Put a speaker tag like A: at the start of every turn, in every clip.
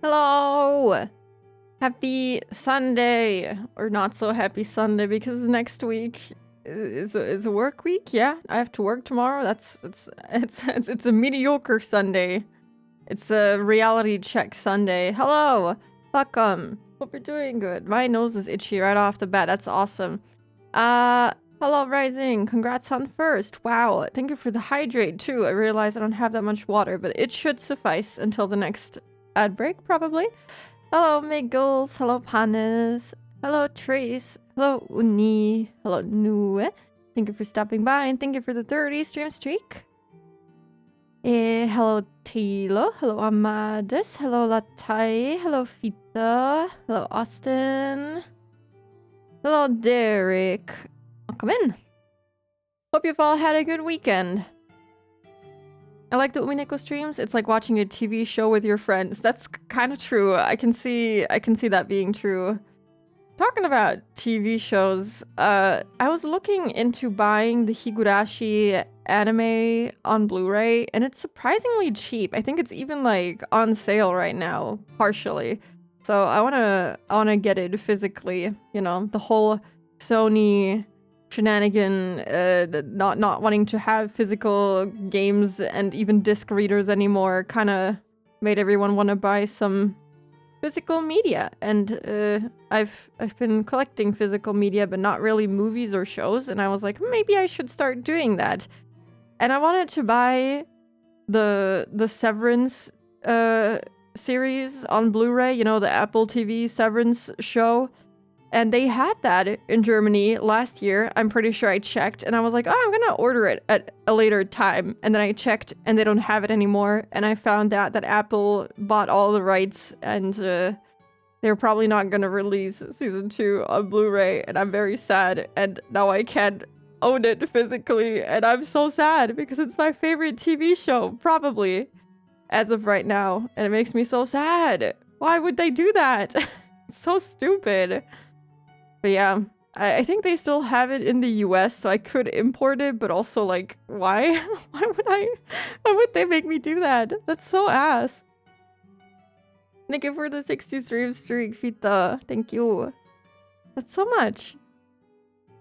A: Hello! Happy Sunday! Or not so happy Sunday because next week is a work week. Yeah, I have to work tomorrow. It's a mediocre Sunday. It's a reality check Sunday. Hello! Welcome. Hope you're doing good. My nose is itchy right off the bat. That's awesome. Hello Rising. Congrats on first. Wow. Thank you for the hydrate too. I realize I don't have that much water, but it should suffice until the next ad break, probably. Hello, Miggles. Hello, Panes. Hello, Trace. Hello, Uni. Hello, Nue. Thank you for stopping by, and thank you for the 30 stream streak. Hello, Tilo. Hello, Amadis. Hello, Latai. Hello, Fita. Hello, Austin. Hello, Derek. Welcome in. Hope you've all had a good weekend. I like the Umineko streams. It's like watching a TV show with your friends. That's kind of true. I can see that being true. Talking about TV shows, I was looking into buying the Higurashi anime on Blu-ray, and it's surprisingly cheap. I think it's even like on sale right now, partially. So I wanna get it physically. You know, the whole Sony shenanigan, not wanting to have physical games and even disc readers anymore kind of made everyone want to buy some physical media. And I've been collecting physical media, but not really movies or shows, and I was like, maybe I should start doing that. And I wanted to buy the Severance series on Blu-ray, you know, the Apple TV Severance show. And they had that in Germany last year. I'm pretty sure I checked. And I was like, oh, I'm gonna order it at a later time. And then I checked and they don't have it anymore. And I found out that Apple bought all the rights. And they're probably not gonna release season 2 on Blu-ray. And I'm very sad. And now I can't own it physically. And I'm so sad because it's my favorite TV show, probably, as of right now. And it makes me so sad. Why would they do that? It's so stupid. But yeah, I think they still have it in the US, so I could import it, but also, like, why? Why would they make me do that? That's so ass. Thank you for the 60 stream streak, Fita. Thank you. That's so much.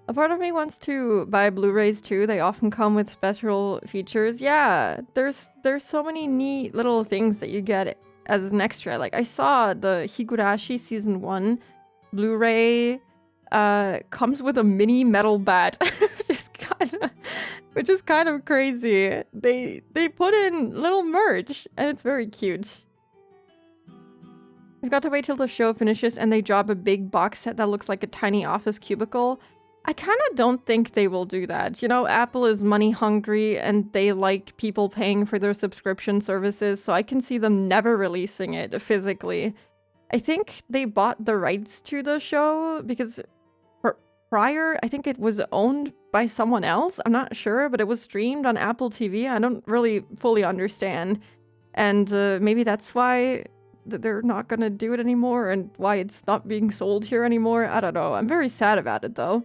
A: A part of me wants to buy Blu-rays too. They often come with special features. Yeah, there's so many neat little things that you get as an extra. Like, I saw the Higurashi season 1 Blu-ray comes with a mini metal bat, which is kind of crazy. They put in little merch, and it's very cute. We've got to wait till the show finishes and they drop a big box set that looks like a tiny office cubicle. I kind of don't think they will do that. You know, Apple is money hungry and they like people paying for their subscription services, so I can see them never releasing it physically. I think they bought the rights to the show because prior, I think it was owned by someone else. I'm not sure, but it was streamed on Apple TV. I don't really fully understand. And maybe that's why they're not gonna do it anymore and why it's not being sold here anymore. I don't know. I'm very sad about it, though.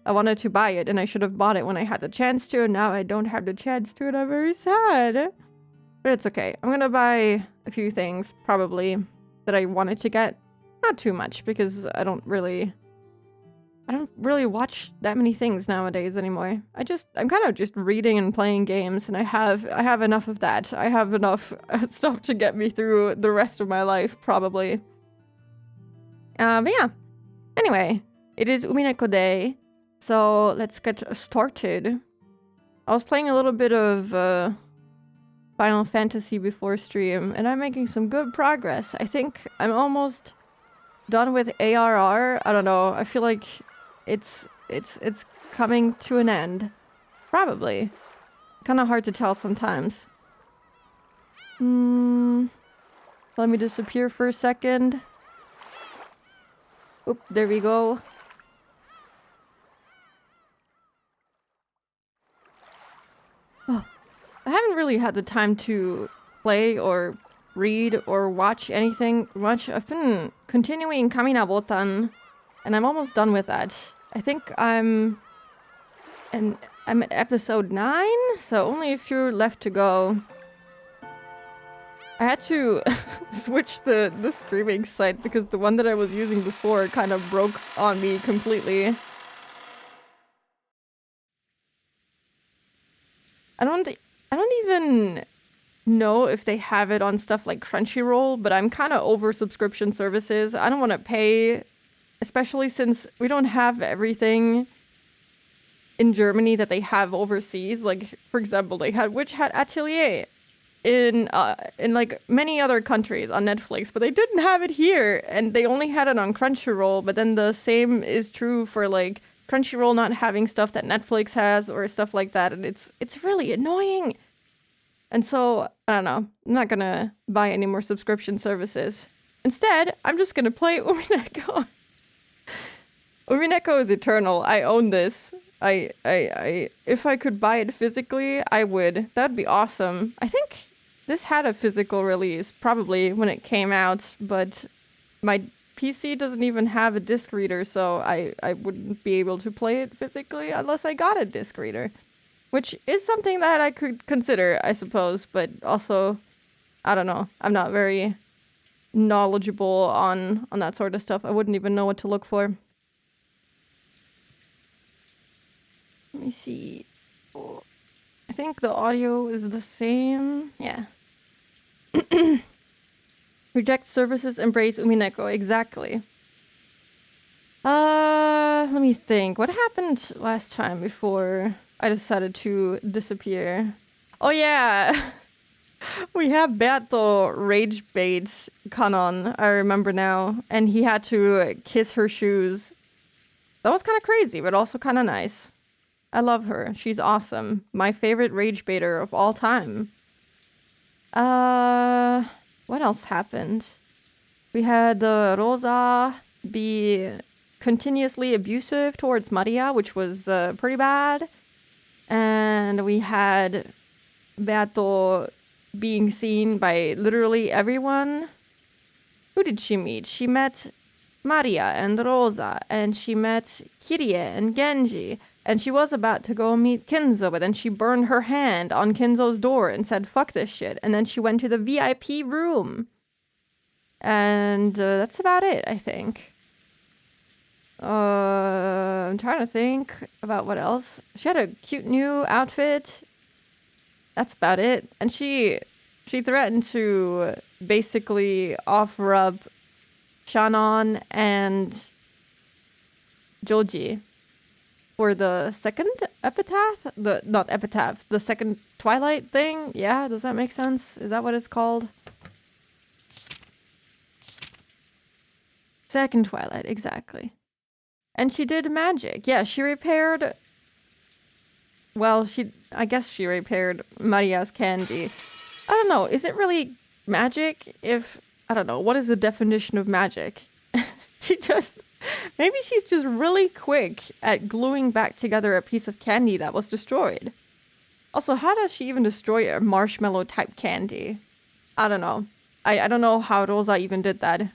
A: I wanted to buy it, and I should have bought it when I had the chance to, and now I don't have the chance to, and I'm very sad. But it's okay. I'm gonna buy a few things, probably, that I wanted to get. Not too much, because I don't really watch that many things nowadays anymore. I'm kind of just reading and playing games, and I have enough of that. I have enough stuff to get me through the rest of my life, probably. But yeah. Anyway, it is Umineko Day, so let's get started. I was playing a little bit of Final Fantasy before stream, and I'm making some good progress. I think I'm almost done with ARR. I don't know. I feel like it's coming to an end. Probably. Kind of hard to tell sometimes. Let me disappear for a second. Oop, there we go. Oh, I haven't really had the time to play or read or watch anything much. I've been continuing Kamina Botan, and I'm almost done with that. I think I'm at episode 9, so only a few left to go. I had to switch the streaming site because the one that I was using before kind of broke on me completely. I don't even know if they have it on stuff like Crunchyroll, but I'm kind of over subscription services. I don't want to pay, especially since we don't have everything in Germany that they have overseas. Like, for example, they had Witch Hat Atelier in like many other countries on Netflix, but they didn't have it here, and they only had it on Crunchyroll. But then the same is true for like Crunchyroll not having stuff that Netflix has or stuff like that, and it's really annoying. And so, I don't know, I'm not gonna buy any more subscription services. Instead, I'm just gonna play Umineko. Umineko is eternal. I own this. If I could buy it physically, I would. That'd be awesome. I think this had a physical release, probably when it came out, but my PC doesn't even have a disc reader, so I wouldn't be able to play it physically unless I got a disc reader. Which is something that I could consider, I suppose, but also, I don't know. I'm not very knowledgeable on that sort of stuff. I wouldn't even know what to look for. Let me see. Oh, I think the audio is the same. Yeah. Reject services, embrace Umineko. Exactly. Let me think. What happened last time before I decided to disappear? Oh yeah. We have Berto rage bait Kanon, I remember now. And he had to kiss her shoes. That was kind of crazy, but also kind of nice. I love her. She's awesome. My favorite rage baiter of all time. What else happened? We had Rosa be continuously abusive towards Maria, which was pretty bad. And we had Beato being seen by literally everyone. Who did she meet? She met Maria and Rosa, and she met Kirie and Genji. And she was about to go meet Kinzo, but then she burned her hand on Kinzo's door and said, fuck this shit. And then she went to the VIP room. And that's about it, I think. I'm trying to think about what else. She had a cute new outfit. That's about it. And she threatened to basically offer up Shannon and Joji for the second epitaph? The second Twilight thing? Yeah, does that make sense? Is that what it's called? Second Twilight, exactly. And she did magic. Yeah, she repaired... Well, I guess she repaired Maria's candy. I don't know, is it really magic if... I don't know, what is the definition of magic? Maybe she's just really quick at gluing back together a piece of candy that was destroyed. Also, how does she even destroy a marshmallow type candy? I don't know. I don't know how Rosa even did that.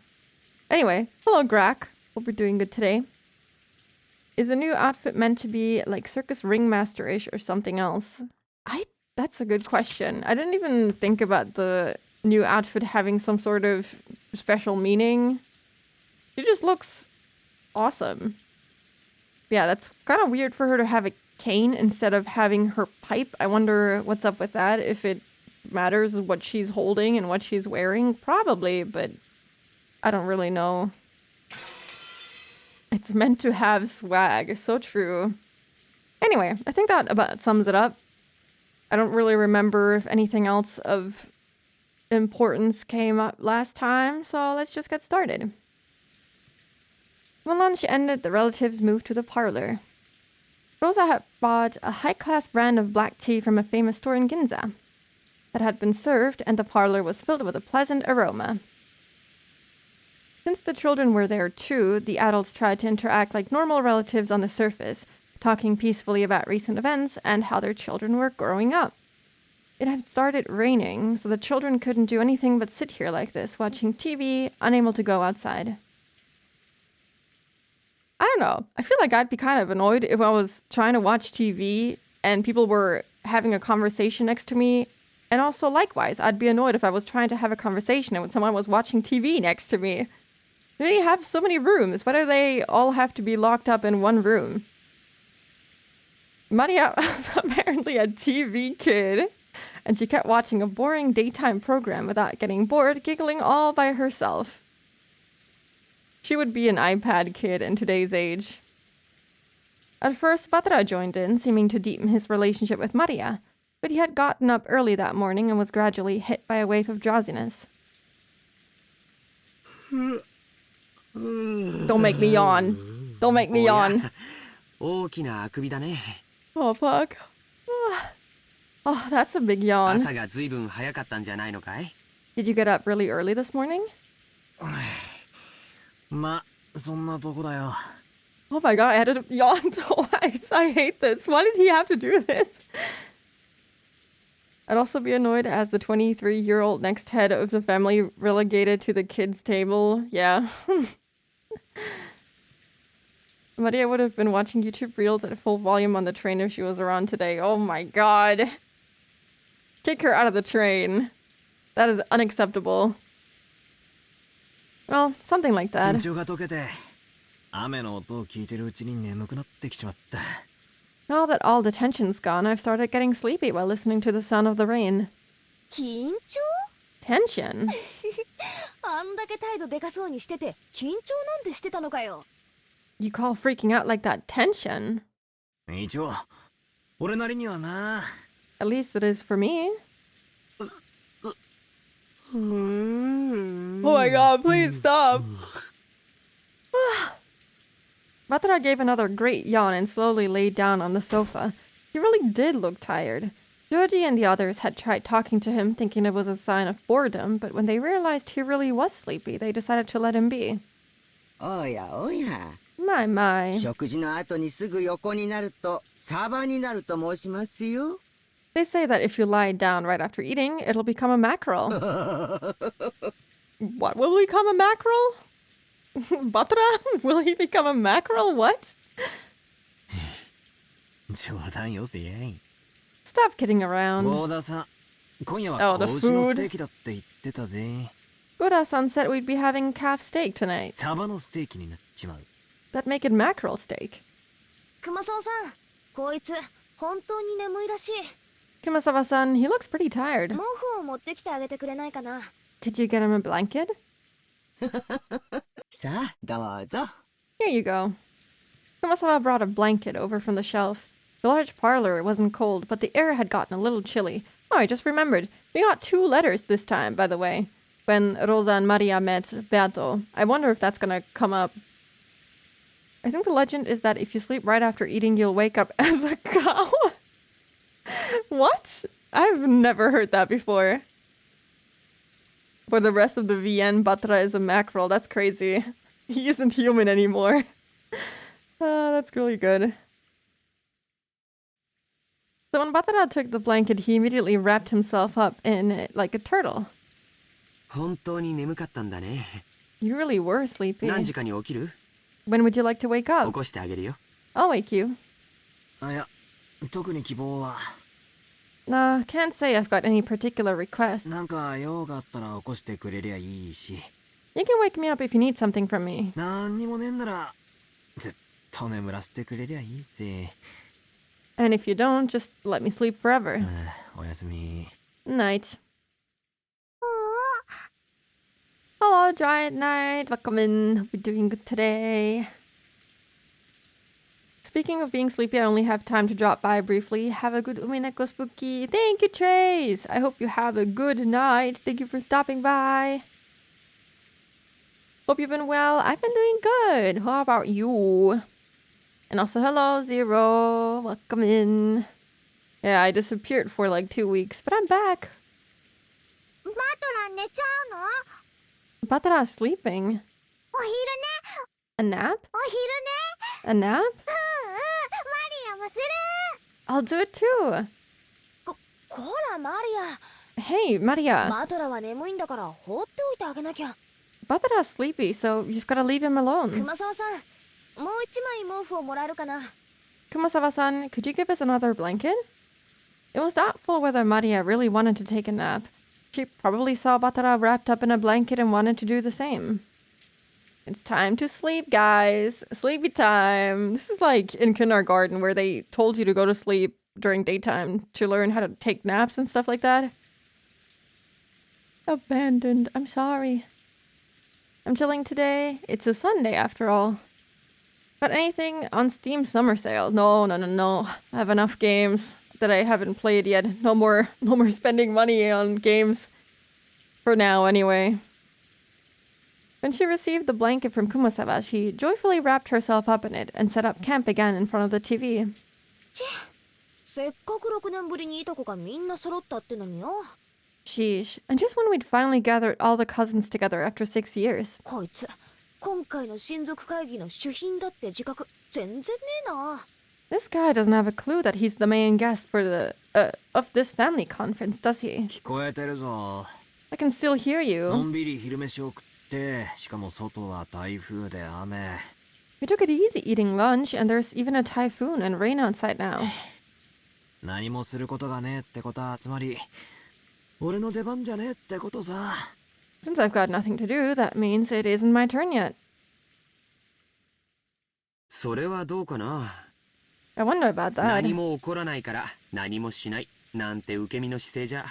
A: Anyway, hello Grak. Hope we're doing good today. Is the new outfit meant to be like circus ringmaster-ish or something else? That's a good question. I didn't even think about the new outfit having some sort of special meaning. She just looks awesome. Yeah, that's kind of weird for her to have a cane instead of having her pipe. I wonder what's up with that, if it matters what she's holding and what she's wearing. Probably, but I don't really know. It's meant to have swag. So true. Anyway, I think that about sums it up. I don't really remember if anything else of importance came up last time, so let's just get started. When lunch ended, the relatives moved to the parlor. Rosa had bought a high-class brand of black tea from a famous store in Ginza. That had been served, and the parlor was filled with a pleasant aroma. Since the children were there too, the adults tried to interact like normal relatives on the surface, talking peacefully about recent events and how their children were growing up. It had started raining, so the children couldn't do anything but sit here like this, watching TV, unable to go outside. I don't know. I feel like I'd be kind of annoyed if I was trying to watch TV and people were having a conversation next to me And also, likewise, I'd be annoyed if I was trying to have a conversation and when someone was watching TV next to me. They have so many rooms. Why do they all have to be locked up in one room? Maria was apparently a TV kid, and she kept watching a boring daytime program without getting bored, giggling all by herself. She would be an iPad kid in today's age. At first, Batra joined in, seeming to deepen his relationship with Maria, but he had gotten up early that morning and was gradually hit by a wave of drowsiness. Don't make me yawn. Don't make me yawn. Oh, fuck. Oh, that's a big yawn. Did you get up really early this morning? Oh my god, I had to yawn twice. I hate this. Why did he have to do this? I'd also be annoyed as the 23-year-old next head of the family relegated to the kids' table. Yeah. Maria would have been watching YouTube Reels at full volume on the train if she was around today. Oh my god. Kick her out of the train. That is unacceptable. Well, something like that. Now that all the tension's gone, I've started getting sleepy while listening to the sound of the rain. Tension? You call freaking out like that tension? At least it is for me. Oh my god, please stop! Batra gave another great yawn and slowly laid down on the sofa. He really did look tired. Joji and the others had tried talking to him, thinking it was a sign of boredom, but when they realized he really was sleepy, they decided to let him be. My. They say that if you lie down right after eating, it'll become a mackerel. What will become a mackerel? Batra? Will he become a mackerel? What? Stop kidding around. Oh, the food. Goda-san said we'd be having calf steak tonight. That make it mackerel steak. Kumasawa-san, he looks pretty tired. Could you get him a blanket? Here you go. Kumasawa brought a blanket over from the shelf. The large parlor wasn't cold, but the air had gotten a little chilly. Oh, I just remembered. We got 2 letters this time, by the way, when Rosa and Maria met Beato. I wonder if that's gonna come up. I think the legend is that if you sleep right after eating, you'll wake up as a cow. What? I've never heard that before. For the rest of the VN, Batra is a mackerel. That's crazy. He isn't human anymore. That's really good. So when Batra took the blanket, he immediately wrapped himself up in it like a turtle. You really were sleepy. When would you like to wake up? I'll wake you. Nah, can't say I've got any particular requests. You can wake me up if you need something from me. And if you don't, just let me sleep forever. Night. Hello, Giant Knight. Welcome in. Hope you're doing good today. Speaking of being sleepy, I only have time to drop by briefly. Have a good Umineko Spooky. Thank you, Trace. I hope you have a good night. Thank you for stopping by. Hope you've been well. I've been doing good. How about you? And also, hello, Zero. Welcome in. Yeah, I disappeared for like 2 weeks, but I'm back. Batara's sleeping. A nap? A nap? I'll do it too. Hey, Maria. Batara's sleepy, so you've got to leave him alone. Kumasawa-san, could you give us another blanket? It It was doubtful whether Maria really wanted to take a nap. She probably saw Batara wrapped up in a blanket and wanted to do the same. It's time to sleep, guys. Sleepy time. This is like in kindergarten where they told you to go to sleep during daytime to learn how to take naps and stuff like that. Abandoned. I'm sorry. I'm chilling today. It's a Sunday after all. Got anything on Steam summer sale? No. I have enough games that I haven't played yet. No more spending money on games. For now, anyway. When she received the blanket from Kumasawa, she joyfully wrapped herself up in it and set up camp again in front of the TV.
B: せっかく6年ぶりにいとこがみんな揃ったってのによ。
A: Sheesh. And just when we'd finally gathered all the cousins together after 6 years.
B: こいつ、今回の親族会議の主賓だって自覚全然ねえな。
A: This guy doesn't have a clue that he's the main guest for the of this family conference, does he?
C: 聞こえてるぞ。
A: I can still hear
C: の
A: you.
C: んびり昼飯を食って、しかも外は台風で雨。
A: We took it easy eating lunch, and there's even a typhoon and rain outside now.
C: 何もすることがねえってことはつまり、俺の出番じゃねえってことさ。
A: Since I've got nothing to do, that means it isn't my turn yet.
D: それはどうかな。
A: I wonder about that.
D: 何も起こらないから何もしないなんて受け身の姿勢じゃ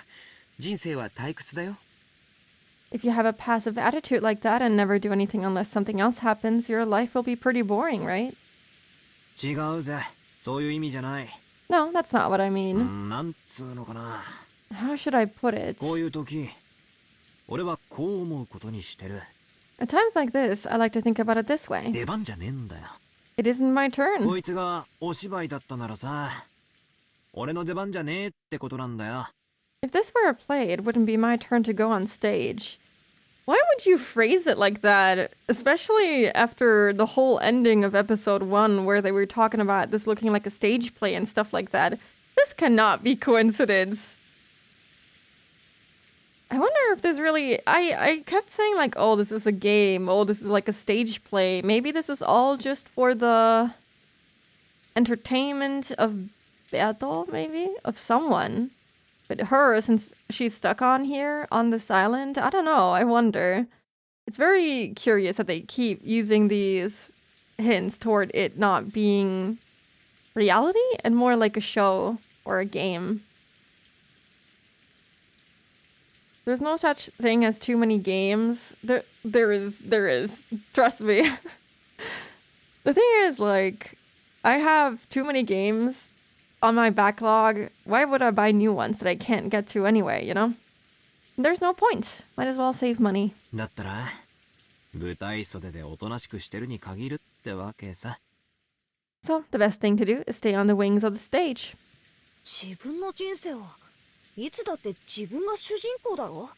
D: 人生は退屈だよ。
A: If you have a passive attitude like that and never do anything unless something else happens, your life will be pretty boring, right?
C: 違うぜ。そういう意味じゃない。
A: No, that's not what I mean.
C: なんつうのかな。
A: How should I put it?
C: こういう時、俺はこう思うことにしてる。
A: At times like this, I like to think about it this way.
C: 出番じゃねえんだよ。
A: It isn't my
C: こ
A: turn.
C: いつがお芝居だったならさ、俺の出番じゃねえってことなんだよ。
A: If this were a play, it wouldn't be my turn to go on stage. Why would you phrase it like that? Especially after the whole ending of episode 1 where they were talking about this looking like a stage play and stuff like that. This cannot be coincidence. I wonder if this really... I kept saying like, oh, this is a game. Oh, this is like a stage play. Maybe this is all just for the entertainment of Beato, maybe? Of someone. But her, since she's stuck on here, on this island, I don't know, I wonder. It's very curious that they keep using these hints toward it not being reality and more like a show or a game. There's no such thing as too many games. There is. Trust me. The thing is, like, I have too many games on my backlog. Why would I buy new ones that I can't get to anyway, you know? There's no point. Might as well save money.
C: だったら、舞台袖でおとなしくしてるに限るってわけさ。
A: So, the best thing to do is stay on the wings of the stage.
B: 自分の人生はいつだって自分が主人公だろ。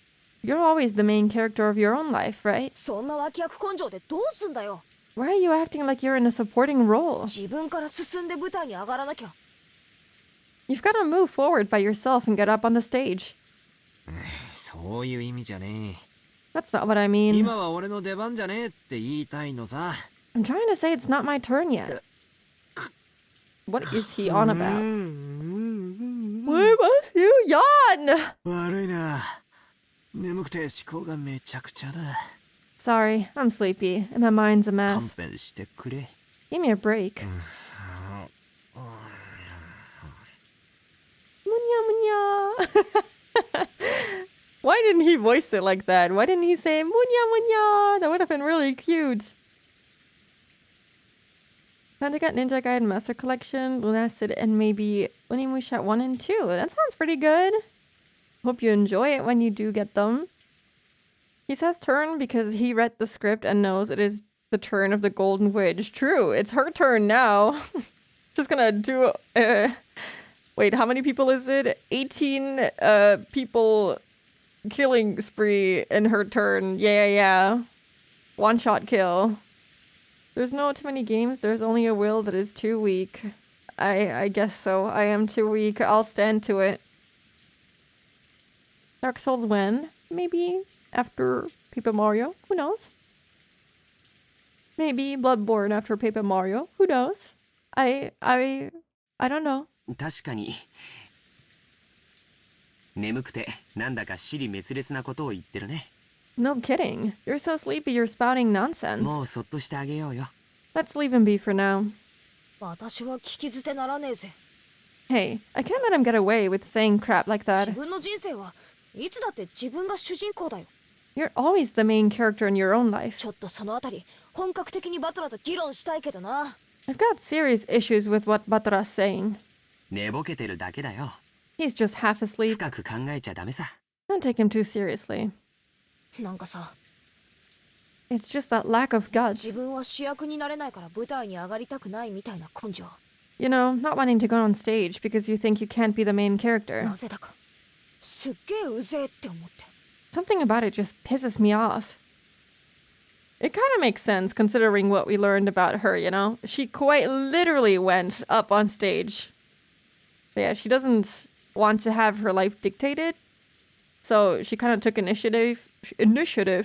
A: You're always the main character of your own life, right?
B: そんな脇役根性でどうすんだよ。
A: Why are you acting like you're in a supporting role?
B: 自分から進んで舞台に上がらなきゃ。
A: You've got to move forward by yourself and get up on the stage.
C: そういう意味じゃね
A: That's not what I
C: え。
A: mean.
C: 今は俺の出番じゃねえって言いたいのさ。
A: I'm trying to say it's not my turn yet. What is he on about? Why must you yawn?
C: 悪いな。眠くて思考がめちゃくちゃだ。
A: Sorry, I'm sleepy and my mind's a
C: 勘
A: mess.
C: 弁してくれ。
A: Give me a break. Munya munya. Why didn't he voice it like that? Why didn't he say munya munya? That would have been really cute. Time to get Ninja Gaiden Master Collection, Lunacid, and maybe Onimusha 1 and 2. That sounds pretty good. Hope you enjoy it when you do get them. He says turn because he read the script and knows it is the turn of the Golden Witch. True, it's her turn now. Just gonna do... wait, how many people is it? 18 people killing spree in her turn. Yeah. One-shot kill. There's no too many games. There's only a will that is too weak. I guess so. I am too weak. I'll stand to it. Dark Souls when? Maybe after Paper Mario. Who knows? Maybe Bloodborne after Paper Mario. Who knows? I don't know.
D: 確かに眠くてなんだか尻滅裂なことを言ってるね。
A: No kidding. You're so sleepy you're spouting nonsense.
D: もうそっとしてあげようよ。
A: Let's leave him be for now.
B: 私は聞き捨てならねえぜ。
A: Hey, I can't let him get away with saying crap like
B: 自
A: that.
B: 分の人生はいつだって自分が主人公だよ。
A: You're always the main character in your own life.
B: ちょっとそのあたり本格的にバトラと議論したいけどな。
A: I've got serious issues with what Batara's saying.
D: 寝ぼけてるだけだよ。
A: He's just half asleep.
D: 深く考えちゃダメさ。
A: Don't take him too seriously.
B: なんかさ、
A: It's just that lack of
B: 自
A: guts.
B: 分は主役になれないから舞台に上がりたくないみたいな根性。
A: You know, not wanting to go on stage because you think you can't be the main
B: な
A: character.
B: ぜだかすっげえうぜえって思って。
A: Something about it just pisses me off. It kind of makes sense considering what we learned about her, you know? She quite literally went up on stage. But yeah, she doesn't want to have her life dictated. So she kind of took initiative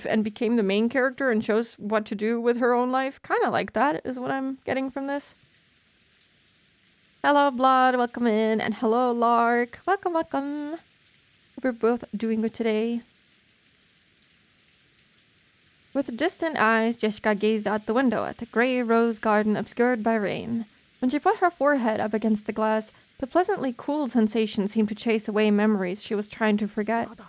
A: and became the main character and chose what to do with her own life. Kind of like that is what I'm getting from this. Hello, Blood. Welcome in. And hello, Lark. Welcome, welcome. Hope you're both doing good today. With distant eyes, Jessica gazed out the window at the gray rose garden obscured by rain. When she put her forehead up against the glass, the pleasantly cool sensation seemed to chase away memories she was trying to forget.
B: まだ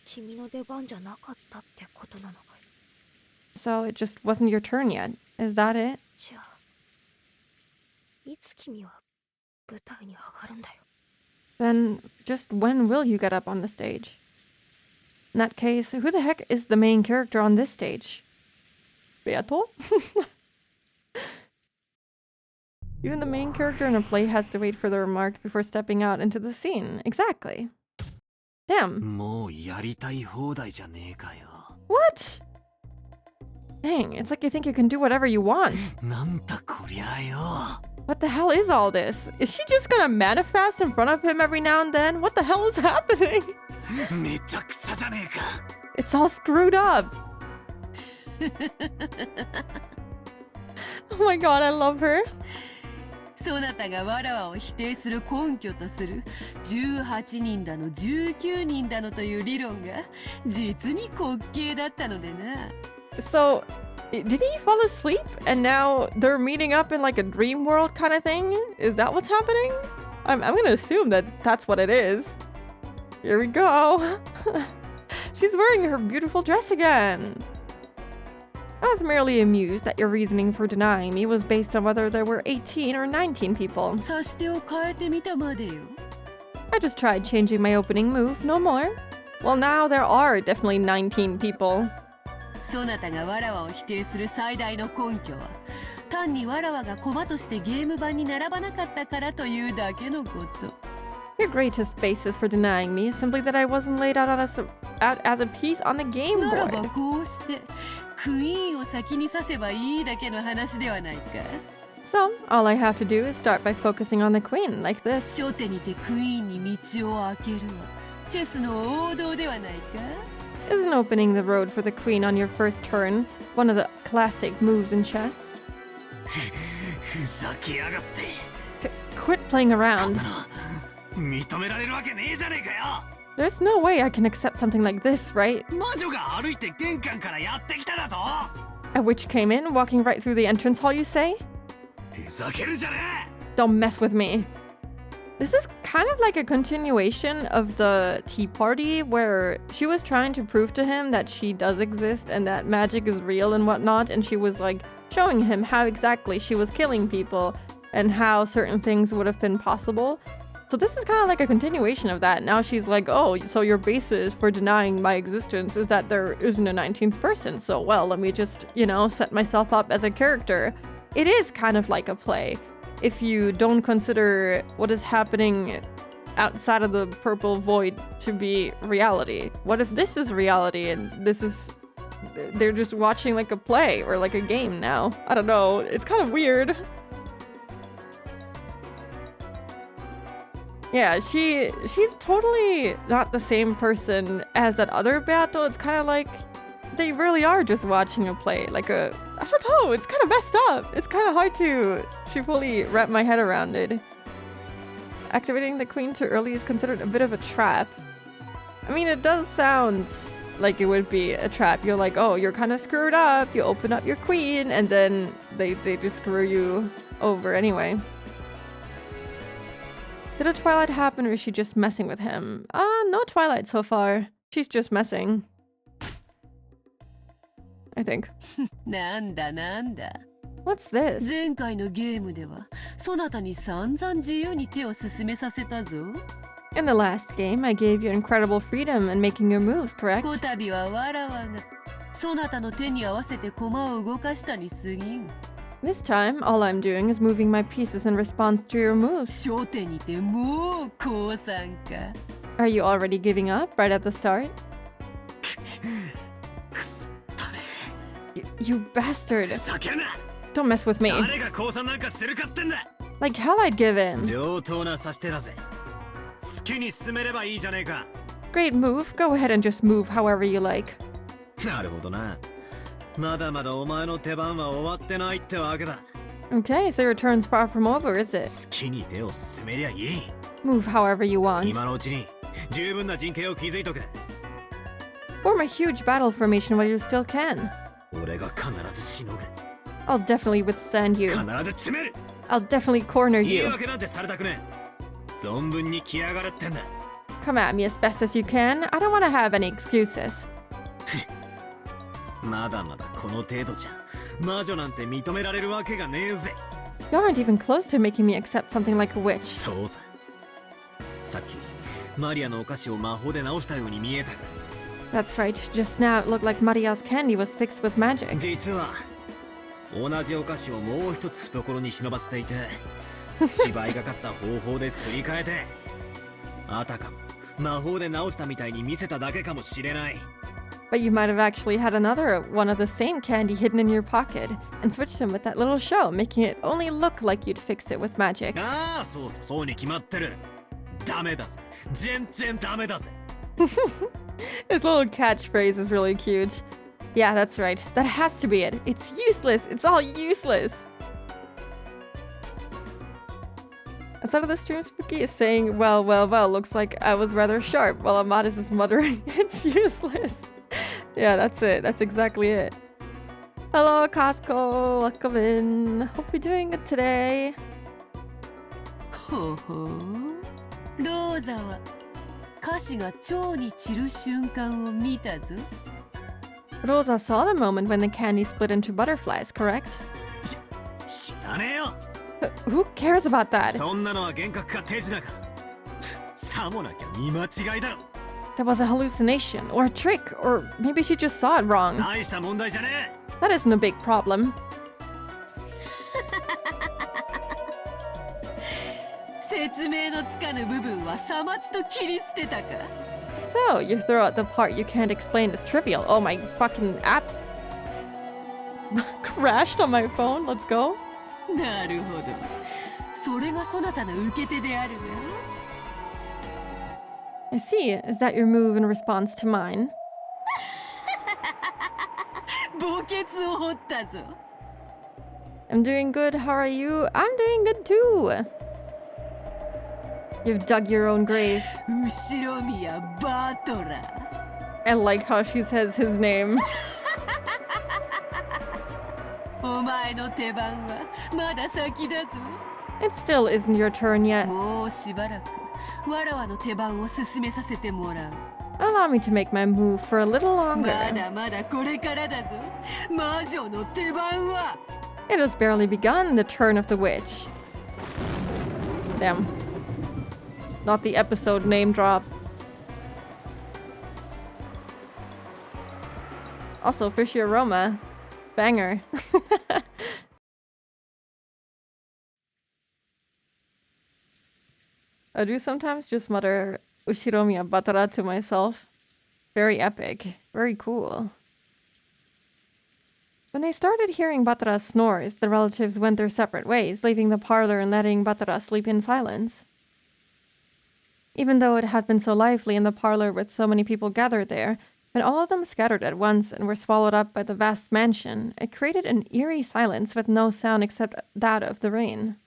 B: 君の出番じゃなかったってことなのかい。
A: So it just wasn't your turn yet. Is that it?
B: じゃあいつ君は舞台に上がるんだよ。
A: Then just when will you get up on the stage? In that case, who the heck is the main character on this stage? Beato? Even the main character in a play has to wait for the remark before stepping out into the scene. Exactly. Damn.
C: もうやりたい放題じゃねえかよ。
A: What? Dang, it's like you think you can do whatever you want.
C: なんだこりゃよ。
A: What the hell is all this? Is she just gonna manifest in front of him every now and then? What the hell is happening?
C: めちゃくちゃじゃねえか。
A: It's all screwed up. Oh my god, I love her.
E: そなたがわらわを否定する根拠とする18人だの19人だのという理論が実に滑稽だったのでな。
A: So, did he fall asleep and now they're meeting up in like a dream world kind of thing? Is that what's happening? I'm gonna assume that that's what it is. Here we go. She's wearing her beautiful dress again. I was merely amused that your reasoning for denying me was based on whether there were 18 or 19 people.
E: 指し手を変えてみたまでよ。
A: I just tried changing my opening move, no more. Well, now there are definitely 19 people.
E: そなたがわらわを否定する最大の根拠は単にわらわが駒としてゲーム版に並ばなかったからというだけのこと。
A: Your greatest basis for denying me is simply that I wasn't laid out as a piece on the game
E: ならば
A: board.
E: こうしてクイーンを先に指せばいいだけの話ではないか。
A: So, all I have to do is start by focusing on the queen, like this.
E: 初手にてクイーンに道を開けるはチェスの王道ではないか。
A: Isn't opening the road for the queen on your first turn one of the classic moves in chess?
C: ふざけやがって。
A: Quit playing around.
C: 認められるわけねえじゃねえかよ。
A: There's no way I can accept something like this, right?
C: 魔女が歩いて玄関からやってきただと。
A: A witch came in, walking right through the entrance hall, you say?
C: ふざけるじゃねえ。
A: Don't mess with me. This is kind of like a continuation of the tea party where she was trying to prove to him that she does exist and that magic is real and whatnot, and she was like showing him how exactly she was killing people and how certain things would have been possible. So this is kind of like a continuation of that. Now she's like, oh, so your basis for denying my existence is that there isn't a 19th person. So, well, let me just, you know, set myself up as a character. It is kind of like a play. If you don't consider what is happening outside of the purple void to be reality. What if this is reality and this is... they're just watching like a play or like a game now? I don't know. It's kind of weird. Yeah, she's totally not the same person as that other Beato. It's kind of like they really are just watching a play. Like I don't know, it's kind of messed up. It's kind of hard to fully wrap my head around it. Activating the queen too early is considered a bit of a trap. I mean, it does sound like it would be a trap. You're like, oh, you're kind of screwed up. You open up your queen, and then they just screw you over anyway. Did a twilight happen, or is she just messing with him? No twilight so far. She's just messing. I think.
E: なんだなんだ。
A: What's this?
E: 前回のゲームではそなたに散々自由に手を進めさせたぞ。
A: In the last game, I gave you incredible freedom in making your moves, correct?
E: こたびはわらわがそなたの手に合わせて駒を動かしたに過ぎん。
A: This time, all I'm doing is moving my pieces in response to your moves.
E: 初手にてもう降参か。
A: Are you already giving up right at the start?
C: くすったれ
A: You bastard!
C: 避けるな
A: Don't mess with me.
C: 誰が降参なんかするかってんだ
A: Like hell I'd give in.
C: 上等な指し手だぜ好きに進めればいいじゃねえか
A: Great move. Go ahead and just move however you like.
C: なるほどなまだまだお前の手番は終わってないってわけだ
A: Okay, so your turn's far from over, is it?
C: 好きに手を進めりゃいい
A: Move however you want.
C: 今のうちに十分な陣形を築いとく
A: Form a huge battle formation while you still can.
C: 俺が必ずしのぐ
A: I'll definitely withstand
C: 必
A: you.
C: ず詰める
A: I'll definitely corner
C: 言い
A: you.
C: 訳なんてされたくねえ存分に来やがるってんだ
A: Come at me as best as you can. I don't want to have any excuses.
C: まだまだこの程度じゃ魔女なんて認められるわけがねえぜ
A: You aren't even close to making me accept something like a witch.
C: そうささっきマリアのお菓子を魔法で直したように見えたが
A: That's right. Just now it looked like Maria's candy was fixed with magic.
C: 実は同じお菓子をもう一つ懐に忍ばせていて芝居がかった方法ですり替えてあたかも魔法で直したみたいに見せただけかもしれない
A: But you might have actually had another one of the same candy hidden in your pocket and switched them with that little show, making it only look like you'd fixed it with magic.
C: ああそうさそうに決まってるダメだぜ全然ダメだぜ
A: His little catchphrase is really cute. Yeah, that's right. That has to be it. It's useless. It's all useless. Outside of the stream, Spooky is saying, well, looks like I was rather sharp, while Amadis is muttering, it's useless. Yeah, that's it. That's exactly it. Hello, Costco. Welcome in. Hope you're doing good today.
E: ほうほう。ローザは歌詞が蝶に散る瞬間を見たぞ。
A: Rosa saw the moment when the candy split into butterflies, correct?
C: 知らねえよ
A: Who cares about that?
C: そんなのは幻覚か手品かさもなきゃ見間違いだろ
A: That was a hallucination, or a trick, or maybe she just saw it wrong.
C: 大した問題じゃね
A: That isn't a big problem.
E: 説明のつかぬ部分はさまつと切り捨てたか。
A: So, you throw out the part you can't explain as trivial. Oh, my fucking app crashed on my phone. Let's go.
E: なるほど。それがそなたの受け手であるな。
A: I see. Is that your move in response to mine?
E: 墓穴を掘ったぞ。
A: I'm doing good. How are you? I'm doing good too. You've dug your own grave.
E: 後ろ宮バトラー。
A: I like how she says his name.
E: お前の手番はまだ先だぞ。
A: It still isn't your turn yet.
E: もうしばらくわらわの手番を進めさせてもらう。
A: Allow me to make my move for a little
E: ま
A: longer.
E: だまだこれからだぞ。魔女の手番は。
A: It has barely begun the turn of the witch. Damn. Not the episode name drop. Also, fishy aroma. Banger. I do sometimes just mutter Ushiromiya Batara to myself. Very epic. Very cool. When they started hearing Batara's snores, the relatives went their separate ways, leaving the parlor and letting Batara sleep in silence. Even though it had been so lively in the parlor with so many people gathered there, when all of them scattered at once and were swallowed up by the vast mansion, it created an eerie silence with no sound except that of the rain.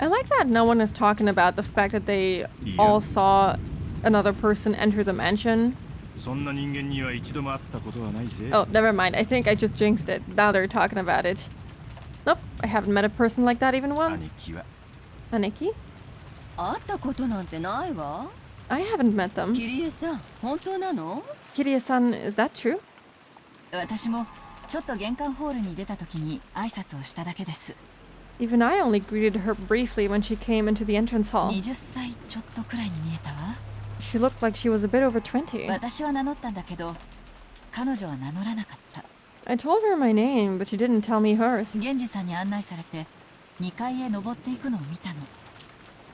A: I like that no one is talking about the fact that they all saw another person enter the mansion.
F: そんな人間には一度も会ったことはないぜ。
A: Oh, never mind. I think I just jinxed it. Now they're talking about it. Nope, I haven't met a person like that even
F: 兄
A: once.
F: 貴は
A: Aniki?
E: 会ったことなんてないわ。
A: I haven't met them.
E: キリエさん、本当なの？
A: Kiria-san, is that true?
G: 私もちょっと玄関ホールに出た時に挨拶をしただけです。
A: Even I only greeted her briefly when she came into the entrance hall.
G: 20歳ちょっとくらいに見えたわ。
A: She looked like she was a bit over 20.
G: 私は名乗ったんだけど、彼女は名乗らなかった。
A: I told her my name, but she didn't tell me hers.
G: 源氏さんに案内されて2階へ登っていくのを見たの。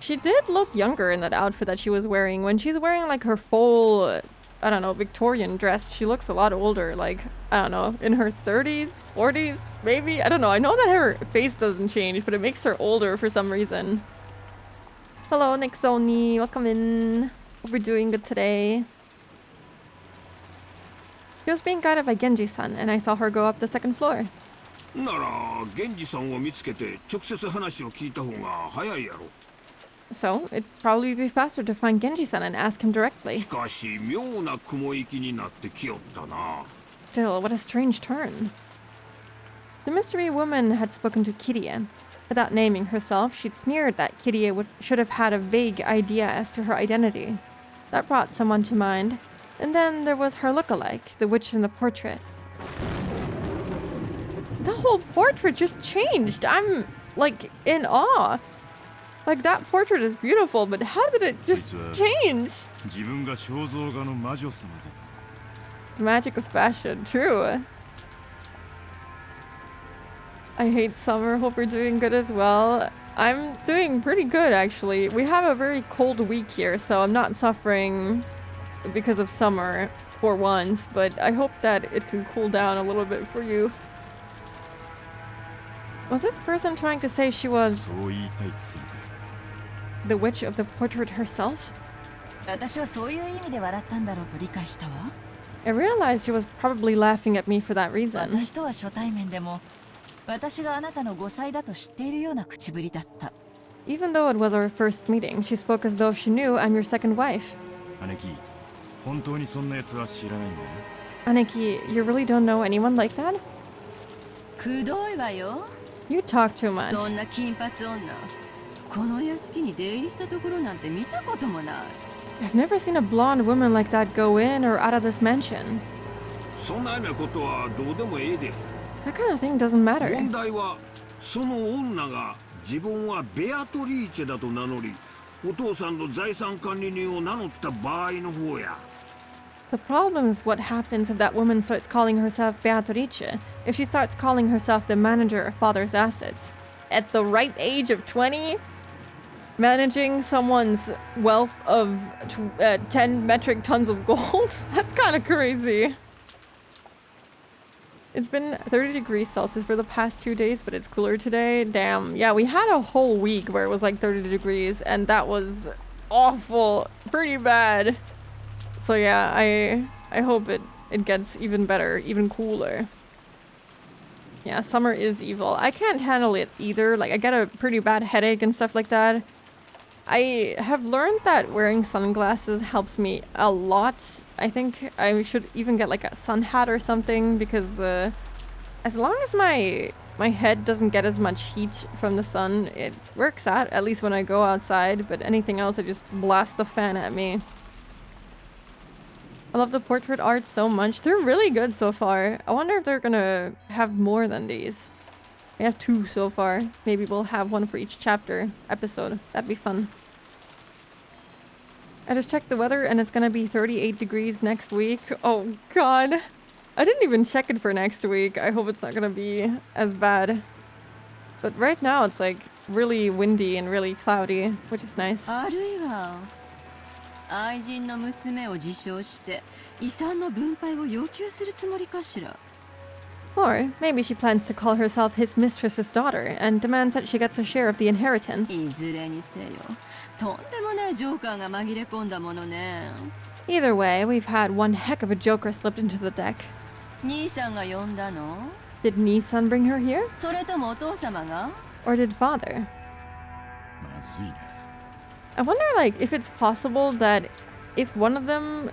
A: She did look younger in that outfit that she was wearing. When she's wearing like her full, I don't know, Victorian dress, she looks a lot older. Like, I don't know, in her 30s, 40s, maybe? I don't know. I know that her face doesn't change, but it makes her older for some reason. Hello, Nixoni. Welcome in. Hope we're doing good today. She was being guided by Genji-san, and I saw her go up the second floor.
H: なら源氏さんを見つけて直接話を聞いた方が早いやろ。
A: So, it'd probably be faster to find Genji-san and ask him directly.
H: しかし妙な雲行きになってきよったな。
A: Still, what a strange turn. The mystery woman had spoken to Kirie. Without naming herself, she'd sneered that Kirie should have had a vague idea as to her identity. That brought someone to mind. And then there was her look-alike, the witch in the portrait. The whole portrait just changed. I'm, like, in awe. Like, that portrait is beautiful, but how did it just change?
F: 自分が肖像画の魔女様だ。
A: The magic of fashion, true. I hate summer, hope you're doing good as well. I'm doing pretty good, actually. We have a very cold week here, so I'm not suffering because of summer for once, but I hope that it can cool down a little bit for you. Was this person trying to say she was
F: そう言いたいって言うんだよ。
A: the witch of the portrait herself?
G: 私はそういう意味で笑ったんだろうと理解したわ。
A: I realized she was probably laughing at me for that reason.
G: 私とは初対面でも、私があなたの5歳だと知っているような口ぶりだった。
A: Even though it was our first meeting, she spoke as though she knew I'm your second wife.
F: 姉貴、本当にそんな奴は知らないんだよ。
A: Aniki, you really don't know anyone like that?
E: くどいわよ。
A: You talk too much.
E: そんな金髪女。この屋敷に出入りしたところなんて見たこともない。
A: I've never seen a blonde woman like that go in or out of this mansion.
H: そんなようなことはどうでもええで。
A: That kind of thing doesn't matter.
H: 問題はその女が自分はベアトリーチェだと名乗り、お父さんの財産管理人を名乗った場合の方や。
A: The problem is what happens if that woman starts calling herself Beatrice, if she starts calling herself the manager of father's assets. At the ripe age of 20? Managing someone's wealth of 10 metric tons of gold? That's kind of crazy. It's been 30 degrees Celsius for the past 2 days, but it's cooler today. Damn. Yeah, we had a whole week where it was like 30 degrees, and that was awful. Pretty bad. So yeah, I hope it gets even better, even cooler. Yeah, summer is evil. I can't handle it either. Like, I get a pretty bad headache and stuff like that. I have learned that wearing sunglasses helps me a lot. I think I should even get like a sun hat or something, because as long as my head doesn't get as much heat from the sun, it works out, at least when I go outside, but anything else, I just blast the fan at me. I love the portrait art so much. They're really good so far. I wonder if they're gonna have more than these. We have 2 so far. Maybe we'll have 1 for each chapter episode. That'd be fun. I just checked the weather and it's gonna be 38 degrees next week. Oh god. I didn't even check it for next week. I hope it's not gonna be as bad. But right now it's like really windy and really cloudy, which is nice.
E: あるいは愛人の娘を自称して遺産の分配を要求するつもりかしら。
A: Or maybe she plans to call herself his mistress's daughter and demands that she gets a share of the inheritance.
E: いずれにせよ、とんでもないジョーカーが紛れ込んだものね。
A: Either way, we've had one heck of a joker slipped into the deck.
E: 兄さんが呼んだの？
A: Did Nissan bring her here?
E: それともお父様が？
A: Or did father?
F: まずいな。
A: I wonder, like, if it's possible that if one of them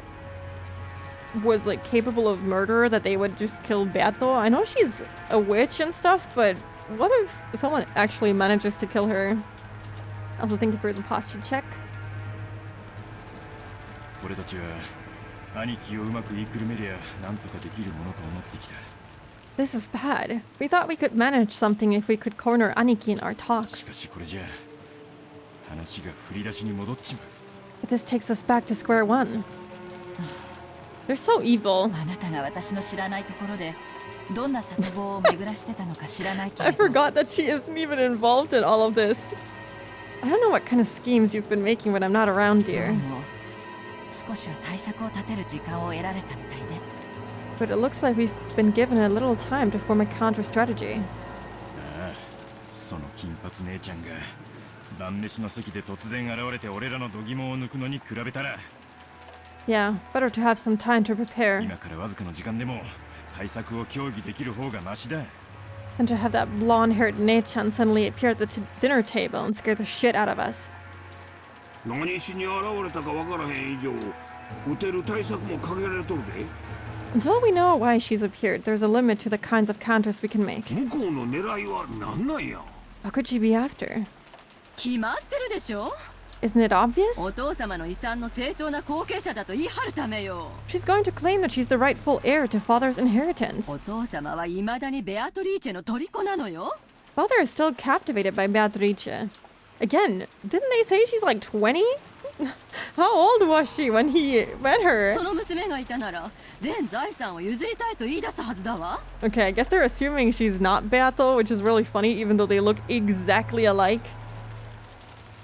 A: was, like, capable of murder, that they would just kill Beato. I know she's a witch and stuff, but what if someone actually manages to kill her? Also, thank you for the posture check.
F: 俺たちは兄貴をうまく言いくるめりゃなんとかできるものと思ってきた。
A: This is bad. We thought we could manage something if we could corner Aniki in our
F: し
A: talks.
F: かしこれじゃ話が振り出しに戻っちまう。
A: But this takes us back to square one. They're so evil.
G: あなたが私の知らないところでどんな策謀を巡らしてたのか知らないけ
A: I
G: れど
A: forgot that she isn't even involved in all of this. I don't know what kind of schemes you've been making when I'm not around,
G: どう
A: dear.
G: も少しは対策を立てる時間を得られたみたいね。
A: But it looks like we've been given a little time to form a counter strategy.
F: ああ、その金髪姉ちゃんが晩飯の席で突然現れて俺らの度肝を抜くのに比べたら
A: Yeah, better to have some time to prepare
F: 今からわずかの時間でも対策を協議できる方がマシだ。
A: than to have that blonde-haired Nechan suddenly appear at the dinner table and scare the shit out of us.
H: 何しに現れたかわからへん以上撃てる対策も限られとるで。
A: Until we know why she's appeared, there's a limit to the kinds of counters we can make.
H: 向こうの狙いは何なんや。
A: What could she be after?
E: 決まってるでしょ。
A: Isn't it obvious?
E: お父様の遺産の正当な後継者だと言い張るためよ。
A: She's going to claim that she's the rightful heir to father's inheritance.
E: お父様は未だにベアトリーチェの虜なのよ。
A: Father is still captivated by Beatrice. Again, didn't they say she's like 20? How old was she when he met her?
E: その娘がいたなら全財産を譲りたいと言い出すはずだわ。
A: Okay, I guess they're assuming she's not Beato, which is really funny even though they look exactly alike.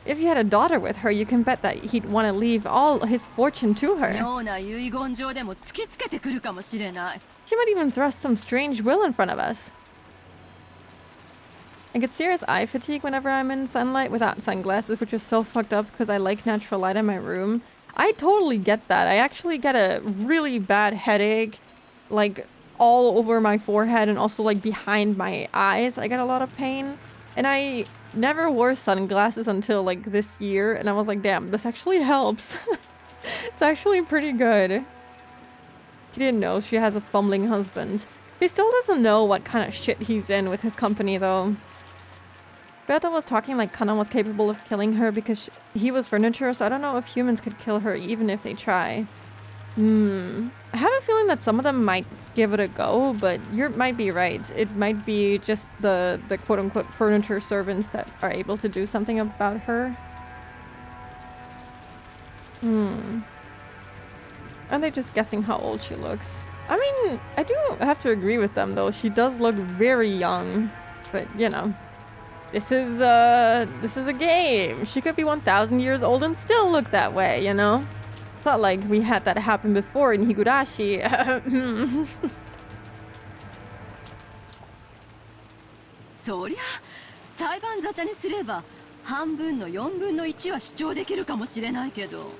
A: If you had a daughter with her, you can bet that he'd want to leave all his fortune to her.
E: 妙な遺言状でも突きつけてくるかもしれない。
A: She might even thrust some strange will in front of us. I get serious eye fatigue whenever I'm in sunlight without sunglasses, which is so fucked up because I like natural light in my room. I totally get that. I actually get a really bad headache, like all over my forehead and also like behind my eyes. I get a lot of pain. And I never wore sunglasses until like this year, and I was like, damn, this actually helps. It's actually pretty good. She didn't know she has a fumbling husband. She still doesn't know what kind of shit he's in with his company, though. Beata was talking like Kana was capable of killing her because he was furniture, so I don't know if humans could kill her even if they try. I have a feeling that some of them might give it a go, but you might be right. It might be just the quote-unquote furniture servants that are able to do something about her. Are they just guessing how old she looks? I mean, I do have to agree with them, though. She does look very young, but you know, this is a game. She could be 1,000 years old and still look that way, you know? It's not like we had that happen before in Higurashi.
E: そりゃ裁判沙汰にすれば半分の4分の1は主張できるかもしれないけど。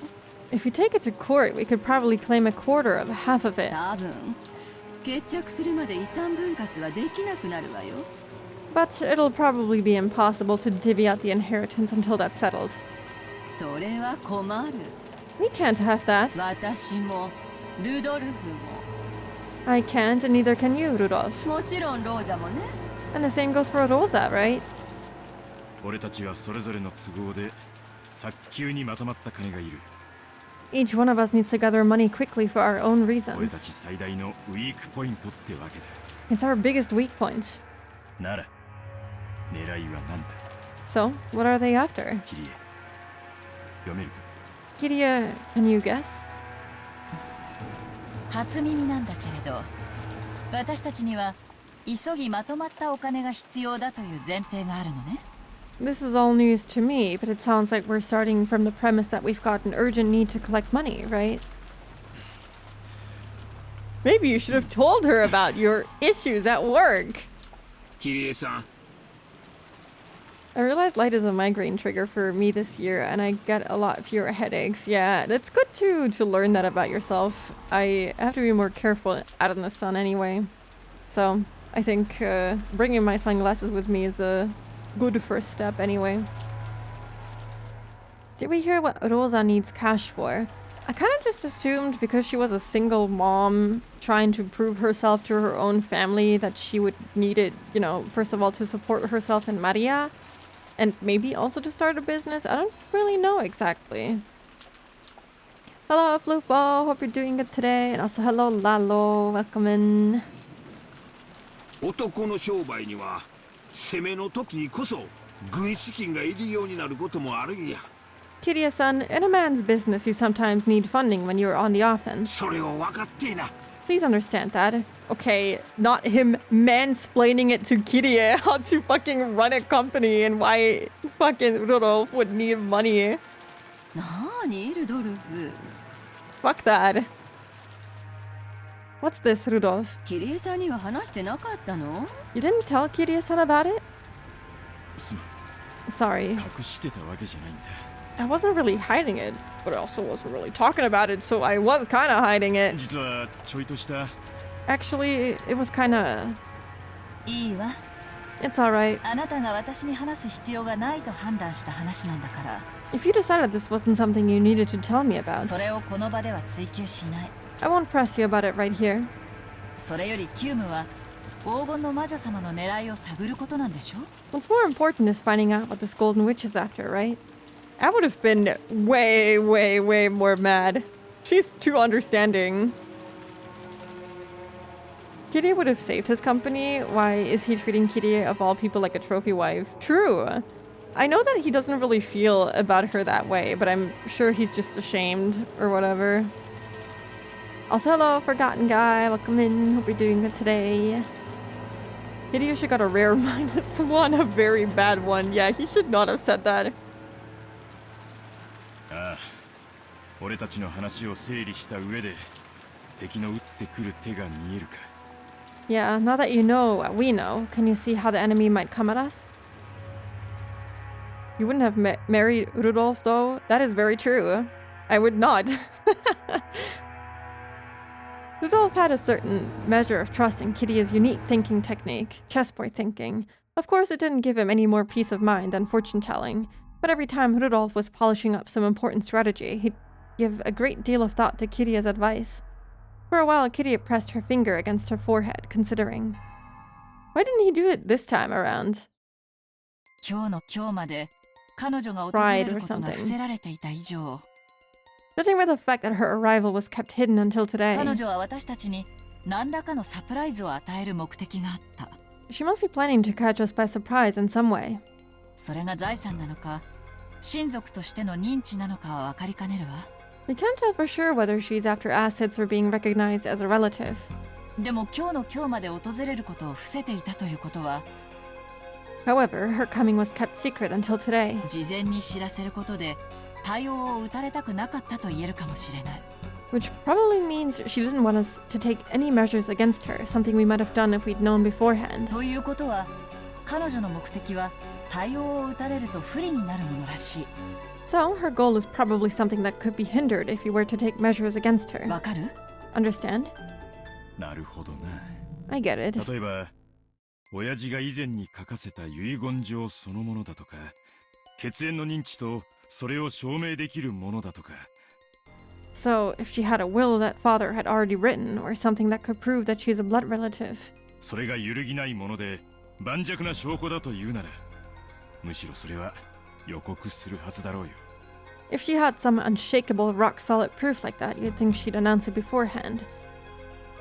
A: If we take it to court, we could probably claim a quarter of half of it.
E: 多分決着するまで遺産分割はできなくなるわよ。
A: But it'll probably be impossible to divvy out the inheritance until that's settled.
E: それは困る。
A: We can't have that.
E: 私もルドルフも
A: I can't, and neither can you, Rudolph.
E: もちろんローザもね。
A: And the same goes for Rosa, right?
F: 俺たちはそれぞれの都合で早急にまとまった金がいる。
A: Each one of us needs to gather money quickly for our own
F: 俺た
A: reasons.
F: ち最大のウィークポイントってわけだ。
A: It's our biggest weak point.
F: なら狙いは何だ？
A: So, what are they after?
F: キリエ読めるか？
A: Kiria, can you guess?
G: 初耳なんだけれど、私たちには急ぎまとまったお金が必要だという前提があるのね。
A: This is all news to me, but it sounds like we're starting from the premise that we've got an urgent need to collect money, right? Maybe you should have told her about your issues at work.
H: キリエさん、
A: I realized light is a migraine trigger for me this year, and I get a lot fewer headaches. Yeah, it's good to learn that about yourself. I have to be more careful out in the sun anyway. So, I think bringing my sunglasses with me is a good first step anyway. Did we hear what Rosa needs cash for? I kind of just assumed because she was a single mom trying to prove herself to her own family that she would need it, you know, first of all to support herself and Maria, and maybe also to start a business. I don't really know exactly. Hello, Flufo. Hope you're doing good today. And also, hello, Lalo. Welcome in.
H: 男の商売には攻めの時にこそ軍資金がいるようになることもあるんや。
A: Kiria-san, in a man's business, you sometimes need funding when you're on the offense.
H: それを分かってえな。
A: Please understand that. Okay, not him mansplaining it to Kirie how to fucking run a company and why fucking Rudolph would need money.
E: なーにルドルフ。
A: Fuck that. What's this, Rudolph?
E: キリエさんには話してなかったの？
A: You didn't tell Kirie-san about it?
F: すまん。
A: Sorry.
F: 隠してたわけじゃないんだ。
A: I wasn't really hiding it, but I also wasn't really talking about it, so I was kind of hiding it.
F: 実はちょいとした。
A: Actually, it was kind of...
G: いいわ。
A: It's alright.
G: あなたが私に話す必要がないと判断した話なんだから。
A: If you decided this wasn't something you needed to tell me about,
G: それをこの場では追求しない。
A: I won't press you about it right here.
G: それよりキュームは黄金の魔女様の狙いを探ることなんでしょ？
A: What's more important is finding out what this golden witch is after, right? I would have been way, way, way more mad. She's too understanding. Kirie would have saved his company. Why is he treating Kirie of all people like a trophy wife? True. I know that he doesn't really feel about her that way, but I'm sure he's just ashamed or whatever. Also, hello, Forgotten Guy. Welcome in. Hope you're doing good today. Hideyoshi got a rare -1, a very bad one. Yeah, he should not have said that.
F: ああ、俺たちの話を整理した上で敵の撃ってくる手が見えるか。
A: Yeah, now that you know what we know, can you see how the enemy might come at us? You wouldn't have married Rudolph, though? That is very true. I would not. Rudolph had a certain measure of trust in Kirie's unique thinking technique, chessboard thinking. Of course, it didn't give him any more peace of mind than fortune-telling, but every time Rudolph was polishing up some important strategy, he'd give a great deal of thought to Kirie's advice. For a while, Kirie pressed her finger against her forehead, considering. Why didn't he do it this time around?
G: 今日の今日まで彼女が訪れることが伏せられていた以上、
A: Judging by the fact that her arrival was kept hidden until today,
G: 彼女は私たちに何らかのサプライズを与える目的があった。
A: she must be planning to catch us by surprise in some way.
G: それが財産なのか、親族としての認知なのかは分かりかねるわ。
A: We can't tell for sure whether she's after assets or being recognized as a relative.
G: でも今日の今日まで訪れることを伏せていたということは、
A: However, her coming was kept secret until today.
G: 事前に知らせることで対応を打たれたくなかったと言えるかもしれない。
A: Which probably means she didn't want us to take any measures against her, something we might have done if we'd known beforehand.
G: ということは、彼女の目的は対応を打たれると不利になるものらしい。
A: So, her goal is probably something that could be hindered if you were to take measures against her.
G: わかる？
A: Understand?
F: なるほどな。
A: I get it.
F: 例えば、親父が以前に書かせた遺言状そのものだとか、血縁の認知とそれを証明できるものだとか。
A: So, if she had a will that father had already written, or something that could prove that she's a blood relative.
F: それが揺るぎないもので盤石な証拠だというなら、むしろそれは予告するはずだろうよ。
A: If she had some unshakable, rock-solid proof like that, you'd think she'd announce it beforehand.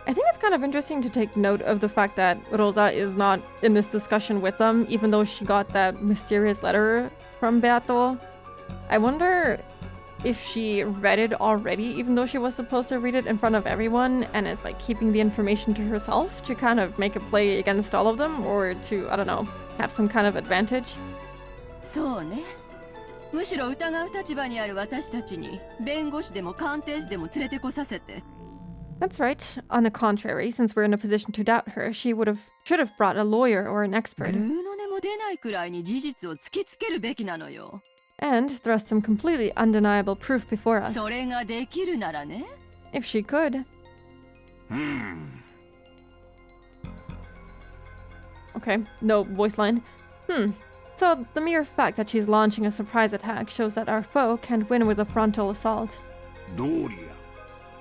A: I think it's kind of interesting to take note of the fact that Rosa is not in this discussion with them, even though she got that mysterious letter from Beato. I wonder if she read it already, even though she was supposed to read it in front of everyone, and is like keeping the information to herself to kind of make a play against all of them, or to, I don't know, have some kind of advantage.
E: そうね。むしろ疑う立場にある私たちに弁護士でも鑑定士でも連れてこさせて。
A: That's right. On the contrary, since we're in a position to doubt her, she should have brought a lawyer or an
E: グ
A: expert,
E: ーの音も出ないくらいに事実を突きつけるべきなのよ。
A: and thrust some completely undeniable proof before us.
E: それができるならね。
A: If she could. Okay, no voice line. So, the mere fact that she's launching a surprise attack shows that our foe can't win with a frontal assault.
H: 道理や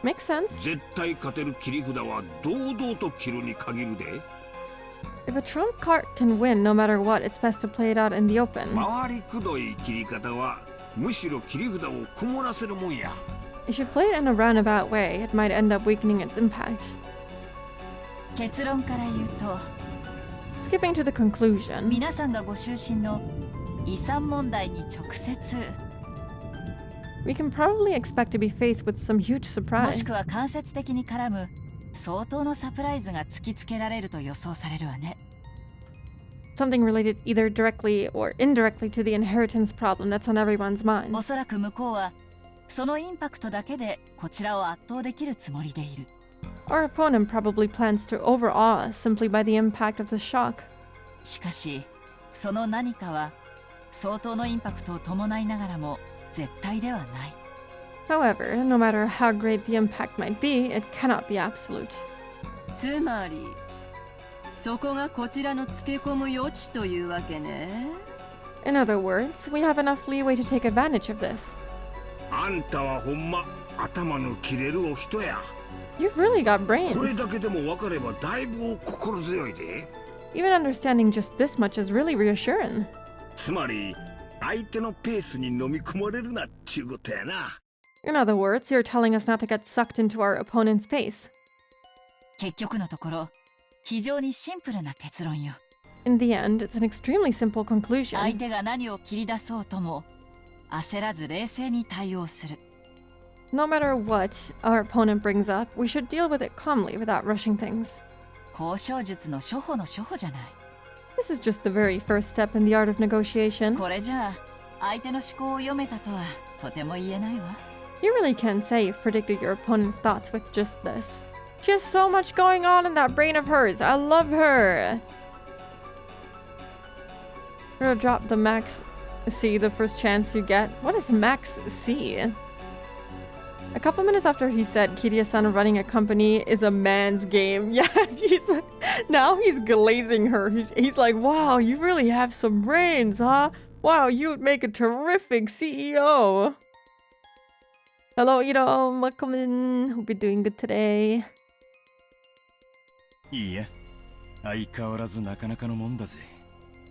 A: Makes sense.
H: 絶対勝てる切り札は堂々と切るに限るで
A: If a trump card can win no matter what, it's best to play it out in the open.
H: 回りくどい切り方はむしろ切り札を曇らせるもんや
A: If you play it in a roundabout way, it might end up weakening its impact.
G: 結論から言うと
A: Skipping to the conclusion,
G: 皆さんがご就寝の遺産問題に直接
A: we can probably expect to be faced with some huge
G: も
A: surprise.
G: しくは間接的に絡む相当のサプライズが突きつけられると予想されるわね。
A: Something related either directly or indirectly to the inheritance problem that's on everyone's
G: お
A: minds.
G: そらく向こうはそのインパクトだけでこちらを圧倒できるつもりでいる。
A: Our opponent probably plans to overawe us simply by the impact of the shock.
G: しかしその何かは相当のインパクトを伴いながらも絶対ではない。
A: However, no matter how great the impact might be, it cannot be absolute.
E: つまりそこがこちらのつけ込む余地というわけね。
A: In other words, we have enough leeway to take advantage of this.
H: あんたはほんま頭の切れるお人や
A: You've really got
H: これ
A: brains.
H: だけでも分かればだいぶ心強いで
A: Even understanding just this much is really reassuring.
H: つまり相手のペースに飲み込まれるなっちゅうことやな
A: In other words, you're telling us not to get sucked into our opponent's pace.
G: 結局のところ非常にシンプルな結論よ。
A: In the end, it's an extremely simple
G: 相
A: conclusion.
G: 手が何を切り出そうとも焦らず冷静に対応する。
A: No matter what our opponent brings up, we should deal with it calmly without rushing things.
G: 交渉術の初歩の初歩じゃない。
A: This is just the very first step in the art of negotiation.
G: これじゃあ相手の思考を読めたとはとても言えないわ。
A: You really can say you've predicted your opponent's thoughts with just this. She has so much going on in that brain of hers. I love her. We're gonna drop the max C the first chance you get. What is max C? A couple minutes after he said Kiryu-san running a company is a man's game. Yeah, now he's glazing her. He's like, wow, you really have some brains, huh? Wow, you would make a terrific CEO. Hello, Iro. Welcome in. Hope you're doing good today.
F: いいや相変わらずなかなかのもんだぜ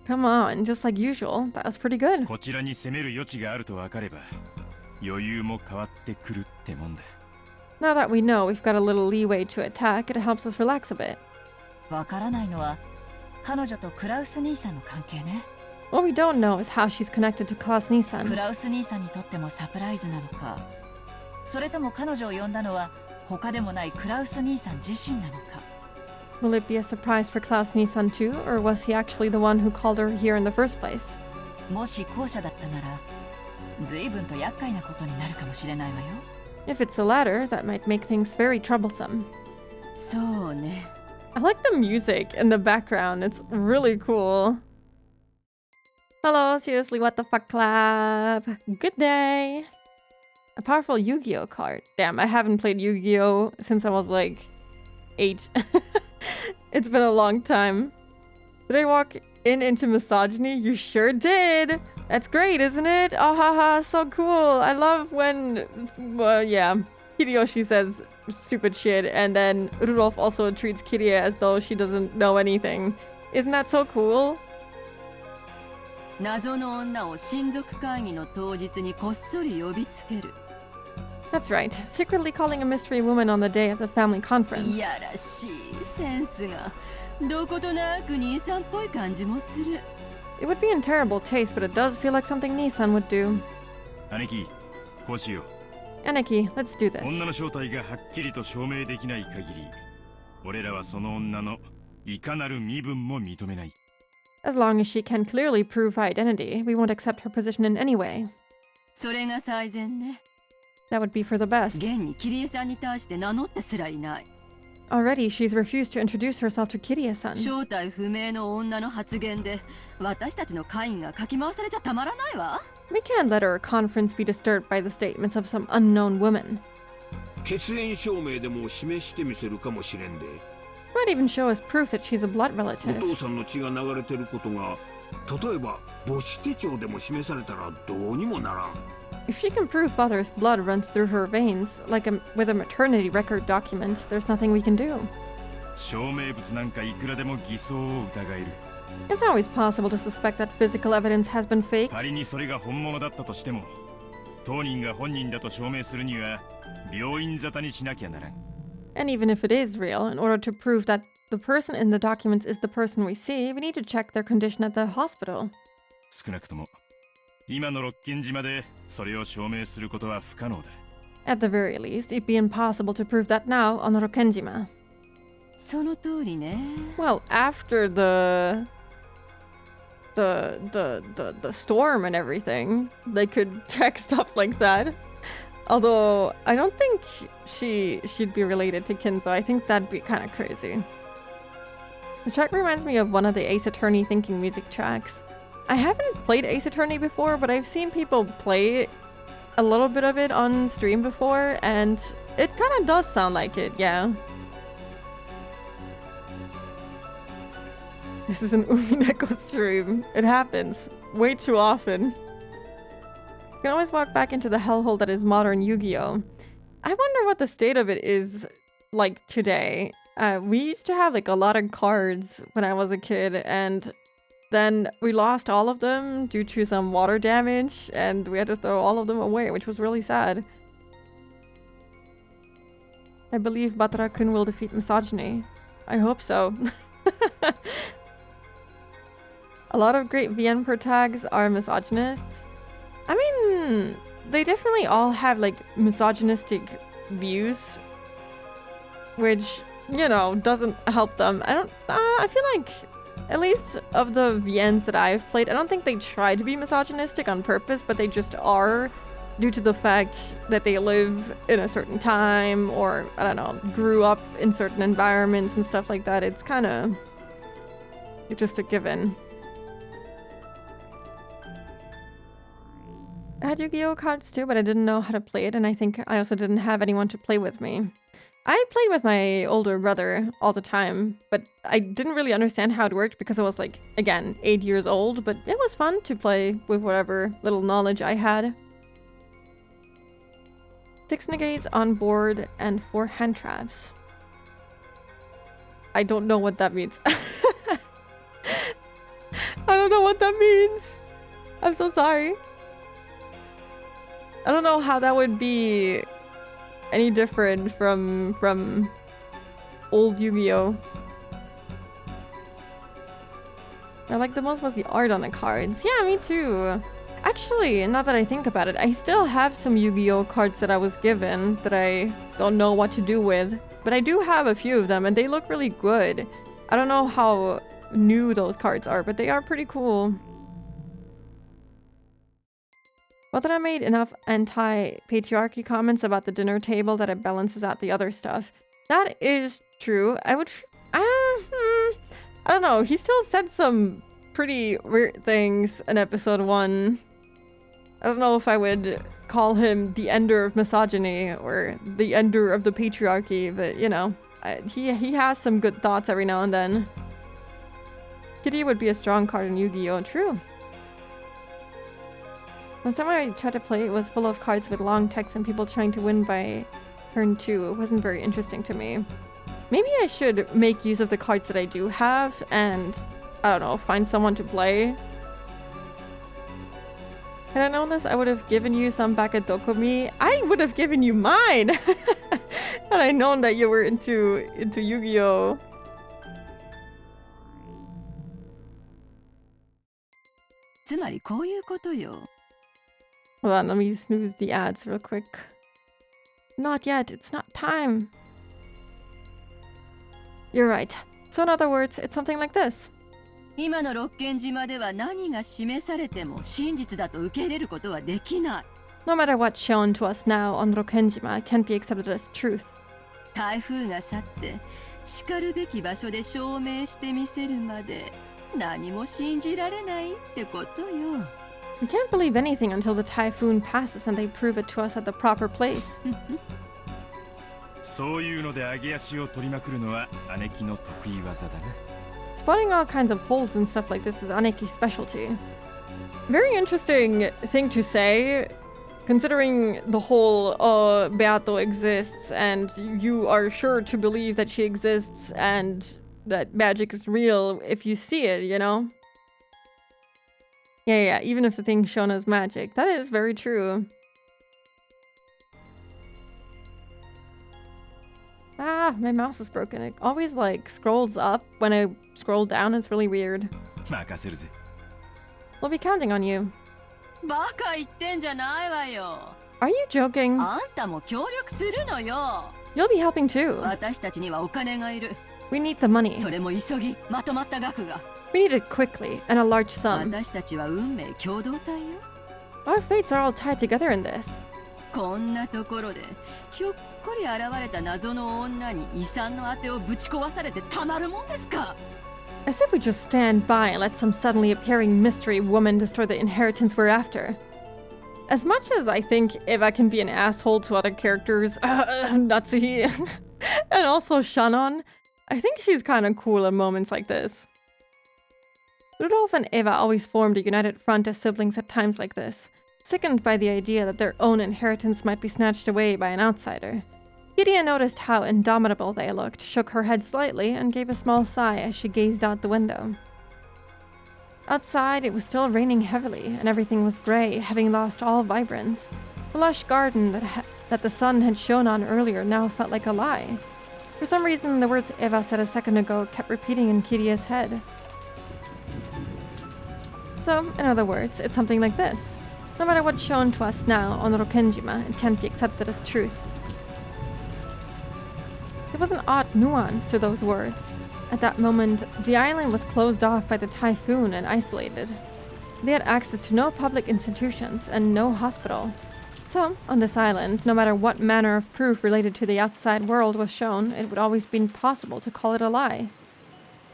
A: Come on, just like usual. That was pretty good.
F: こちらに攻める余地があると分かれば余裕も変わってくるってもんだ
A: Now that we know we've got a little leeway to attack, it helps us relax a bit.
G: わからないのは彼女とクラウス兄さんの関係ね。
A: What we don't know is how she's connected to Klaus
G: ク
A: Nissan.
G: ラウス兄さんにとってもサプライズなのか、それとも彼女を呼んだのは他でもないクラウス兄さん自身なのか。
A: Will it be a surprise for Klaus Nissan too, or was he actually the one who called her here in the first place?
G: もし後者だったなら随分と厄介なことになるかもしれないわよ。
A: If it's the latter, that might make things very troublesome.
E: そうね。
A: I like the music in the background. It's really cool. Hello, seriously, what the fuck club? Good day. A powerful Yu-Gi-Oh card. Damn, I haven't played Yu-Gi-Oh since I was like 8. It's been a long time. Did I walk into misogyny? You sure did. That's great, isn't it? Ah ha ha, so cool. I love when, yeah, Hideyoshi says stupid shit, and then Rudolph also treats Kirie as though she doesn't know anything. Isn't that so cool?
E: 謎の女を親族会議の当日にこっそり呼びつける。
A: That's right, secretly calling a mystery woman on the day of the family conference.
E: いやらしいセンスがどことなく兄さんっぽい感じもする。
A: It would be in terrible taste, but it does feel like something Nissan would do.
F: 兄貴こうしよ
A: Aniki, let's do
F: う
A: this.
F: 女の正体がはっきりと証明できない限り俺らはその女のいかなる身分も認めない
A: As long as she can clearly prove her identity, we won't accept her position in any way.
E: それが最善ね。
A: That would be for the best.
E: 現にキリエさんに対して名乗ってすらいない。
A: Already, she's refused to introduce herself to Kirie-san.
E: 正体不明の女の発言で私たちの会議がかき回されちゃたまらないわ。
A: We can't let our conference be disturbed by the statements of some unknown woman.
H: 血縁証明でも示してみせるかもしれんで
A: Might even show us proof that she's a blood
H: お
A: relative.
H: 父さんの血が流れてることが例えば母子手帳でも示されたらどうにもならん。
A: If she can prove father's blood runs through her veins, like with a maternity record document, there's nothing we can do.
F: 証明物なんかいくらでも偽装を疑える。
A: It's always possible to suspect that physical evidence has been faked.
F: 仮にそれが本物だったとしても、当人が本人だと証明するには病院沙汰にしなきゃならん。
A: And even if it is real, in order to prove that the person in the documents is the person we see, we need to check their condition at the hospital.
F: 少なくとも今の六軒島でそれを証明することは不可能だ。
A: At the very least, it'd be impossible to prove that now on Rokenjima.
E: その通りね。
A: Well, after the storm and everything, they could check stuff like that. Although I don't think she'd be related to Kinzo. I think that'd be kind of crazy. The track reminds me of one of the Ace Attorney thinking music tracks. I haven't played Ace Attorney before, but I've seen people play a little bit of it on stream before, and it kind of does sound like it, yeah. This is an Umineko stream. It happens way too often. You can always walk back into the hellhole that is modern Yu-Gi-Oh! I wonder what the state of it is like today. We used to have like a lot of cards when I was a kid, and then we lost all of them due to some water damage, and we had to throw all of them away, which was really sad. I believe Batara-kun will defeat misogyny. I hope so. A lot of great VN protags are misogynists. I mean, they definitely all have like misogynistic views, which, you know, doesn't help them. I feel like, at least of the VNs that I've played, I don't think they try to be misogynistic on purpose, but they just are due to the fact that they live in a certain time, or, I don't know, grew up in certain environments and stuff like that. It's kind of just a given. I had Yu-Gi-Oh cards too, but I didn't know how to play it, and I think I also didn't have anyone to play with me. I played with my older brother all the time, but I didn't really understand how it worked because I was like, again, 8 years old, but it was fun to play with whatever little knowledge I had. 6 negates on board and 4 hand traps. I don't know what that means. I don't know what that means. I'm so sorry. I don't know how that would be any different from old Yu-Gi-Oh! I like the most was the art on the cards. Yeah, me too. Actually, now that I think about it, I still have some Yu-Gi-Oh! Cards that I was given that I don't know what to do with. But I do have a few of them, and they look really good. I don't know how new those cards are, but they are pretty cool. Well, that I made enough anti-patriarchy comments about the dinner table that it balances out the other stuff. That is true. I would... I don't know. He still said some pretty weird things in episode 1. I don't know if I would call him the ender of misogyny or the ender of the patriarchy, but, you know, he has some good thoughts every now and then. Kitty would be a strong card in Yu-Gi-Oh! True. Last time I tried to play, it was full of cards with long text and people trying to win by turn 2. It wasn't very interesting to me. Maybe I should make use of the cards that I do have and, I don't know, find someone to play. Had I known this, I would have given you some back at Dokomi. I would have given you mine! Had I known that you were into Yu-Gi-Oh! Hold on, let me snooze the ads real quick. Not yet, it's not time. You're right. So in other words, it's something like this.
E: 今の六軒島では何が示されても真実だと受け入れることはできない。
A: No matter what's shown to us now on Rokenjima, it can't be accepted as truth.
E: 台風が去って叱るべき場所で証明してみせるまで何も信じられないってことよ。
A: We can't believe anything until the typhoon passes and they prove it to us at the proper place.
F: そういうので上げ足を取りまくるのは姉貴の得意技だな。
A: spotting all kinds of holes and stuff like this is Aneki's specialty. Very interesting thing to say, considering the whole Beato exists and you are sure to believe that she exists and that magic is real if you see it, you know? Yeah, even if the thing's shown as magic. That is very true. Ah, my mouse is broken. It always like scrolls up when I scroll down. It's really weird.
F: 任せるぜ。
A: We'll be counting on you.
E: バカ言ってんじゃないわよ。
A: Are you joking?
E: あんたも協力するのよ。
A: You'll be helping too.
E: 私たちにはお金がいる。
A: We need the money.
E: それも急ぎ、まとまった額が。
A: We need it quickly, and a large sum.
E: 私たちは運命共同体よ。
A: Our fates are all tied together in this.
E: こんなところでひょっこり現れた謎の女に遺産の当てをぶち壊されてたまるもんですか。
A: As if we just stand by and let some suddenly appearing mystery woman destroy the inheritance we're after. As much as I think Eva can be an asshole to other characters, Natsuhi, and also Shannon, I think she's kind of cool at moments like this. Rudolph and Eva always formed a united front as siblings at times like this, sickened by the idea that their own inheritance might be snatched away by an outsider. Kiria noticed how indomitable they looked, shook her head slightly, and gave a small sigh as she gazed out the window. Outside, it was still raining heavily, and everything was gray, having lost all vibrance. The lush garden that the sun had shone on earlier now felt like a lie. For some reason, the words Eva said a second ago kept repeating in Kiria's head. So, in other words, it's something like this. No matter what's shown to us now on Rokenjima, it can't be accepted as truth. There was an odd nuance to those words. At that moment, the island was closed off by the typhoon and isolated. They had access to no public institutions and no hospital. So, on this island, no matter what manner of proof related to the outside world was shown, it would always be impossible to call it a lie.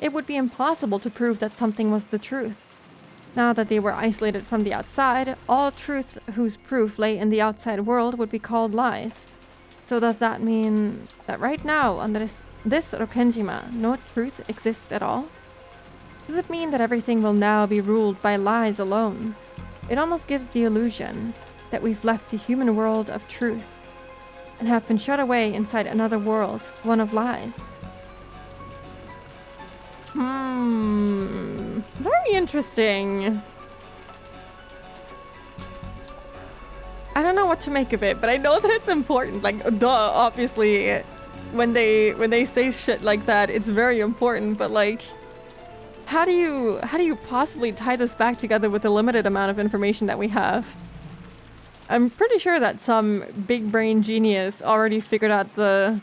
A: It would be impossible to prove that something was the truth. Now that they were isolated from the outside, all truths whose proof lay in the outside world would be called lies. So does that mean that right now, on this Rokenjima, no truth exists at all? Does it mean that everything will now be ruled by lies alone? It almost gives the illusion that we've left the human world of truth and have been shut away inside another world, one of lies. Very interesting. I don't know what to make of it, but I know that it's important. Like, duh, obviously, when they say shit like that, it's very important. But like, how do you possibly tie this back together with the limited amount of information that we have? I'm pretty sure that some big brain genius already figured out the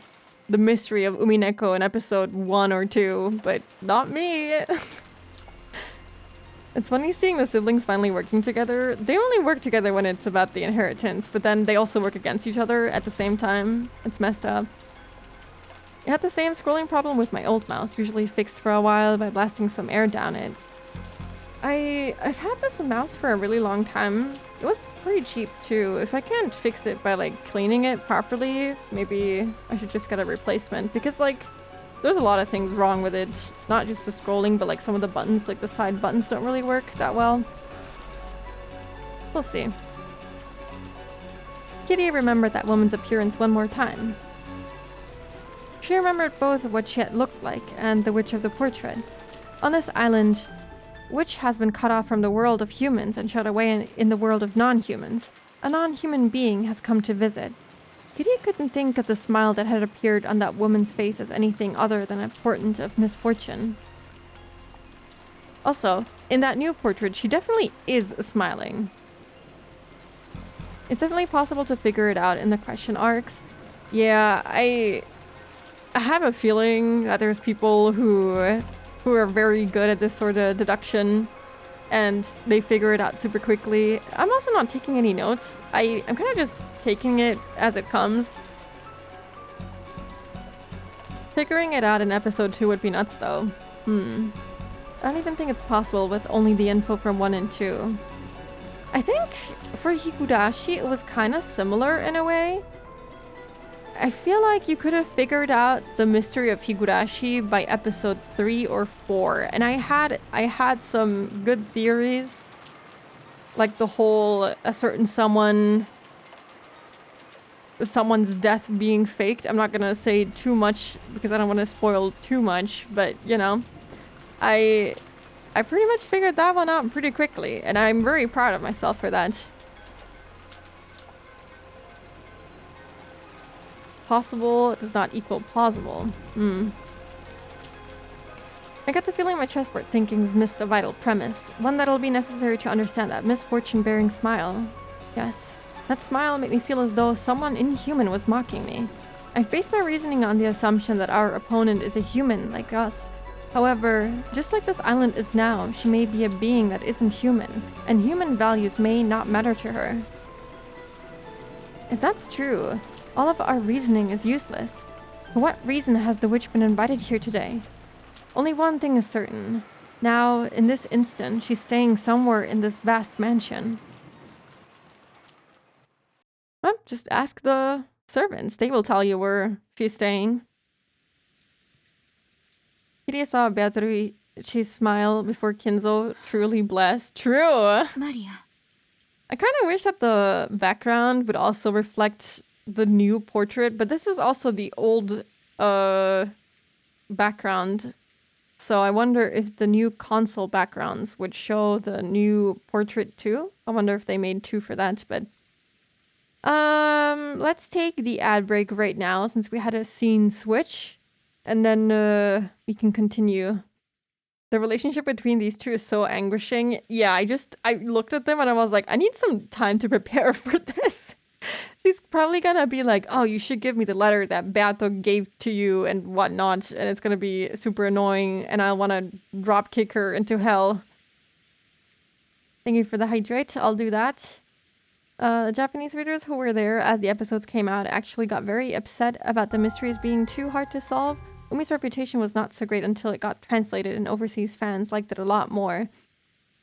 A: mystery of Umineko in episode 1 or 2, but not me. It's funny seeing the siblings finally working together. They only work together when it's about the inheritance, but then they also work against each other at the same time. It's messed up. I had the same scrolling problem with my old mouse, usually fixed for a while by blasting some air down it. I've had this mouse for a really long time. It was pretty cheap too. If I can't fix it by like cleaning it properly, maybe I should just get a replacement, because like there's a lot of things wrong with it. Not just the scrolling, but like some of the buttons, like the side buttons don't really work that well. We'll see. Kitty remembered that woman's appearance one more time. She remembered both what she had looked like and the witch of the portrait. On this island, witch has been cut off from the world of humans and shut away in the world of non-humans. A non-human being has come to visit. Kitty couldn't think of the smile that had appeared on that woman's face as anything other than a portent of misfortune. Also, in that new portrait, she definitely is smiling. It's definitely possible to figure it out in the question arcs. Yeah, I have a feeling that there's people who are very good at this sort of deduction, and they figure it out super quickly. I'm also not taking any notes. I'm kind of just taking it as it comes. Figuring it out in episode 2 would be nuts though. I don't even think it's possible with only the info from 1 and 2. I think for Higurashi it was kind of similar in a way. I feel like you could have figured out the mystery of Higurashi by episode 3 or 4. And I had some good theories. Like the whole a certain someone's death being faked. I'm not gonna say too much because I don't want to spoil too much, but you know, I pretty much figured that one out pretty quickly, and I'm very proud of myself for that. Possible does not equal plausible. I get the feeling my chessboard thinking's missed a vital premise, one that'll be necessary to understand that misfortune-bearing smile. Yes, that smile made me feel as though someone inhuman was mocking me. I based my reasoning on the assumption that our opponent is a human like us. However, just like this island is now, she may be a being that isn't human, and human values may not matter to her. If that's true, all of our reasoning is useless. For what reason has the witch been invited here today? Only one thing is certain. Now, in this instant, she's staying somewhere in this vast mansion. Well, just ask the servants. They will tell you where she's staying. Kiria saw Beatrice's smile before Kinzo, truly blessed. True!
B: Maria.
A: I kind of wish that the background would also reflect the new portrait, but this is also the old background. So I wonder if the new console backgrounds would show the new portrait too. I wonder if they made 2 for that, but let's take the ad break right now since we had a scene switch, and then we can continue. The relationship between these two is so anguishing. Yeah, I looked at them and I was like, I need some time to prepare for this. She's probably gonna be like, oh, you should give me the letter that Beato gave to you and whatnot, and it's gonna be super annoying, and I want to drop kick her into hell. Thank you for the hydrate. I'll do that. The Japanese readers who were there as the episodes came out actually got very upset about the mysteries being too hard to solve. Umi's reputation was not so great until it got translated, and overseas fans liked it a lot more.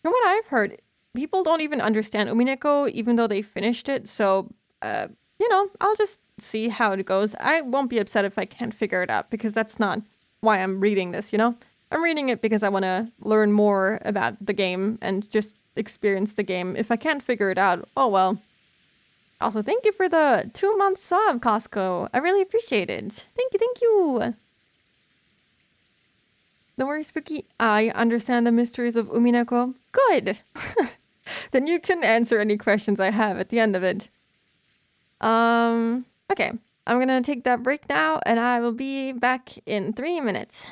A: From what I've heard, people don't even understand Umineko, even though they finished it, so, you know, I'll just see how it goes. I won't be upset if I can't figure it out, because that's not why I'm reading this, you know? I'm reading it because I want to learn more about the game and just experience the game. If I can't figure it out, oh well. Also, thank you for the 2-month sub, Costco. I really appreciate it. Thank you, thank you. Don't worry, Spooky. I understand the mysteries of Umineko. Good! Then you can answer any questions I have at the end of it. Okay. I'm gonna take that break now, and I will be back in 3 minutes.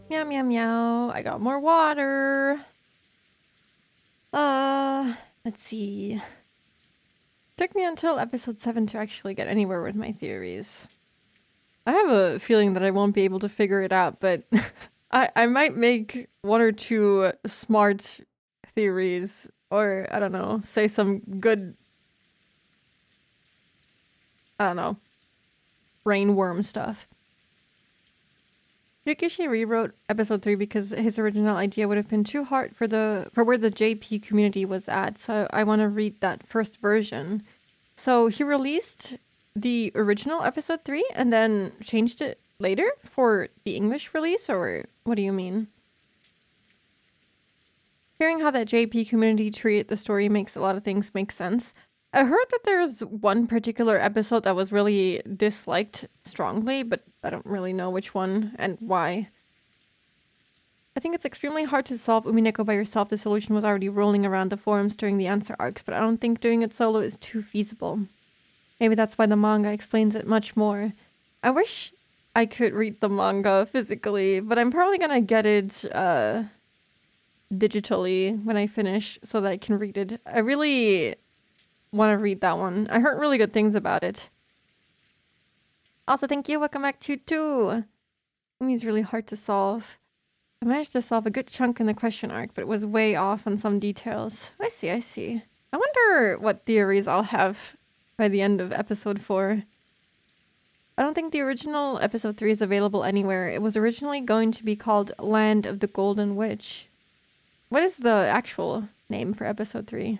A: Meow, meow, meow. I got more water. Let's see. Took me until episode 7 to actually get anywhere with my theories. I have a feeling that I won't be able to figure it out, but I might make 1 or 2 smart theories, or I don't know, say some good, I don't know, brainworm stuff. Rikishi rewrote episode 3 because his original idea would have been too hard for where the JP community was at, so I want to read that first version. So he released the original episode 3 and then changed it later for the English release, or what do you mean? Hearing how that JP community treated the story makes a lot of things make sense. I heard that there's one particular episode that was really disliked strongly, but I don't really know which one and why. I think it's extremely hard to solve Umineko by yourself. The solution was already rolling around the forums during the answer arcs, but I don't think doing it solo is too feasible. Maybe that's why the manga explains it much more. I wish I could read the manga physically, but I'm probably gonna get it digitally when I finish so that I can read it. I really want to read that one. I heard really good things about it. Also, thank you. Welcome back to 2. Umi's really hard to solve. I managed to solve a good chunk in the question arc, but it was way off on some details. I see, I see. I wonder what theories I'll have by the end of episode 4. I don't think the original episode 3 is available anywhere. It was originally going to be called Land of the Golden Witch. What is the actual name for episode 3?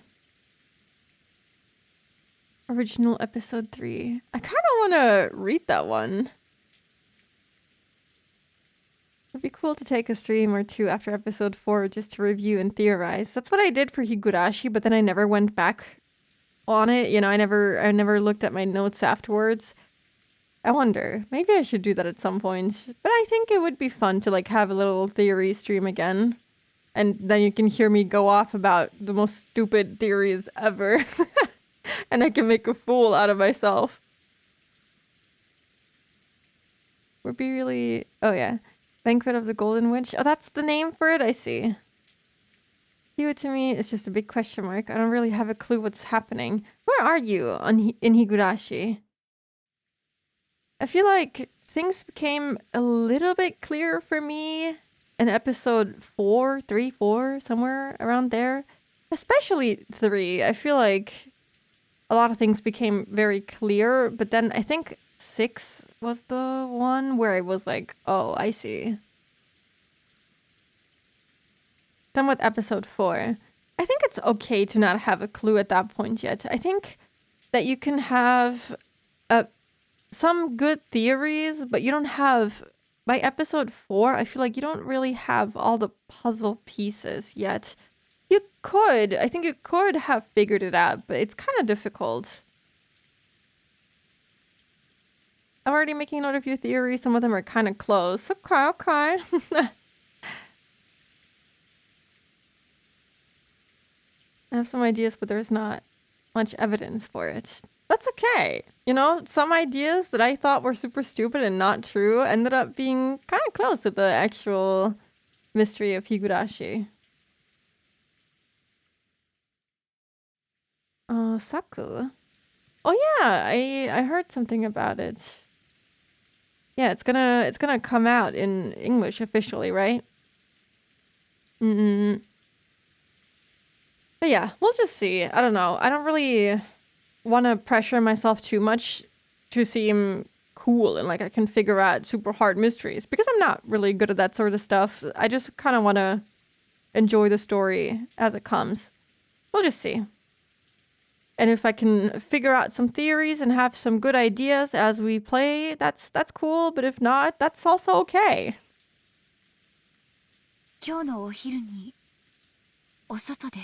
A: Original episode 3. I kind of want to read that one. It'd be cool to take a stream or two after episode 4 just to review and theorize. That's what I did for Higurashi, but then I never went back on it. You know, I never looked at my notes afterwards. I wonder, maybe I should do that at some point. But I think it would be fun to like have a little theory stream again. And then you can hear me go off about the most stupid theories ever. And I can make a fool out of myself. Would be really... Oh yeah. Banquet of the Golden Witch. Oh, that's the name for it? I see. Hio to me is just a big question mark. I don't really have a clue what's happening. Where are you in Higurashi? I feel like things became a little bit clearer for me in episode 4, 3, 4, somewhere around there. Especially 3. I feel like a lot of things became very clear, but then I think 6 was the one where I was like, oh, I see. Done with episode 4. I think it's okay to not have a clue at that point yet. I think that you can have some good theories, but you don't have... By episode 4, I feel like you don't really have all the puzzle pieces yet. I think you could have figured it out, but it's kind of difficult. I'm already making note of your theories. Some of them are kind of close. Okay, okay. I have some ideas, but there's not much evidence for it. That's okay. You know, some ideas that I thought were super stupid and not true ended up being kind of close to the actual mystery of Higurashi. Saku. Oh yeah, I heard something about it. Yeah, it's gonna come out in English officially, right? But yeah, we'll just see. I don't know. I don't really want to pressure myself too much to seem cool and like I can figure out super hard mysteries because I'm not really good at that sort of stuff. I just kind of want to enjoy the story as it comes. We'll just see. And if I can figure out some theories and have some good ideas as we play, that's cool. But if not, that's also okay.
B: 今日のお昼にお外で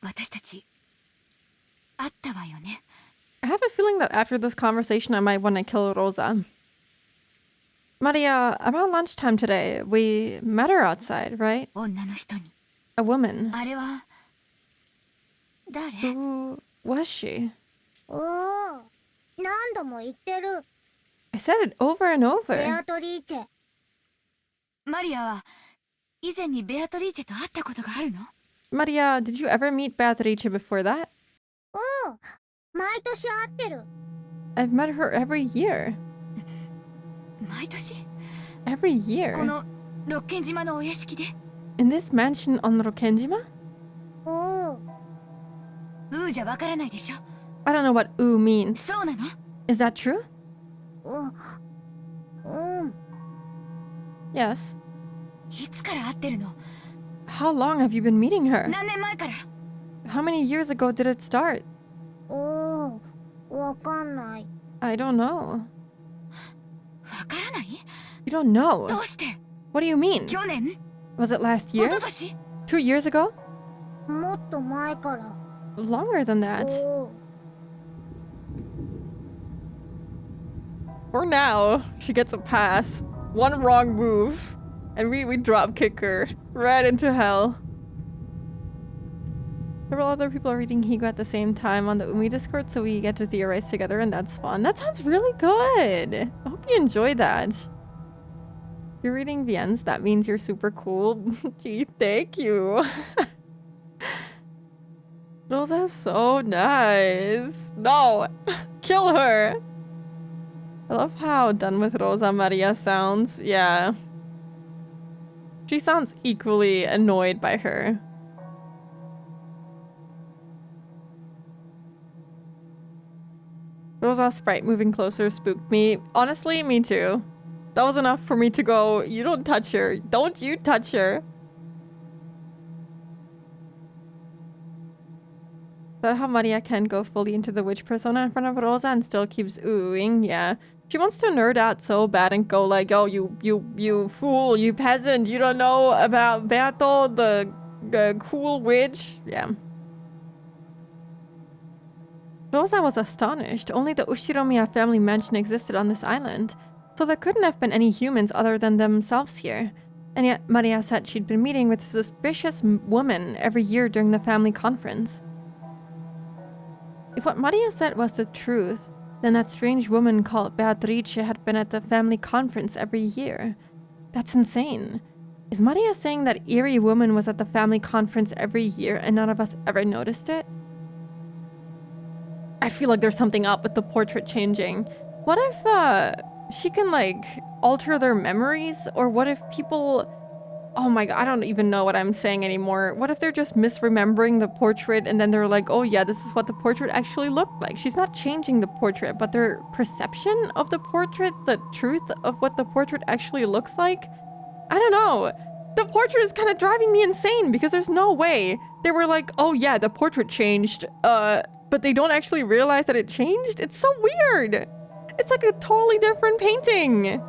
B: 私たち会ったわよね。
A: I have a feeling that after this conversation, I might want to kill Rosa. Maria, around lunchtime today, we met her outside, right?
B: 女の人に。
A: A woman.
B: あれは誰？
A: Who was she?
B: おお、何度も言ってる。
A: I said it over and
B: ベア
A: over.
B: トリーチェ。マリアは以前にベアトリーチェと会ったことがあるの？
A: Maria, did you ever meet Beatrice before that?
B: おお、毎年会ってる。
A: I've met her every year.
B: 毎年？
A: Every
B: こ
A: year.
B: の六軒島のお屋敷で？
A: In this mansion on Rokenjima?
B: おお。うーじゃわからないでしょ。
A: I don't know what "oo" means.
B: そうなの？
A: Is that true?
B: うん。
A: Yes.
B: いつから会ってるの？
A: How long have you been meeting her?
B: 何年前から？
A: How many years ago did it start?
B: おお、わかんない。
A: I don't know.
B: わからない？
A: You don't know?
B: どうして？
A: What do you mean?
B: 去年？
A: Was it last
B: 一
A: year?
B: 昨年？
A: 2 years ago?
B: もっと前から。
A: Longer than that.
B: おお。
A: For now, she gets a pass. One wrong move, and we drop kick her right into hell. Several other people are reading Higo at the same time on the Umi Discord, so we get to theorize together, and that's fun. That sounds really good. I hope you enjoyed that. You're reading Viens, that means you're super cool. Gee, thank you. Rosa's so nice. No, kill her. I love how done with Rosa Maria sounds. Yeah. She sounds equally annoyed by her. Rosa's sprite moving closer spooked me. Honestly, me too. That was enough for me to go, you don't touch her. Don't you touch her. That how Maria can't go fully into the witch persona in front of Rosa and still keeps oohing, yeah. She wants to nerd out so bad and go like, oh, you fool, you peasant, you don't know about Beato, the cool witch. Yeah. Rosa was astonished. Only the Ushiromiya family mansion existed on this island, so there couldn't have been any humans other than themselves here. And yet Maria said she'd been meeting with a suspicious woman every year during the family conference. If what Maria said was the truth, then that strange woman called Beatrice had been at the family conference every year. That's insane. Is Maria saying that eerie woman was at the family conference every year and none of us ever noticed it? I feel like there's something up with the portrait changing. What if she can like alter their memories? Or what if people... Oh my god, I don't even know what I'm saying anymore. What if they're just misremembering the portrait and then they're like, oh yeah, this is what the portrait actually looked like. She's not changing the portrait, but their perception of the portrait, the truth of what the portrait actually looks like? I don't know. The portrait is kind of driving me insane because there's no way they were like, oh yeah, the portrait changed, but they don't actually realize that it changed? It's so weird. It's like a totally different painting.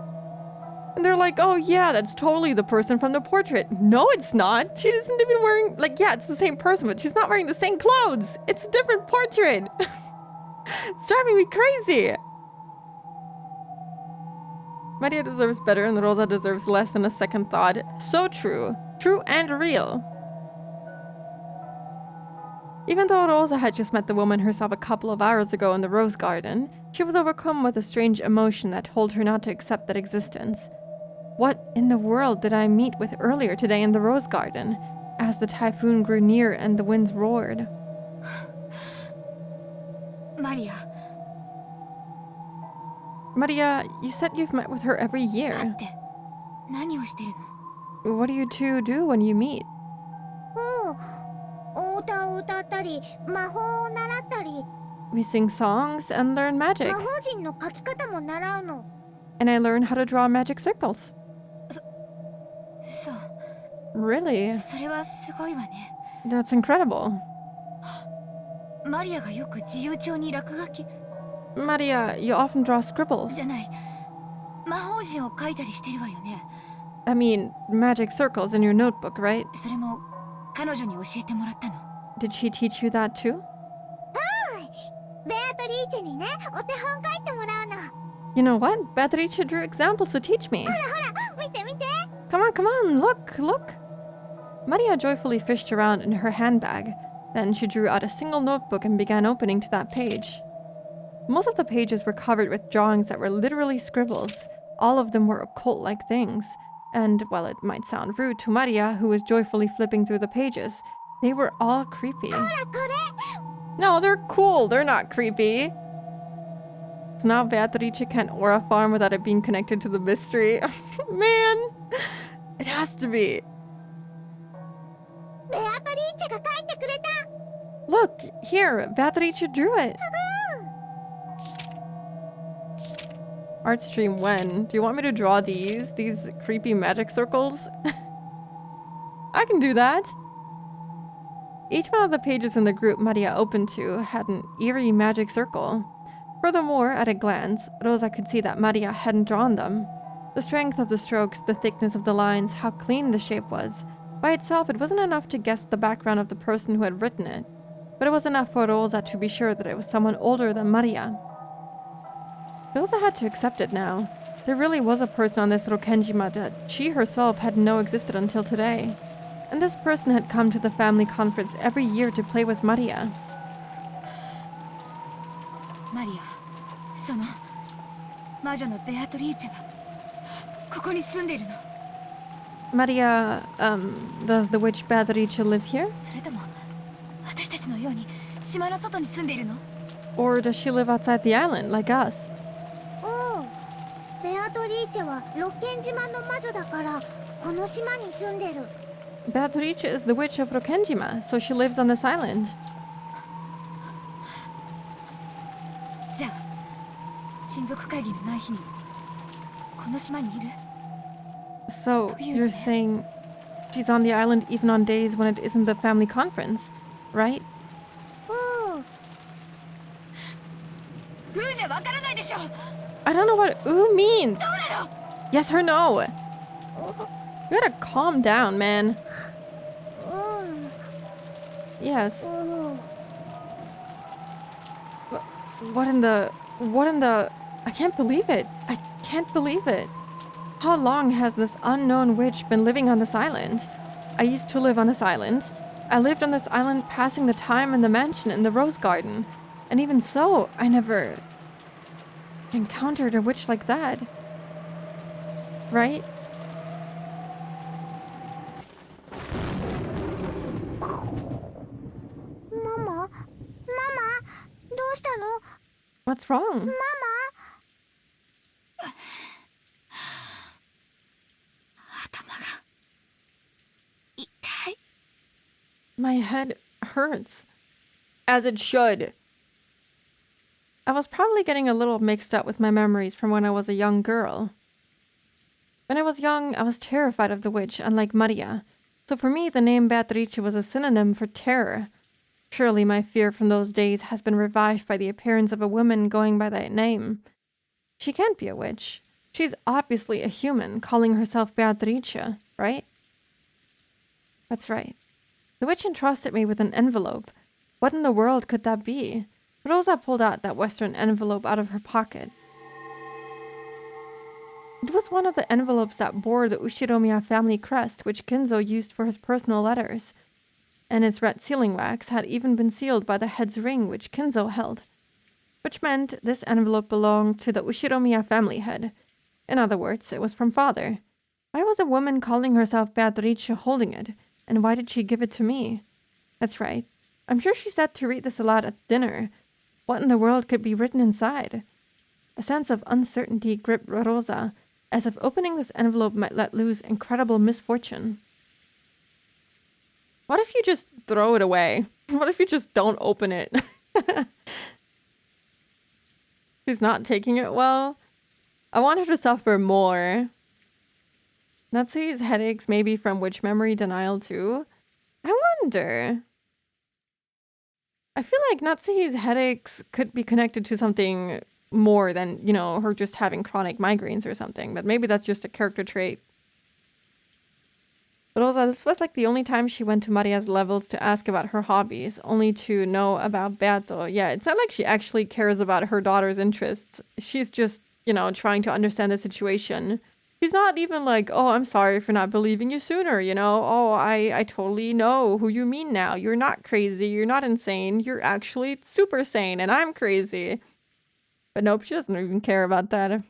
A: And they're like, oh yeah, that's totally the person from the portrait. No, it's not. She isn't even wearing, like, yeah, it's the same person, but she's not wearing the same clothes. It's a different portrait. It's driving me crazy. Maria deserves better and Rosa deserves less than a second thought. So true. True and real. Even though Rosa had just met the woman herself a couple of hours ago in the rose garden, she was overcome with a strange emotion that told her not to accept that existence. What in the world did I meet with earlier today in the rose garden, as the typhoon grew near and the winds roared?
B: Maria.
A: Maria, you said you've met with her every year.
B: 何をしてるの?
A: What do you two do when you meet?
B: お歌を歌ったり、魔法を習ったり、
A: We sing songs and learn magic.
B: 魔法陣の書き方も習うの。
A: And I learn how to draw magic circles.
B: そう。
A: Really?
B: それはすごいわね。
A: That's incredible.
B: マリアがよく自由帳に落書き
A: Maria, you often draw scribbles.
B: じゃない。魔法陣を書いたりしてるわよね。
A: I mean, magic circles in your notebook, right?
B: それも彼女に教えてもらったの。
A: Did she teach you that too?
B: ベアトリーチェにね、お手本書いてもらうの。
A: You know what? Beatrice drew examples to teach me.
B: ほら、見て見て。
A: Come on, look, look. Maria joyfully fished around in her handbag. Then she drew out a single notebook and began opening to that page. Most of the pages were covered with drawings that were literally scribbles. All of them were occult-like things. And while it might sound rude to Maria, who was joyfully flipping through the pages, they were all creepy.
B: ほら、これ。
A: No, they're cool. They're not creepy. So now Beatrice can't aura farm without it being connected to the mystery. Man, it has to be.
B: ベアトリーチェが書いてくれた。
A: Look, here, Beatrice drew it. Art stream when? Do you want me to draw these creepy magic circles? I can do that. Each one of the pages in the group Maria opened to had an eerie magic circle. Furthermore, at a glance, Rosa could see that Maria hadn't drawn them. The strength of the strokes, the thickness of the lines, how clean the shape was. By itself, it wasn't enough to guess the background of the person who had written it. But it was enough for Rosa to be sure that it was someone older than Maria. Rosa had to accept it now. There really was a person on this Rokenjima that she herself had known existed until today. And this person had come to the family conference every year to play with Maria.
B: マリア、その魔女のベアトリーチェはここに住んでいるの。
A: Maria, does the witch Beatrice live here?
B: それとも私たちのように島の外に住んでいるの？
A: Or does she live outside the island, like us?
B: おう、ベアトリーチェはロッケン島の魔女だからこの島に住んでる。
A: Beatrice is the witch of Rokenjima, so she lives on this island.
B: じゃあ親族会議のない日にこの島にいる？
A: So, you're saying she's on the island even on days when it isn't the family conference, right?
B: おう、じゃわからないでしょ。
A: I don't know what "ooh" means.
B: どうなの？
A: Yes or no? You gotta calm down, man. Yes. What in the... I can't believe it. I can't believe it. How long has this unknown witch been living on this island? I used to live on this island. I lived on this island passing the time in the mansion in the rose garden. And even so, I never encountered a witch like that. Right?
B: Mama? Mama? どうしたの？
A: What's wrong?
B: 頭が痛い。
A: My head hurts. As it should. I was probably getting a little mixed up with my memories from when I was a young girl. When I was young, I was terrified of the witch, unlike Maria. So for me, the name Beatrice was a synonym for terror. Surely my fear from those days has been revived by the appearance of a woman going by that name. She can't be a witch. She's obviously a human, calling herself Beatrice, right? That's right. The witch entrusted me with an envelope. What in the world could that be? Rosa pulled out that western envelope out of her pocket. It was one of the envelopes that bore the Ushiromiya family crest, which Kinzo used for his personal letters. And its red sealing wax had even been sealed by the head's ring, which Kinzo held. Which meant this envelope belonged to the Ushiromiya family head. In other words, it was from father. Why was a woman calling herself Beatrice holding it? And why did she give it to me? That's right. I'm sure she said to read this aloud at dinner. What in the world could be written inside? A sense of uncertainty gripped Rosa, as if opening this envelope might let loose incredible misfortune. What if you just throw it away? What if you just don't open it? She's not taking it well. I want her to suffer more. Natsui's headaches may be from witch memory denial too. I wonder. I feel like Natsuhi's headaches could be connected to something more than, you know, her just having chronic migraines or something, but maybe that's just a character trait. But also, this was like the only time she went to Maria's levels to ask about her hobbies, only to know about Beato. Yeah, it's not like she actually cares about her daughter's interests. She's just, you know, trying to understand the situation. She's not even like, oh, I'm sorry for not believing you sooner, you know? Oh, I totally know who you mean now. You're not crazy. You're not insane. You're actually super sane, and I'm crazy. But nope, she doesn't even care about that.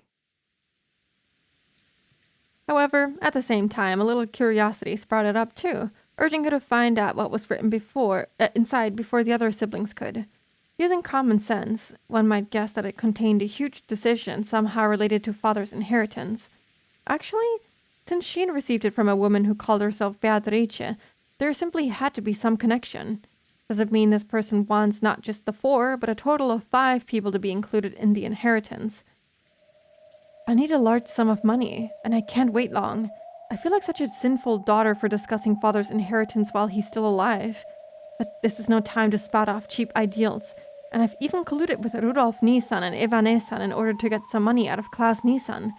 A: However, at the same time, a little curiosity sprouted up too, urging her to find out what was written inside before the other siblings could. Using common sense, one might guess that it contained a huge decision somehow related to father's inheritance. Actually, since she'd received it from a woman who called herself Beatrice, there simply had to be some connection. Does it mean this person wants not just the 4, but a total of 5 people to be included in the inheritance? I need a large sum of money, and I can't wait long. I feel like such a sinful daughter for discussing father's inheritance while he's still alive. But this is no time to spout off cheap ideals, and I've even colluded with Rudolf Nissan and Eva-Nissan in order to get some money out of Klaus Nissan.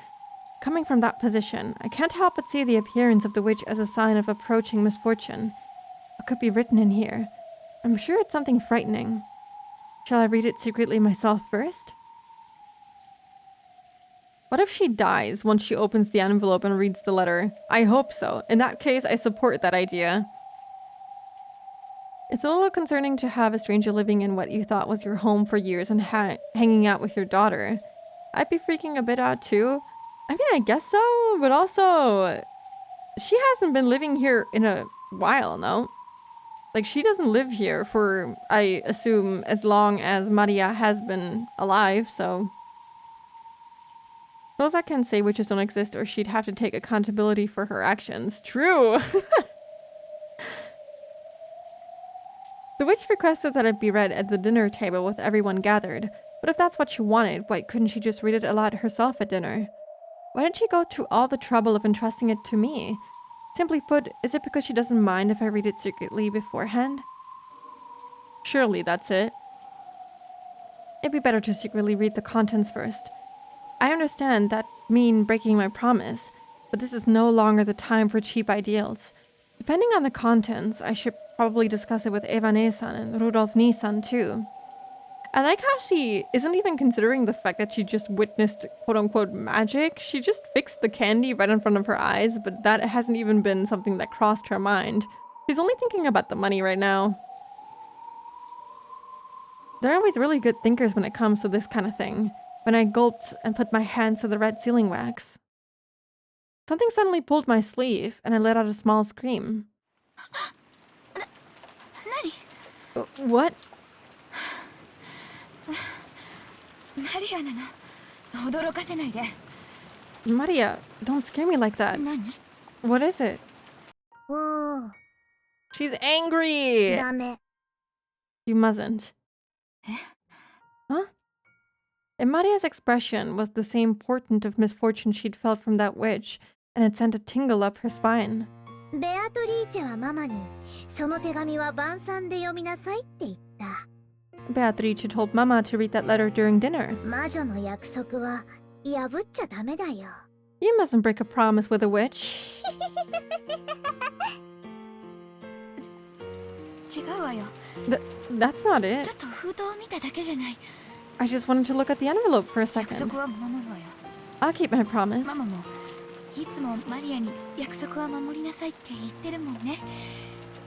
A: Coming from that position, I can't help but see the appearance of the witch as a sign of approaching misfortune. What could be written in here? I'm sure it's something frightening. Shall I read it secretly myself first? What if she dies once she opens the envelope and reads the letter? I hope so. In that case, I support that idea. It's a little concerning to have a stranger living in what you thought was your home for years and hanging out with your daughter. I'd be freaking a bit out too. I mean, I guess so, but also, she hasn't been living here in a while, no? Like, she doesn't live here for, I assume, as long as Maria has been alive, so... Rosa can say witches don't exist or she'd have to take accountability for her actions. True! The witch requested that it be read at the dinner table with everyone gathered, but if that's what she wanted, why couldn't she just read it aloud herself at dinner? Why did she go to all the trouble of entrusting it to me? Simply put, is it because she doesn't mind if I read it secretly beforehand? Surely that's it. It'd be better to secretly read the contents first. I understand that mean breaking my promise, but this is no longer the time for cheap ideals. Depending on the contents, I should probably discuss it with Eva-san and Rudolf-san too. I like how she isn't even considering the fact that she just witnessed quote-unquote magic. She just fixed the candy right in front of her eyes, but that hasn't even been something that crossed her mind. She's only thinking about the money right now. They're always really good thinkers when it comes to this kind of thing. When I gulped and put my hands to the red sealing wax. Something suddenly pulled my sleeve, and I let out a small scream. What?
B: マリアなの。驚かせないで。
A: Maria, don't scare me like that.
B: 何？
A: What is it?
B: おー、
A: She's angry!
B: ダメ。
A: You mustn't. Huh? And Maria's expression was the same portent of misfortune she'd felt from that witch, and it sent a tingle up her spine.
B: ベアトリーチェはママに、その手紙は晩餐で読みなさいって言った。
A: Beatrice told Mama to read that letter during dinner.
B: 魔女の約束は破っちゃダメだよ。
A: You mustn't break a promise with a witch.
B: 違うわよ。
A: That's not
B: ちょ
A: it.
B: っと封筒を見ただけじゃない。
A: I just wanted to look at the envelope for a
B: 約
A: second.
B: 束は守るわよ。
A: I'll keep my promise.
B: ママもいつもマリアに約束は守りなさいって言ってるもんね。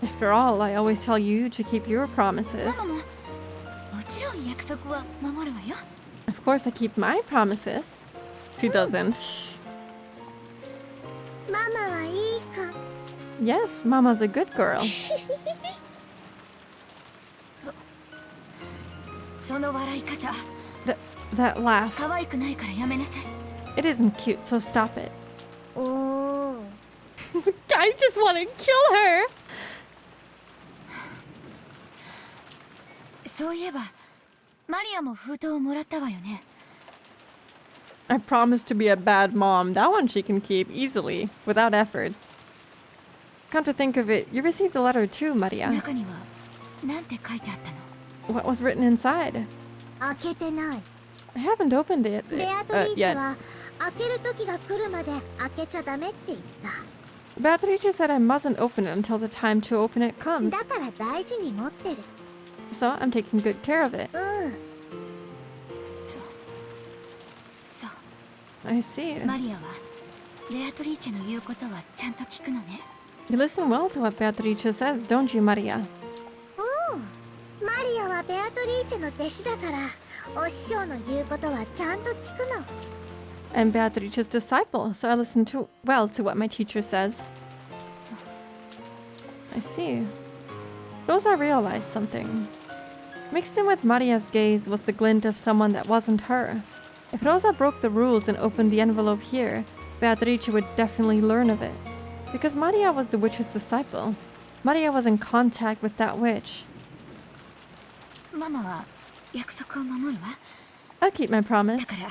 A: After all, I always tell you to keep your
B: マ
A: promises.
B: マももちろん約束は守るわよ。
A: Of course, I keep my promises. She doesn't.
B: ママはいい子。
A: Yes, Mama's a good girl.
B: その笑い方、
A: That laugh.
B: 可愛くないからやめなさい。
A: It isn't cute, so stop it.
B: おお。
A: I just want to kill her!
B: そういえば、マリアも封筒をもらったわよね。
A: I promised to be a bad mom. That one she can keep easily, without effort. Come to think of it, you received a letter too, Maria.
B: 中にはなんて書いてあったの？
A: What was written inside?
B: 開けてない。
A: I haven't opened it
B: ベアトリーチェ
A: yet.
B: は開ける時が来るまで開けちゃダメって言った。
A: Beatrice said I mustn't open it until the time to open it comes.
B: だから大事に持ってる。
A: So I'm taking good care of it.
B: うん。そう。そう。
A: I see.
B: マリアはベアトリーチェの言うことはちゃんと聞くのね。
A: You listen well to what Beatrice says, don't you, Maria?
B: うん。マリアはベアトリーチェの弟子だから、お師匠の言うことはちゃんと聞くの。
A: I'm Beatrice's disciple, so I listen well to what my teacher says.
B: そう。
A: I see. Rosa realized something. Mixed in with Maria's gaze was the glint of someone that wasn't her. If Rosa broke the rules and opened the envelope here, Beatrice would definitely learn of it. Because Maria was the witch's disciple. Maria was in contact with that witch.
B: ママは約束を守るわ。
A: I'll keep my
B: だ
A: promise.
B: から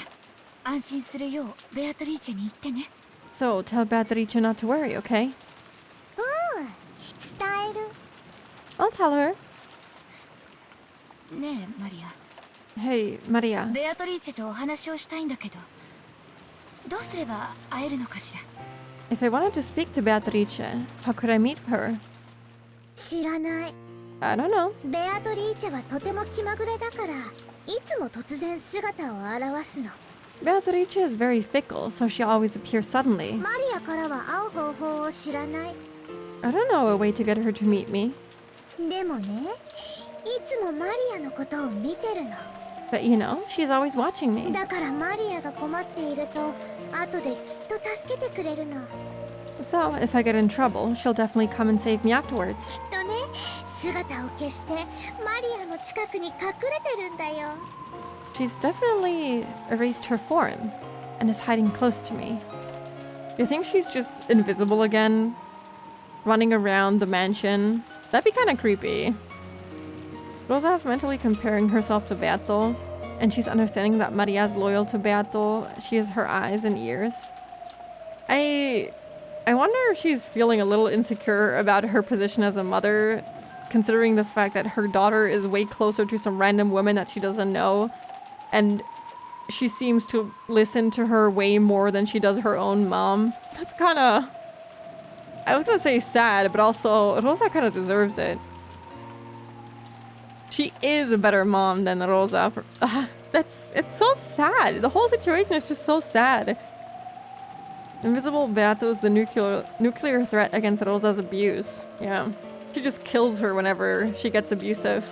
B: 安心するようベアトリーチェに言ってね。
A: So tell Beatrice not to worry, okay?
B: うん。伝える。
A: I'll tell her.
B: ねえマリア。
A: Hey, Maria.
B: ベアトリーチェとお話をしたいんだけど、どうすれば会えるのかしら。
A: If I wanted to speak to Beatrice, how could I meet her?
B: 知らない。
A: I don't know.
B: ベアトリーチェはとても気まぐれだから、いつも突然姿を現すの。
A: Beatrice is very fickle, so she always appears suddenly.
B: マリアからは会う方法を知らない。
A: I don't know a way to get her to meet me.
B: でもね、いつもマリアのことを見てるの。
A: But you know, she's always watching me.
B: だからマリアが困っていると、後できっと助けてくれるの。
A: So, if I get in trouble, she'll definitely come and save me afterwards.
B: きっとね、姿を消してマリアの近くに隠れてるんだよ。
A: She's definitely erased her form and is hiding close to me. You think she's just invisible again? Running around the mansion? That'd be kind of creepy. Rosa is mentally comparing herself to Beato, and she's understanding that Maria's loyal to Beato. She is her eyes and ears. I wonder if she's feeling a little insecure about her position as a mother, considering the fact that her daughter is way closer to some random woman that she doesn't know and she seems to listen to her way more than she does her own mom. That's kind of... I was gonna say sad, but also Rosa kind of deserves it. She is a better mom than Rosa. It's so sad. The whole situation is just so sad. Invisible Beato is the nuclear threat against Rosa's abuse. Yeah. She just kills her whenever she gets abusive.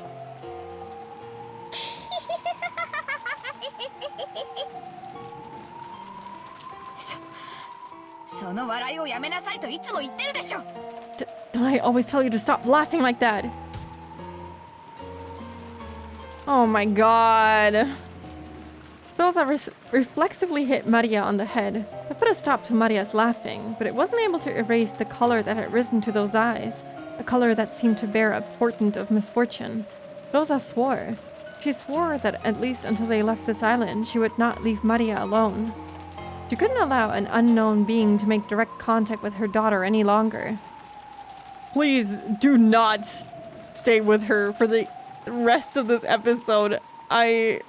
B: その笑いをやめなさいといつも言ってるでしょ。
A: Don't I always tell you to stop laughing like that? Oh my god. Rosa reflexively hit Maria on the head. That put a stop to Maria's laughing, but it wasn't able to erase the color that had risen to those eyes, a color that seemed to bear a portent of misfortune. Rosa swore. She swore that at least until they left this island, she would not leave Maria alone. She couldn't allow an unknown being to make direct contact with her daughter any longer. Please do not stay with her for the rest of this episode. I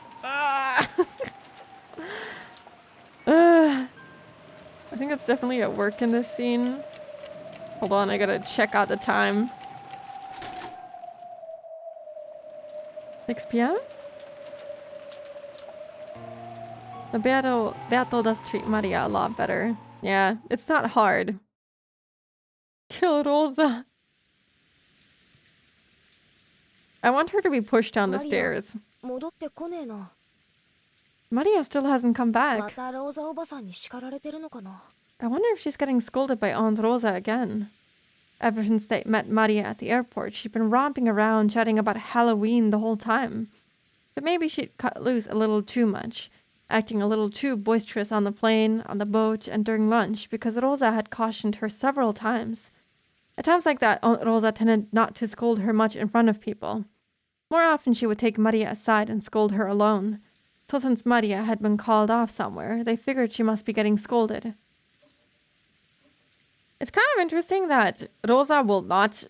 A: think it's definitely at work in this scene. Hold on, I gotta check out the time. 6 p.m.? The Beato does treat Maria a lot better. Yeah, it's not hard. Kill Rosa. I want her to be pushed down the stairs.
B: 戻ってこねえな。
A: Maria still hasn't come
B: ま
A: back.
B: たローザおばさんに叱られてるのかな。
A: I wonder if she's getting scolded by Aunt Rosa again. Ever since they met Maria at the airport, she'd been romping around chatting about Halloween the whole time. But maybe she'd cut loose a little too much, acting a little too boisterous on the plane, on the boat, and during lunch because Rosa had cautioned her several times. At times like that, Aunt Rosa tended not to scold her much in front of people. More often she would take Maria aside and scold her alone. So since Maria had been called off somewhere, they figured she must be getting scolded. It's kind of interesting that Rosa will not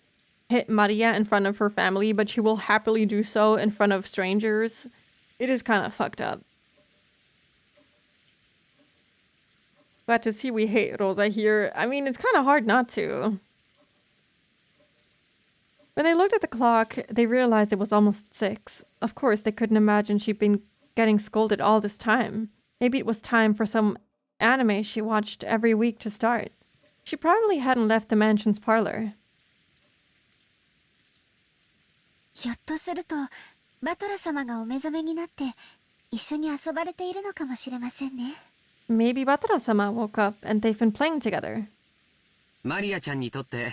A: hit Maria in front of her family, but she will happily do so in front of strangers. It is kind of fucked up. Glad to see we hate Rosa here. I mean, it's kind of hard not to. When they looked at the clock, they realized it was almost 6. Of course, they couldn't imagine she'd been getting scolded all this time. Maybe it was time for some anime she watched every week to start. She probably hadn't left the mansion's parlor.
I: ひょっとするとバトラ様がお目覚めになって一緒に遊ばれているのかもしれませんね。
A: Maybe Batora-sama woke up and they've been playing together.
D: マリアちゃんにとって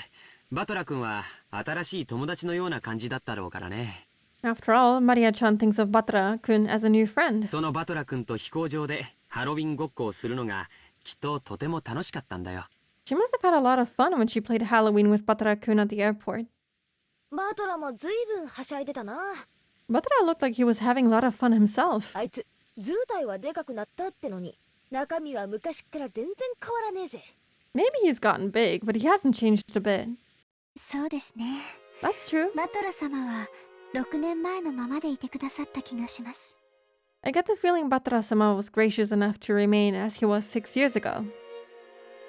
D: バトラ君は新しい友達のような感じだったろうからね。
A: After all, Maria-chan thinks of Batora-kun as a new friend.
D: そのバトラ君と飛行場でハロウィンごっこをするのがきっととても楽しかったんだよ。
A: She must have had a lot of fun when she played Halloween with Batora-kun at the airport.
B: バトラもずいぶんはしゃいでたな。
A: Batora looked like he was having a lot of fun himself.
B: あいつ図体はでかくなったってのに中身は昔から全然変わらねえぜ。
A: Maybe he's gotten big, but he hasn't changed a bit.
I: そうですね。
A: That's true.
I: バトラ様は6年前のままでいてくださった気がします。
A: I get the feeling Batora-sama was gracious enough to remain as he was 6 years ago.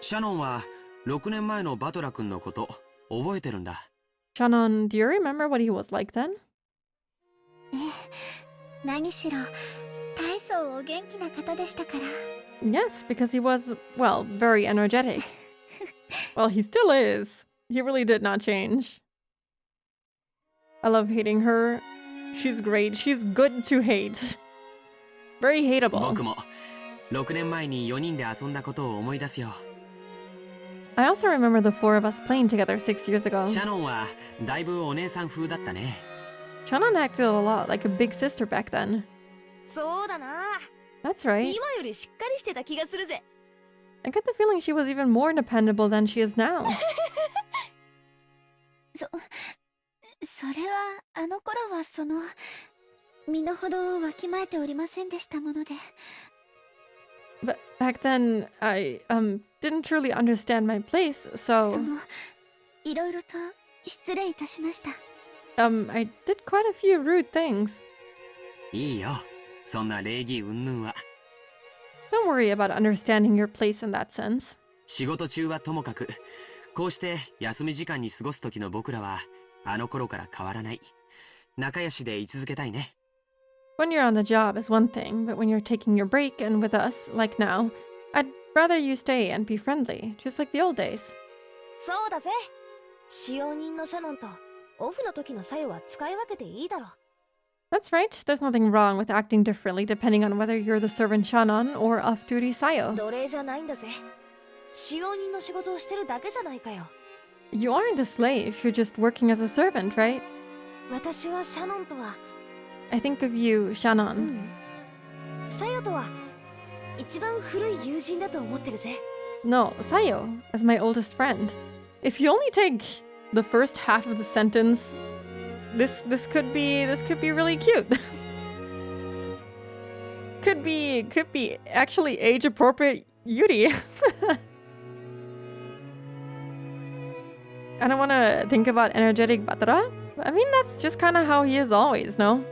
D: シャノンは6年前のバトラ君のこと覚えてるんだ。
A: Shannon, do you remember what he was like then?
I: 何しろ大層お元気な方でしたから。
A: Yes, because he was, well, very energetic. Well, he still is. He really did not change. I love hating her. She's great. She's good to hate. Very hateable.
D: 僕も6年前に4人で遊んだことを思い出すよ。
A: I also remember the 4 of us playing together 6 years ago.
D: シャノンはだいぶお姉さん風だったね。
A: Shannon acted a lot like a big sister back then.
B: そうだな。
A: That's right.
B: 今よりしっかりしてた気がするぜ。
A: I get the feeling she was even more dependable than she is now.
I: それはあの頃は身の程をわきまえておりませんでしたもので。
A: But back then, I, didn't truly understand my place, so...
I: いろいろと失礼いたしました。
A: I did quite a few rude things.
D: いいよ。そんな礼儀云々は。
A: Don't worry about understanding your place in that sense.
D: 仕事中はともかく、こうして休み時間に過ごす時の僕らはあの頃から変わらない。仲良しで居続けたいね。
A: When you're on the job is one thing, but when you're taking your break and with us, like now, I'd rather you stay and be friendly, just like the old days.
J: そうだぜ。使用人のシャノンとオフの時の作用は使い分けていいだろう。
A: That's right, there's nothing wrong with acting differently depending on whether you're the servant Shannon or off-duty Sayo.
J: 奴隷じゃないんだぜ。使用人の仕事をしてるだけじゃないかよ。
A: You aren't a slave, you're just working as a servant, right?
J: 私はシャノンとは、
A: I think of you, Shannon.
J: サヨとは一番古い友人だと思ってるぜ。
A: No, Sayo, as my oldest friend. If you only take the first half of the sentence, this could be really cute. could be actually age appropriate Yuri. I don't want to think about energetic Batara. I mean, that's just kind of how he is always, no?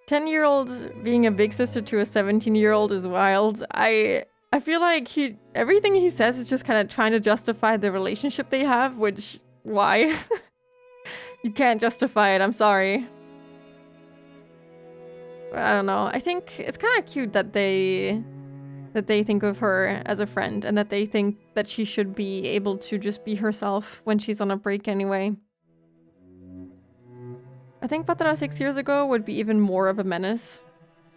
A: 10-year-old being a big sister to a 17-year-old is wild. I feel like everything he says is just kind of trying to justify the relationship they have, which, why? You can't justify it, I'm sorry. But I don't know. I think it's kind of cute that they think of her as a friend and that they think that she should be able to just be herself when she's on a break anyway. I think Patara 6 years ago would be even more of a menace.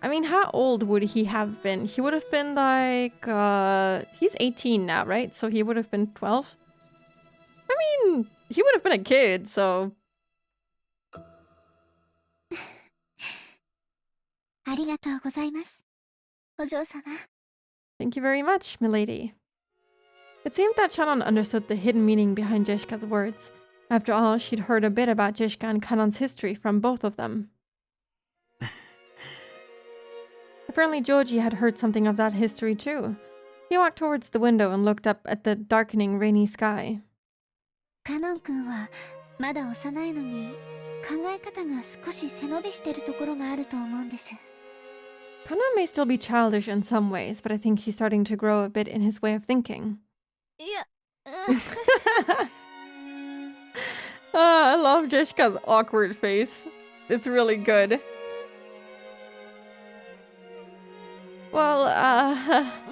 A: I mean, how old would he have been? He would have been like, he's 18 now, right? So he would have been 12? I mean, he would have been a kid, so...
I: ありがとうございます。お嬢様。
A: Thank you very much, milady. It seemed that Shannon understood the hidden meaning behind Jeshka's words. After all, she'd heard a bit about Jeshka and Kanon's history from both of them. Apparently Joji had heard something of that history too. He walked towards the window and looked up at the darkening rainy sky.
I: カノン君はまだ幼いのに考え方が少し背伸びしてるところがあると思うんです。
A: Kanon may still be childish in some ways, but I think he's starting to grow a bit in his way of thinking.
J: いや、
A: I love Jeshka's awkward face. It's really good. Well,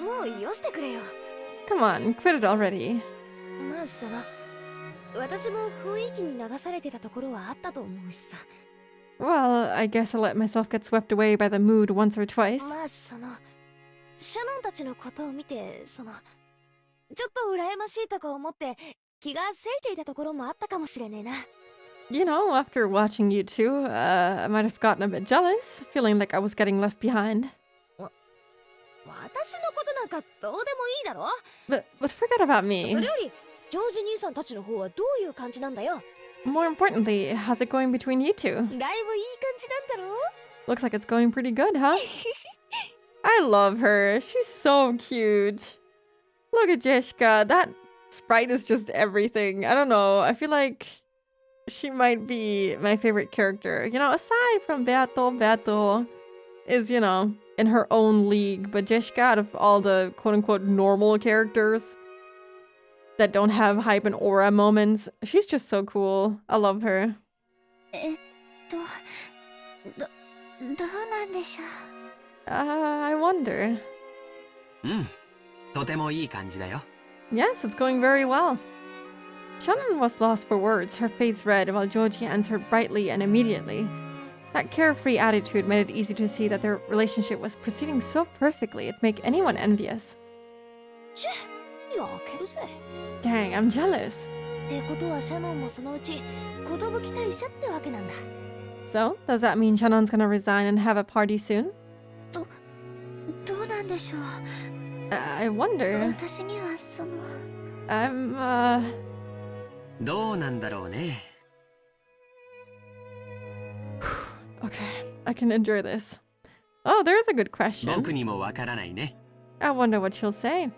J: もうよしてくれよ。
A: come on, quit it already.
J: まあ私も雰囲気に流されてたところはあったと思うしさ。
A: Well, I guess I let myself get swept away by the mood once or twice.
J: まあシャノンたちのことを見てちょっと羨ましいとか思って気がせいていたところもあったかもしれねえな。
A: You know, after watching you two, I might have gotten a bit jealous, feeling like I was getting left behind.
J: 私のことなんかどうでもいいだろ。
A: But forget about me.
J: それよりジョージ兄さんたちの方はどういう感じなんだよ。
A: More importantly, how's it going between you two?
J: だいぶいい感じなんだろ。
A: Looks like it's going pretty good, huh? I love her. She's so cute. Look at Jeshka. That sprite is just everything. I don't know. I feel like she might be my favorite character. You know, aside from Beato is, you know, in her own league. But Jeshka, out of all the quote-unquote normal characters that don't have hype and aura moments, she's just so cool. I love her.
I: どうなんでしょう。
A: I wonder.
D: とてもいい感じだよ。
A: Yes, it's going very well. Shannon was lost for words, her face red, while Joji answered brightly and immediately. That carefree attitude made it easy to see that their relationship was proceeding so perfectly it'd make anyone envious.
J: やけるぜ。
A: Dang, I'm jealous.
J: ってことはシャノンもそのうち寿大社ってわけなんだ。
A: So, does that mean Shannon's gonna resign and have a party soon?
I: どうなんでしょう。
A: I wonder.
I: 私には
A: I'm,
D: どうなんだろうね。
A: Okay, I can endure this. Oh, there's a good question.
D: 僕にもわからないね。
A: I wonder what she'll say.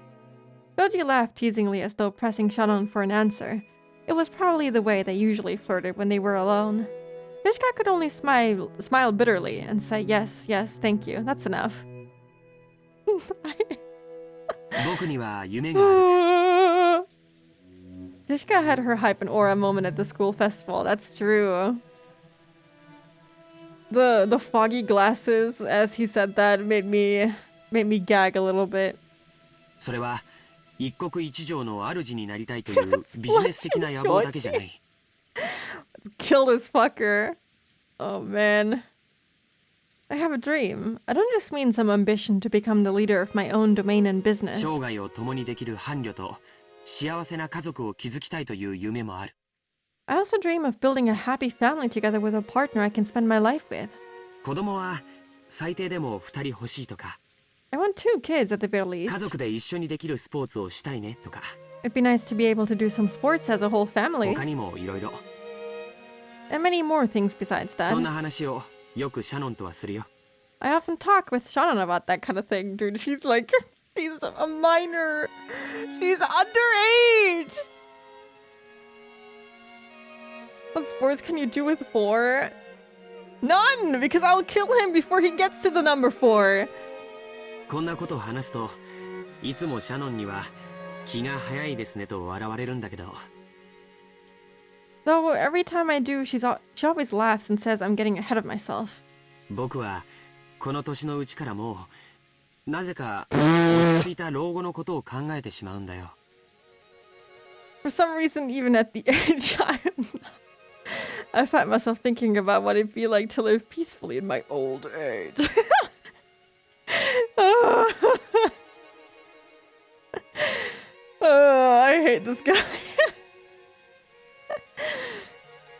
A: Doji laughed teasingly as though pressing Shannon for an answer. It was probably the way they usually flirted when they were alone. Jishka could only smile bitterly and say, yes, yes, thank you. That's enough.
D: 僕には夢がある。
A: Jishka had her hype and aura moment at the school festival. That's true. The foggy glasses as he said that made me gag a little bit.
D: それは一国一城の主になりたいというビジネス的な野望だけじゃない。
A: Let's kill this fucker. Oh man. I have a dream. I don't just mean some ambition to become the leader of my own domain and business.
D: 生涯を共にできる伴侶と幸せな家族を築きたいという夢もある。
A: I also dream of building a happy family together with a partner I can spend my life with.
D: 子供は最低でも2人欲しいとか、
A: I want 2 kids at the very
D: 家
A: least.
D: 族で一緒にできるスポーツをしたいねとか、
A: It'd be nice to be able to do some sports as a whole family.
D: 他にもいろいろ。
A: And many more things besides
D: そん
A: that.
D: な話をよくシャノンとはするよ。
A: I often talk with Shannon about that kind of thing, dude. She's like, she's a minor. She's underage. What sports can you do with 4? None! Because I'll kill him before he gets to the number 4.
D: こんなことを話すといつもシャノンには気が早いですねと笑われるんだけど、
A: Though every time I do, she always laughs and says I'm getting ahead of myself.
D: 僕はこの年のうちからもうなぜか落ち着いた老後のことを考えてしまうんだよ。
A: For some reason, even at the age I find myself thinking about what it'd be like to live peacefully in my old age. I hate this guy.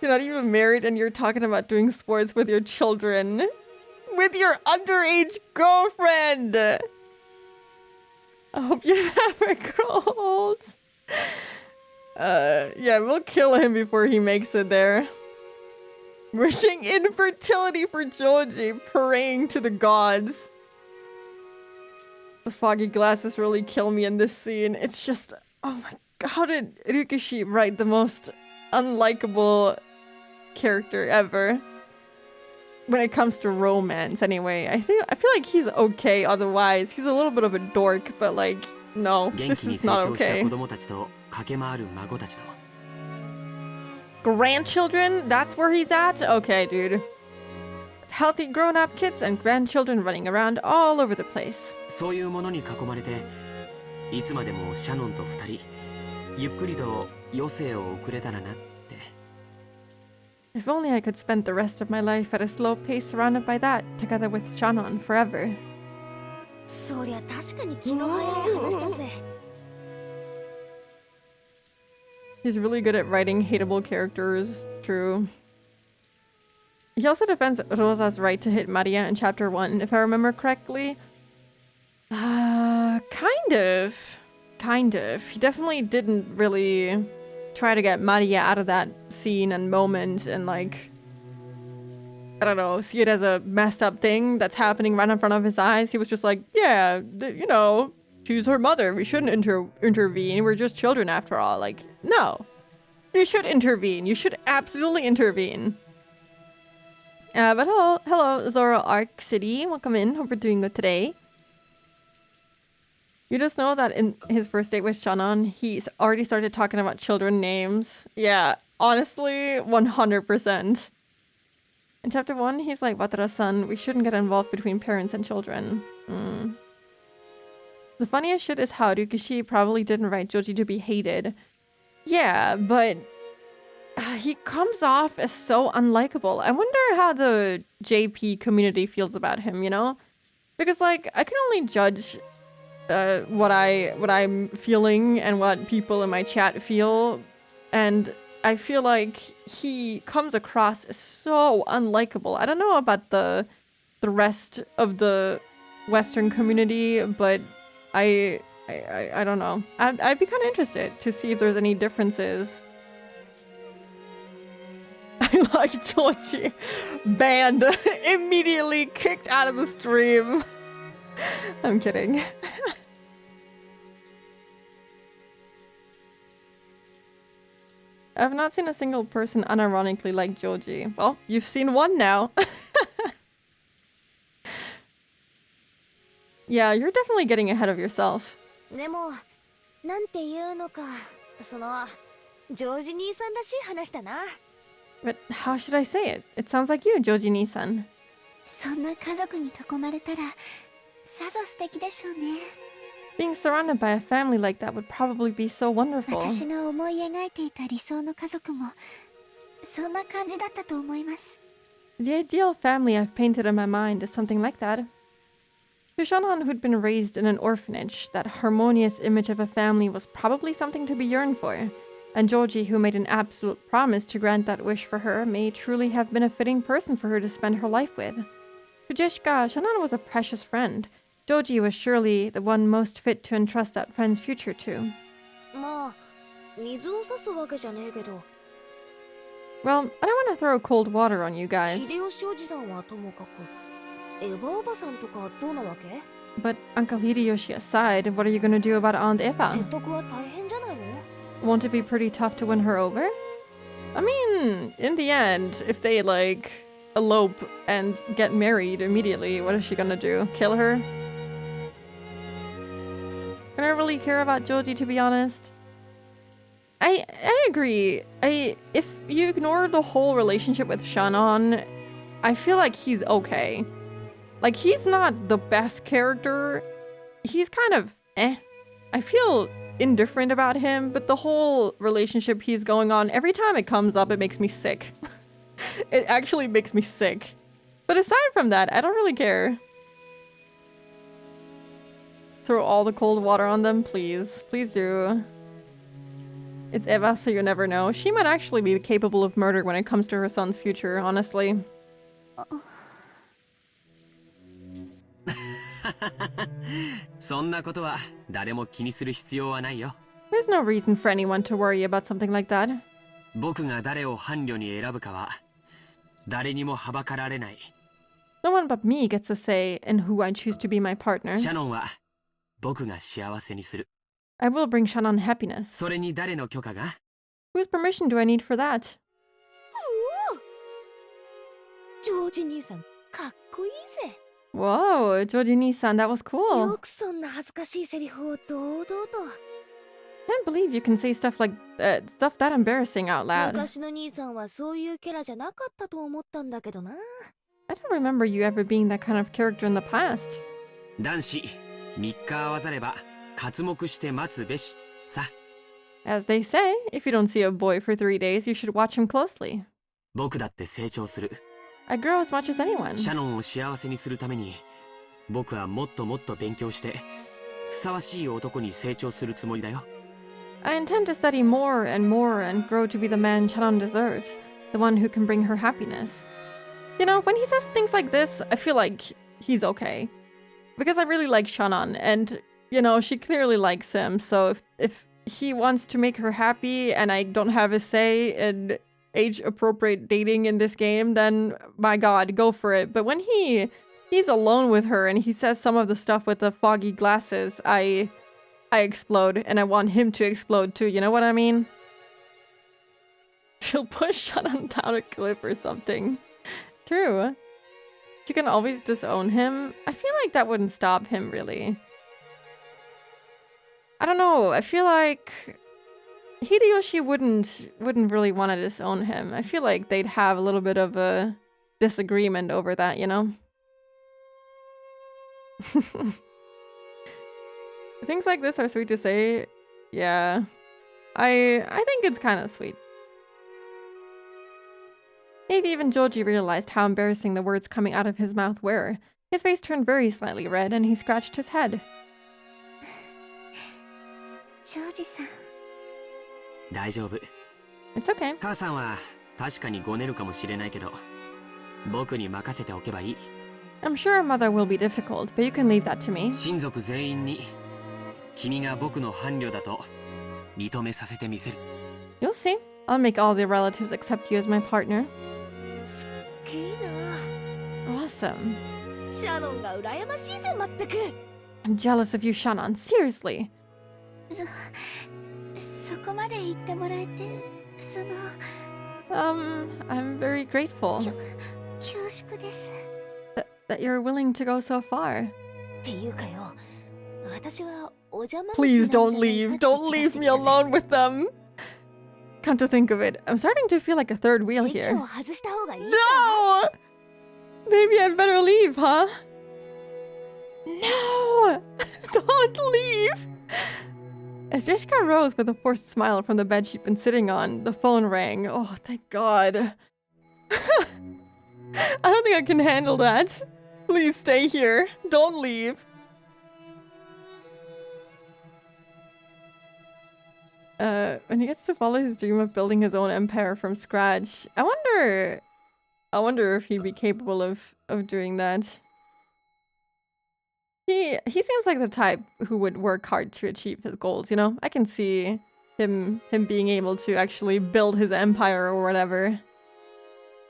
A: You're not even married and you're talking about doing sports with your children. With your underage girlfriend! I hope you never grow old. Yeah, we'll kill him before he makes it there. Wishing infertility for Joji, praying to the gods. The foggy glasses really kill me in this scene. It's just, oh my god, how did Ryukishi write the most unlikable character ever? When it comes to romance, anyway. I feel like he's okay otherwise. He's a little bit of a dork, but like, no, this is not okay. Grandchildren? That's where he's at? Okay, dude. Healthy grown-up kids and grandchildren running around all over the place.
D: そういうものに囲まれて、いつまでもシャノンと2人、ゆっくりと余生を送れたらなって。
A: If only I could spend the rest of my life at a slow pace surrounded by that, together with Shannon forever.
J: そりゃ確かに気の早い話だぜ。
A: He's really good at writing hateable characters, true. He also defends Rosa's right to hit Maria in chapter 1, if I remember correctly. Kind of. Kind of. He definitely didn't really try to get Maria out of that scene and moment and like, I don't know, see it as a messed up thing that's happening right in front of his eyes. He was just like, yeah, you know, she's her mother. We shouldn't intervene. We're just children after all. Like, no. You should intervene. You should absolutely intervene. But hello, Zoro Arc City. Welcome in. Hope you're doing good today. You just know that in his first date with Shannon, he's already started talking about children names. Yeah, honestly, 100%. In chapter 1, he's like, Watara-san, we shouldn't get involved between parents and children. The funniest shit is how Ryukishi probably didn't write Joji to be hated. Yeah, but he comes off as so unlikable. I wonder how the JP community feels about him, you know? Because, like, I can only judge what I'm feeling and what people in my chat feel, and I feel like he comes across as so unlikable. I don't know about the rest of the Western community, but I don't know. I'd be kind of interested to see if there's any differences. I like Joji. Banned. Immediately kicked out of the stream. I'm kidding. I've not seen a single person unironically like Joji. Well, you've seen one now. Yeah, you're definitely getting ahead of yourself.
J: でもなんていうのかそのジョージ兄さんらしい話だな。
A: But how should I say it? It sounds like you, Joji-ni-san.
I: そんな家族に囲まれたらさぞ素敵でしょうね。
A: Being surrounded by a family like that would probably be so wonderful.
I: 私の思い描いていた理想の家族もそんな感じだったと思います。
A: The ideal family I've painted in my mind is something like that. To Shannon, who'd been raised in an orphanage, that harmonious image of a family was probably something to be yearned for. And Joji, who made an absolute promise to grant that wish for her, may truly have been a fitting person for her to spend her life with. To Jishka, Shannon was a precious friend. Joji was surely the one most fit to entrust that friend's future to.
J: まあ水を差すわけじゃねえけど。
A: Well, I don't want to throw cold water on you guys,
J: 秀吉おじさんはともかくエヴァおばさんとかどうなわけ？
A: but Uncle Hideyoshi aside, what are you gonna do about Aunt Eva?
J: 説得は大変じゃないの？
A: Won't it be pretty tough to win her over? I mean, in the end, if they, like, elope and get married immediately, what is she gonna do? Kill her? I don't really care about Joji, to be honest. I agree. If you ignore the whole relationship with Shannon, I feel like he's okay. Like, he's not the best character. He's kind of eh. I feel indifferent about him, but the whole relationship he's going on, every time it comes up, it makes me sick. It actually makes me sick. But aside from that, I don't really care. Throw all the cold water on them, please. Please do. It's Eva, so you never know. She might actually be capable of murder when it comes to her son's future, honestly. There's no reason for anyone to worry about something like that.
D: 僕が誰を伴侶に選ぶかは誰にもはばかられない。
A: No one but me gets a say in who I choose to be my partner.
D: シャノンは僕が幸せにする。
A: I will bring Shannon happiness.
D: それに誰の許可が？
A: Whose permission do I need for that?
J: ジョージ兄さんかっこいいぜ。
A: Whoa, Joji-ni-san, that was cool.
J: よくそんな恥ずかしいセリフを堂々と。
A: Can't believe you can say stuff like stuff that embarrassing out loud.
J: 昔の兄さんはそういうキャラじゃなかったと思ったんだけどな。
A: I don't remember you ever being that kind of character in the past.
D: 男子3日合わざれば刮目して待つべしさ。
A: As they say, if you don't see a boy for 3 days, you should watch him closely.
D: 僕だって成長する。
A: I grow as much as anyone.
D: シャノンを幸せにするために僕はもっともっと勉強してふさわしい男に成長するつもりだよ。
A: I intend to study more and more and grow to be the man Shannon deserves, the one who can bring her happiness. You know, when he says things like this, I feel like he's okay. Because I really like Shannon, and, you know, she clearly likes him, so if he wants to make her happy and I don't have a say in age-appropriate dating in this game, then, my god, go for it. But when he's alone with her and he says some of the stuff with the foggy glasses, I explode, and I want him to explode too, you know what I mean? She'll push Shannon down a cliff or something. True. She can always disown him. I feel like that wouldn't stop him, really. I don't know, I feel like Hideyoshi wouldn't really want to disown him. I feel like they'd have a little bit of a disagreement over that, you know? Things like this are sweet to say. Yeah. I think it's kind of sweet. Maybe even Joji realized how embarrassing the words coming out of his mouth were. His face turned very slightly red and he scratched his head.
I: ジョージさん。
D: 大丈夫。
A: It's okay.
D: 母さんは確かにごねるかもしれないけど僕に任せておけばいい。
A: I'm sure a mother will be difficult, but you can leave that to me.
D: 親族全員に君が僕の伴侶だと認めさせてみせる。
A: You'll see. I'll make all the relatives accept you as my partner.
J: すっげえな。
A: Awesome.
J: シャノンが羨ましいぜまったく。
A: I'm jealous of you, Shannon. Seriously.
I: そこまで言ってもらえてその
A: I'm very grateful
I: 恐縮です
A: that you're willing to go so far.
J: っていうかよ、私はお邪魔
A: Please don't leave. Don't leave me alone with them. Come to think of it, I'm starting to feel like a third wheel
J: 席
A: here.
J: を外した方がいいか
A: No! Maybe I'd better leave, huh? No! Don't leave! As Jessica rose with a forced smile from the bed she'd been sitting on, the phone rang. Oh, thank God. I don't think I can handle that. Please stay here. Don't leave. When he gets to follow his dream of building his own empire from scratch, I wonder if he'd be capable of doing that. He seems like the type who would work hard to achieve his goals, you know? I can see him being able to actually build his empire or whatever.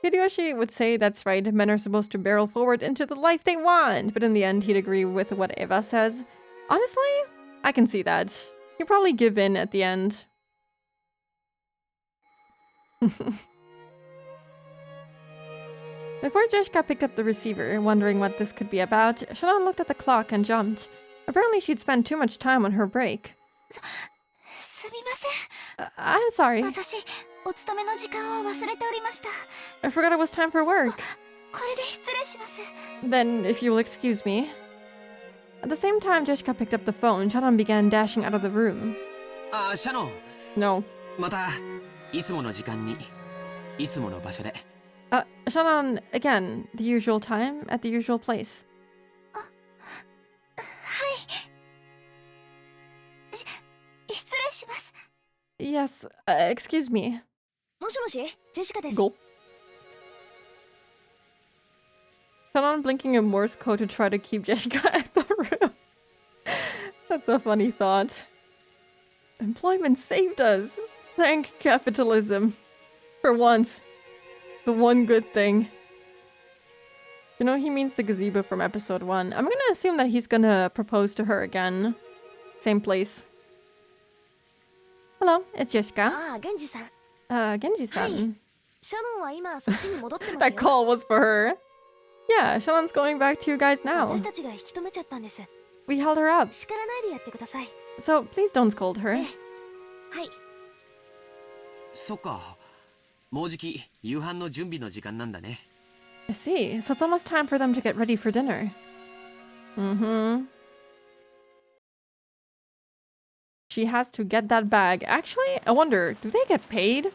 A: Hideyoshi would say that's right, men are supposed to barrel forward into the life they want, but in the end he'd agree with what Eva says. Honestly, I can see that. He'd probably give in at the end. Before Jessica picked up the receiver, wondering what this could be about, Shannon looked at the clock and jumped. Apparently she'd spent too much time on her break.
I: すみません
A: I'm sorry.
I: 私お勤めの時間を忘れておりました
A: I forgot it was time for work.
I: これで失礼します
A: Then, if you will excuse me. At the same time Jessica picked up the phone, Shannon began dashing out of the room.
D: あ、シャノン。
A: No.
D: また、いつもの時間に、いつもの場所で。
A: Shannon, again, the usual time, at the usual place.
I: 失礼します
A: Yes, excuse me.
J: もしもし、ジェシカです。
A: Gulp. Shannon blinking in Morse code to try to keep Jessica at the room. That's a funny thought. Employment saved us. Thank capitalism. For once. The one good thing. You know, he means the gazebo from episode 1. I'm gonna assume that he's gonna propose to her again. Same place. Hello, it's Jessica.
J: ああ、ゲンジさん。
A: Genji-san.
J: シャノンは今そっちに戻ってますよ。
A: That call was for her. Yeah, Shannon's going back to you guys now.
J: 私たちが引き止めちゃったんです。
A: We held her up.
J: 叱らないでやってください。
A: So please don't scold her.
J: はい。
D: そっか。もうじき夕飯の準備の時間なんだね。
A: I see. So it's almost time for them to get ready for dinner. Mm-hmm. She has to get that bag. Actually, I wonder, do they get paid?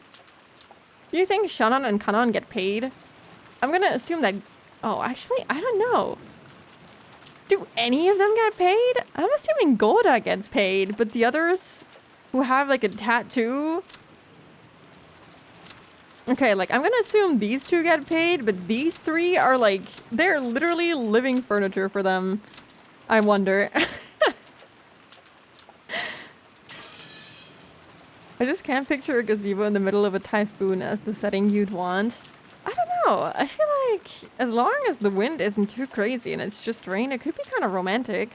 A: Do you think Shannon and Kanon get paid? I'm gonna assume that... Oh, actually, I don't know. Do any of them get paid? I'm assuming Goda gets paid, but the others who have like a tattoo... Okay, like, I'm gonna assume these two get paid, but these three are like... They're literally living furniture for them. I wonder. I just can't picture a gazebo in the middle of a typhoon as the setting you'd want. I don't know. I feel like as long as the wind isn't too crazy and it's just rain, it could be kind of romantic.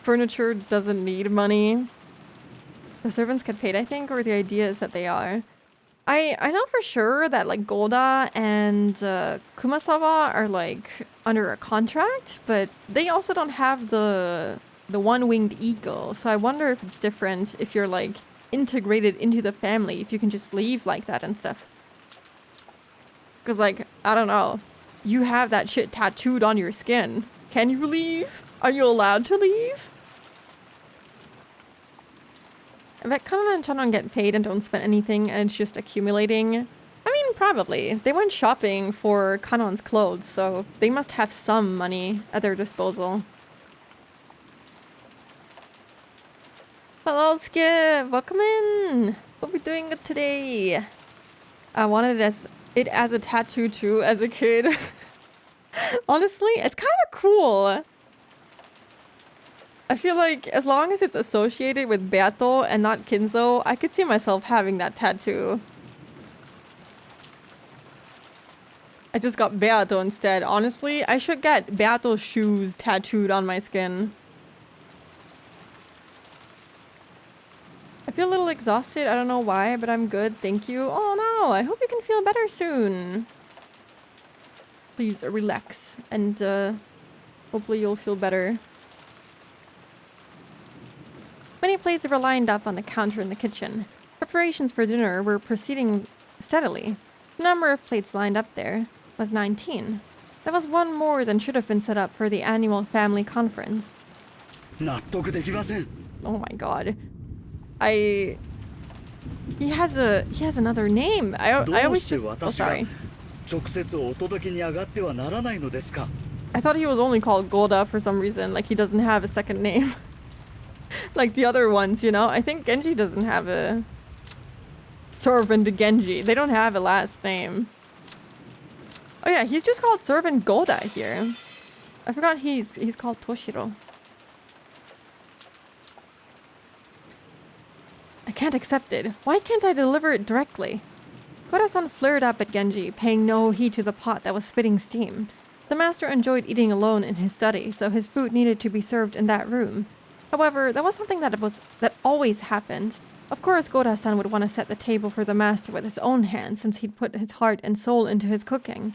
A: Furniture doesn't need money. The servants get paid, I think, or the idea is that they are. I know for sure that like Golda and Kumasawa are like under a contract, but they also don't have the one-winged eagle. So I wonder if it's different if you're like integrated into the family, if you can just leave like that and stuff. Because like, I don't know, you have that shit tattooed on your skin. Can you leave? Are you allowed to leave? I bet Kanon and Shannon get paid and don't spend anything and it's just accumulating. I mean, probably. They went shopping for Kanon's clothes, so they must have some money at their disposal. Hello, Skip! Welcome in! What are we doing today? I wanted it as a tattoo too as a kid. Honestly, it's kind of cool. I feel like as long as it's associated with Beato and not Kinzo, I could see myself having that tattoo. I just got Beato instead. Honestly, I should get Beato's shoes tattooed on my skin. I I feel a little exhausted. I don't know why, but I'm good. Thank you. Oh no, I hope you can feel better soon. Please relax and hopefully you'll feel better. Many plates were lined up on the counter in the kitchen. Preparations for dinner were proceeding steadily. The number of plates lined up there was 19. That was one more than should have been set up for the annual family conference. Oh my god. He has another name. I always just... Oh, sorry. I thought he was only called Goda for some reason, like he doesn't have a second name. Like the other ones, you know? I think Genji doesn't have a... Servant Genji. They don't have a last name. Oh yeah, he's just called Servant Goda here. I forgot he's called Toshiro. I can't accept it. Why can't I deliver it directly? Goda-san flared up at Genji, paying no heed to the pot that was spitting steam. The master enjoyed eating alone in his study, so his food needed to be served in that room. However, there was something that always happened. Of course, Goda-san would want to set the table for the master with his own hands, since he'd put his heart and soul into his cooking.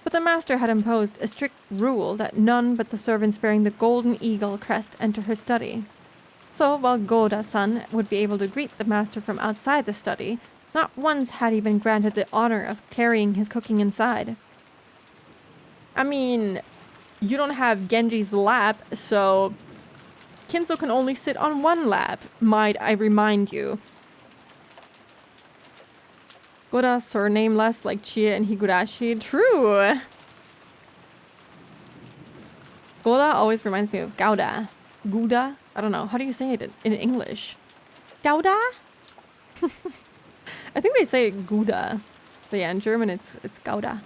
A: But the master had imposed a strict rule that none but the servants bearing the golden eagle crest enter his study. So, while Goda-san would be able to greet the master from outside the study, not once had he been granted the honor of carrying his cooking inside. I mean, you don't have Genji's lap, so Kinzo can only sit on one lap, might I remind you. Goda surname-less like Chie and Higurashi. True! Goda always reminds me of Gouda. Gouda? I don't know. How do you say it in English? Gouda? I think they say Gouda. But yeah, in German it's Gouda.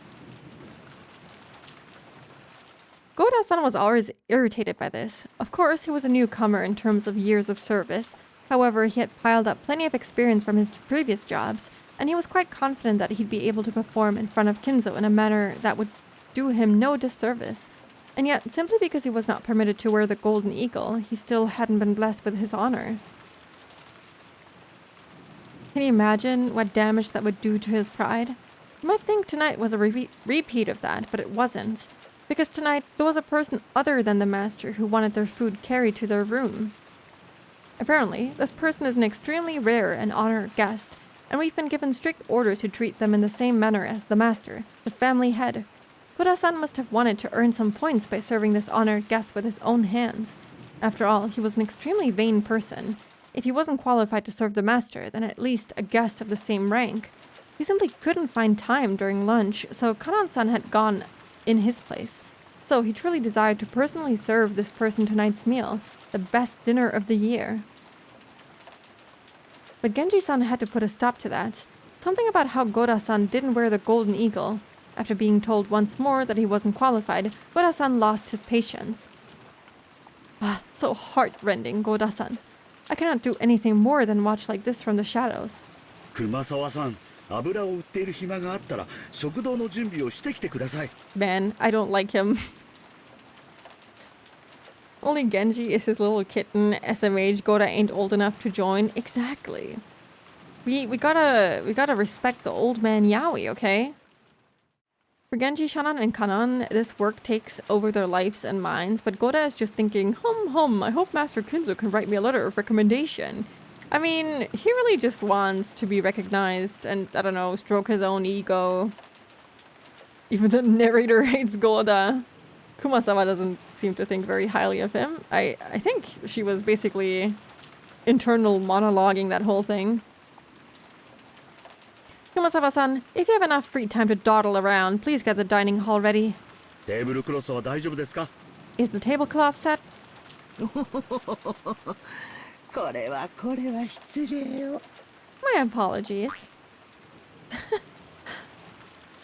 A: Goda-san was always irritated by this. Of course, he was a newcomer in terms of years of service. However, he had piled up plenty of experience from his previous jobs, and he was quite confident that he'd be able to perform in front of Kinzo in a manner that would do him no disservice. And yet, simply because he was not permitted to wear the golden eagle, he still hadn't been blessed with his honor. Can you imagine what damage that would do to his pride? You might think tonight was a repeat of that, but it wasn't. Because tonight, there was a person other than the master who wanted their food carried to their room. Apparently, this person is an extremely rare and honored guest, and we've been given strict orders to treat them in the same manner as the master, the family head. Goda-san must have wanted to earn some points by serving this honored guest with his own hands. After all, he was an extremely vain person. If he wasn't qualified to serve the master, then at least a guest of the same rank. He simply couldn't find time during lunch, so Kanan-san had gone in his place. So he truly desired to personally serve this person tonight's meal, the best dinner of the year. But Genji-san had to put a stop to that. Something about how Goda-san didn't wear the golden eagle. After being told once more that he wasn't qualified, Goda-san lost his patience. Ah, so heart-rending, Goda-san. I cannot do anything more than watch like this from the shadows. Man, I don't like him. Only Genji is his little kitten. SMH, Goda ain't old enough to join. Exactly. We gotta respect the old man Yaoi, okay? For Genji, Shanan, and Kanan, this work takes over their lives and minds, but Goda is just thinking, I hope Master Kinzo can write me a letter of recommendation. I mean, he really just wants to be recognized and, I don't know, stroke his own ego. Even the narrator hates Goda. Kumasawa doesn't seem to think very highly of him. I think she was basically internal monologuing that whole thing. Kumasawa-san, if you have enough free time to dawdle around, please get the dining hall ready. Is the tablecloth set? My apologies.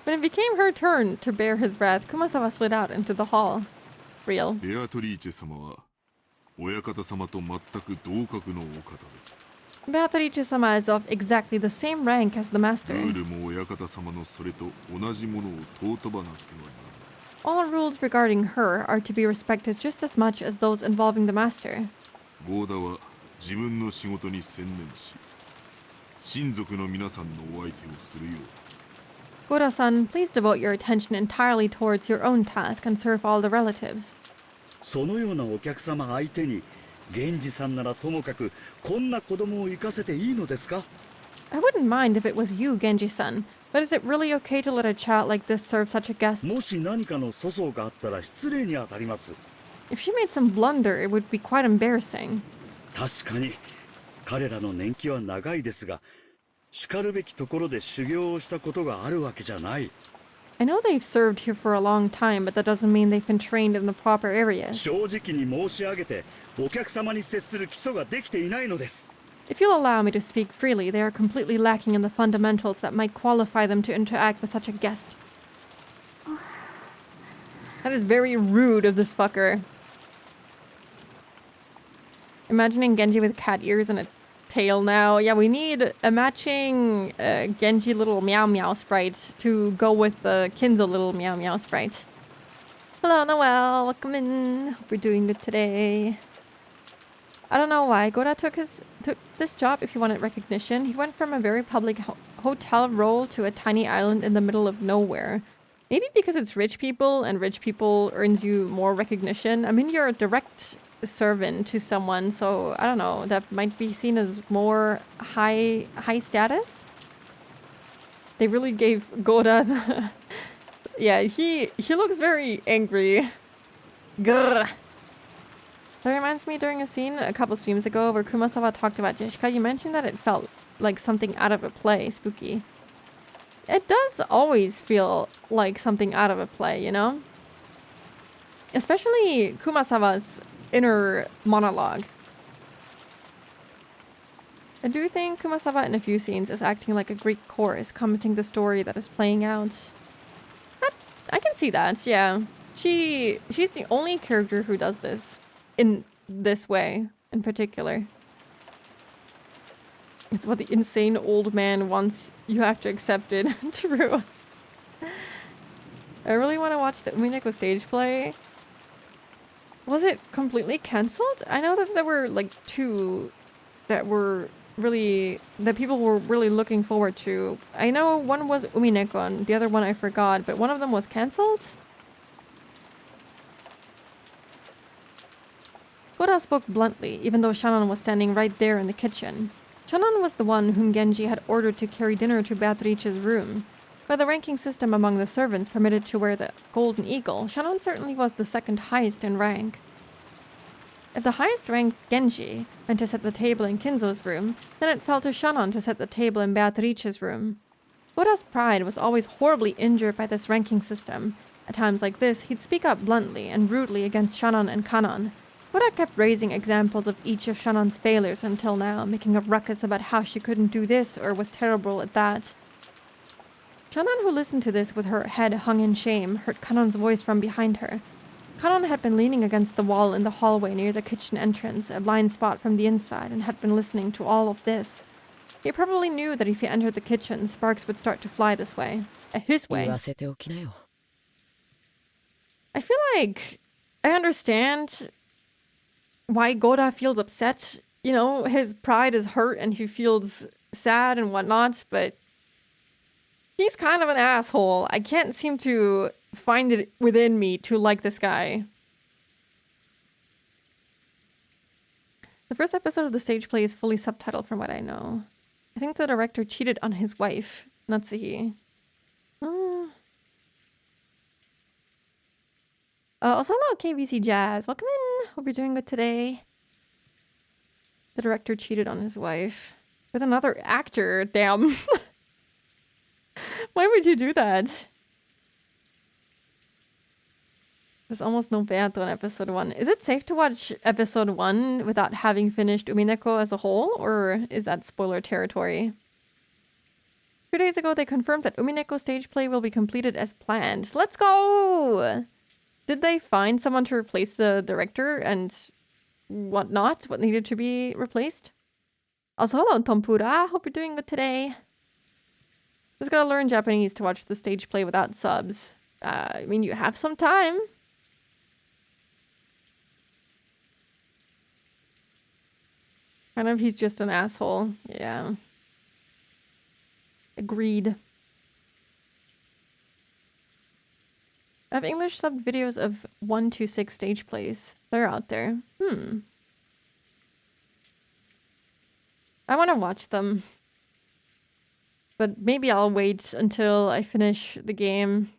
A: When it became her turn to bear his wrath, Kumasawa slid out into the hall. Real. Beatrice-sama is of exactly the same rank as the master. All rules regarding her are to be respected just as much as those involving the master.
F: 親族の皆さんのお相手をするよう。
A: Goda-san, please devote your attention entirely towards your own task and serve all the relatives.
K: そのようなお客様相手に源氏さんならともかくこんな子供を生かせていいのですか？
A: I wouldn't mind if it was you, Genji-san, but is it really okay to let a child like this serve such a guest?
K: もし何かの粗相があったら失礼にあたります。
A: If she made some blunder, it would be quite embarrassing.
K: 確かに彼らの年季は長いですが、しかるべきところで修行をしたことがあるわけじゃない。
A: I know they've served here for a long time, but that doesn't mean they've been trained in the proper areas.
K: 正直に申し上げて、お客様に接する基礎ができていないのです。
A: If you'll allow me to speak freely, they are completely lacking in the fundamentals that might qualify them to interact with such a guest. That is very rude of this fucker. Imagining Genji with cat ears and a tail now. Yeah, we need a matching Genji little meow meow sprite to go with the Kinzo little meow meow sprite. Hello, Noel. Welcome in. Hope you're doing good today. I don't know why Goda took this job if he wanted recognition. He went from a very public hotel role to a tiny island in the middle of nowhere. Maybe because it's rich people and rich people earns you more recognition. I mean, you're a direct servant to someone, so I don't know, that might be seen as more high status. They really gave Goda the yeah, he looks very angry. Grr. That reminds me, during a scene a couple streams ago where Kumasawa talked about Jeshika, you mentioned that it felt like something out of a play, spooky. It does always feel like something out of a play, you know? Especially Kumasawa's inner monologue. I do think Kumasawa in a few scenes is acting like a Greek chorus, commenting the story that is playing out. I can see that, yeah. She's the only character who does this. In this way, in particular. It's what the insane old man wants. You have to accept it. True. I really want to watch the Umineko stage play. Was it completely cancelled? I know that there were like 2 that were really... that people were really looking forward to. I know one was Umineko and the other one I forgot, but one of them was cancelled? Goda spoke bluntly, even though Shannon was standing right there in the kitchen. Shannon was the one whom Genji had ordered to carry dinner to Beatrice's room. By the ranking system among the servants permitted to wear the golden eagle, Shannon certainly was the second highest in rank. If the highest ranked Genji went to set the table in Kinzo's room, then it fell to Shannon to set the table in Beatrice's room. Goda's pride was always horribly injured by this ranking system. At times like this, he'd speak up bluntly and rudely against Shannon and Kanon. Goda kept raising examples of each of Shannon's failures until now, making a ruckus about how she couldn't do this or was terrible at that. Shannon, who listened to this with her head hung in shame, heard Kanon's voice from behind her. Kanon had been leaning against the wall in the hallway near the kitchen entrance, a blind spot from the inside, and had been listening to all of this. He probably knew that if he entered the kitchen, sparks would start to fly this way. His way. I feel like I understand why Goda feels upset. You know, his pride is hurt and he feels sad and whatnot, but he's kind of an asshole. I can't seem to find it within me to like this guy. The first episode of the stage play is fully subtitled from what I know. I think the director cheated on his wife, Natsuhi. Also, hello, KBC Jazz. Welcome in. Hope you're doing good today. The director cheated on his wife. With another actor. Damn. Why would you do that? There's almost no Beato in episode 1. Is it safe to watch episode 1 without having finished Umineko as a whole? Or is that spoiler territory? 2 days ago, they confirmed that Umineko stage play will be completed as planned. Let's go! Did they find someone to replace the director and whatnot? What needed to be replaced? Also, hello, Tompura. Hope you're doing good today. Just gotta learn Japanese to watch the stage play without subs. I mean, you have some time. Kind of, he's just an asshole. Yeah. Agreed. I have English sub videos of 1 to 6 stage plays. They're out there. I want to watch them. But maybe I'll wait until I finish the game.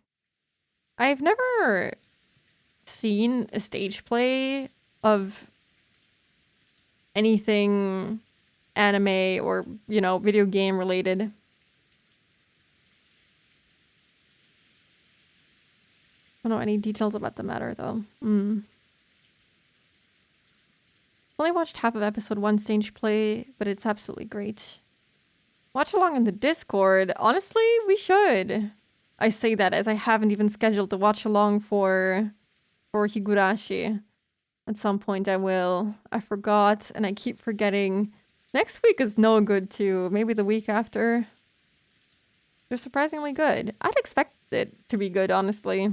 A: I've never seen a stage play of anything anime or, you know, video game related. I don't know any details about the matter, though. Only watched half of episode 1 stage play, but it's absolutely great. Watch along in the Discord. Honestly, we should. I say that as I haven't even scheduled the watch along for Higurashi. At some point I will. I forgot, and I keep forgetting. Next week is no good too. Maybe the week after. They're surprisingly good. I'd expect it to be good, honestly.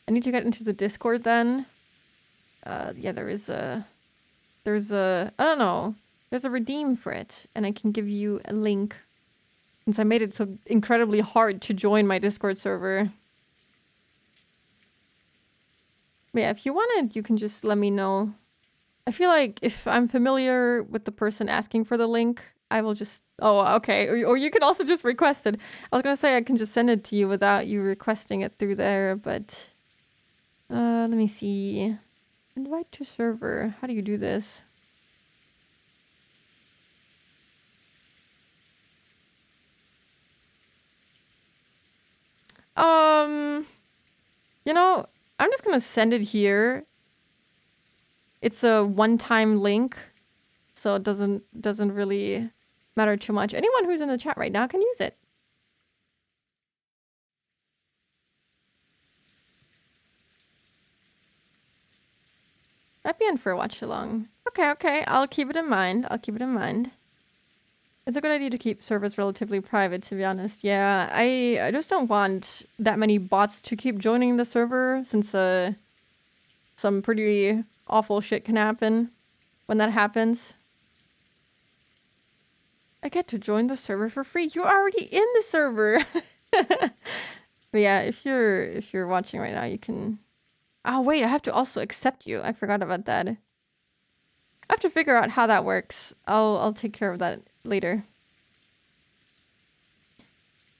A: I need to get into the Discord then. Yeah, there's a, I don't know. There's a redeem for it, and I can give you a link. Since I made it so incredibly hard to join my Discord server. But yeah, if you want it, you can just let me know. I feel like if I'm familiar with the person asking for the link, I will just... Oh, okay. Or you can also just request it. I was gonna say I can just send it to you without you requesting it through there, but... let me see. Invite to server. How do you do this? You know, I'm just gonna send it here. It's a one-time link, so it doesn't really matter too much. Anyone who's in the chat right now can use it. Might be in for a watch along. Okay, I'll keep it in mind. It's a good idea to keep servers relatively private, to be honest. Yeah, I just don't want that many bots to keep joining the server, since some pretty awful shit can happen when that happens. I get to join the server for free. You're already in the server. But yeah, if you're watching right now, you can... Oh wait, I have to also accept you. I forgot about that. I have to figure out how that works. I'll take care of that later.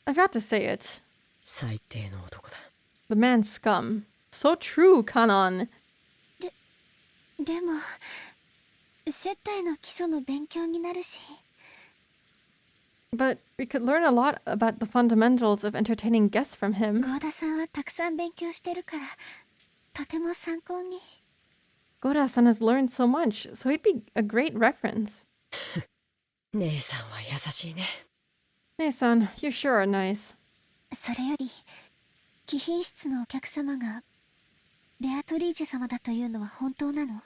A: I've got to say it. The man's scum. So true, Kanon.
I: でも接待の基礎の勉強になるし。
A: But we could learn a lot about the fundamentals of entertaining guests from him.
I: ゴーダさんはたくさん勉強してるから、とても参考に。
A: Goda-san has learned so much, so he'd be a great reference.
E: 姉さんは優しいね。
A: Nei-san, you sure are nice.
I: それより、貴賓室のお客様がベアトリーチェ様だというのは本当なの？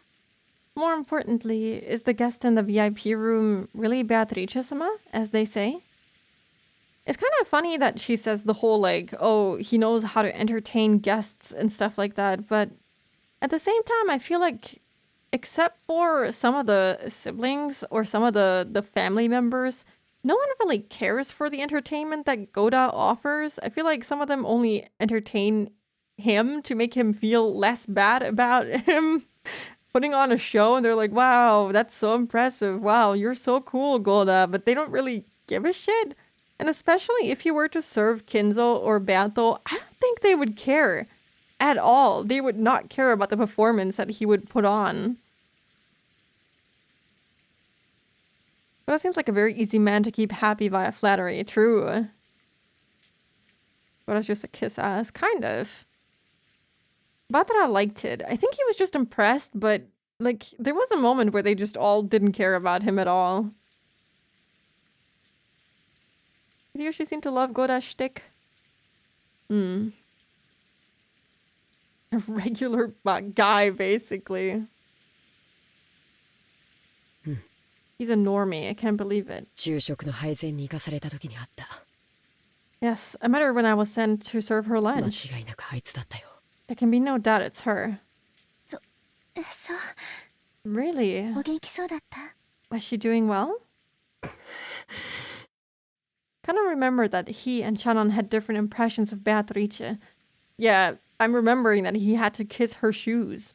A: More importantly, is the guest in the VIP room really Beatrice-sama, as they say? It's kind of funny that she says the whole like, oh, he knows how to entertain guests and stuff like that, but at the same time, I feel like, except for some of the siblings or some of the family members, no one really cares for the entertainment that Goda offers. I feel like some of them only entertain him to make him feel less bad about him putting on a show, and they're like, wow, that's so impressive. Wow, you're so cool, Goda. But they don't really give a shit. And especially if you were to serve Kinzo or Beato, I don't think they would care at all. They would not care about the performance that he would put on. But it seems like a very easy man to keep happy via flattery. True. But it's just a kiss ass. Kind of. Batra liked it. I think he was just impressed, but like there was a moment where they just all didn't care about him at all. Hideyoshi seemed to love Goda's shtick. A regular guy, basically. He's a normie. I can't believe it. Yes, I met her when I was sent to serve her lunch. There can be no doubt it's her. Really?
I: お元気そうだった？
A: Was she doing well? kind of remembered that he and Shannon had different impressions of Beatrice. Yeah, I'm remembering that he had to kiss her shoes.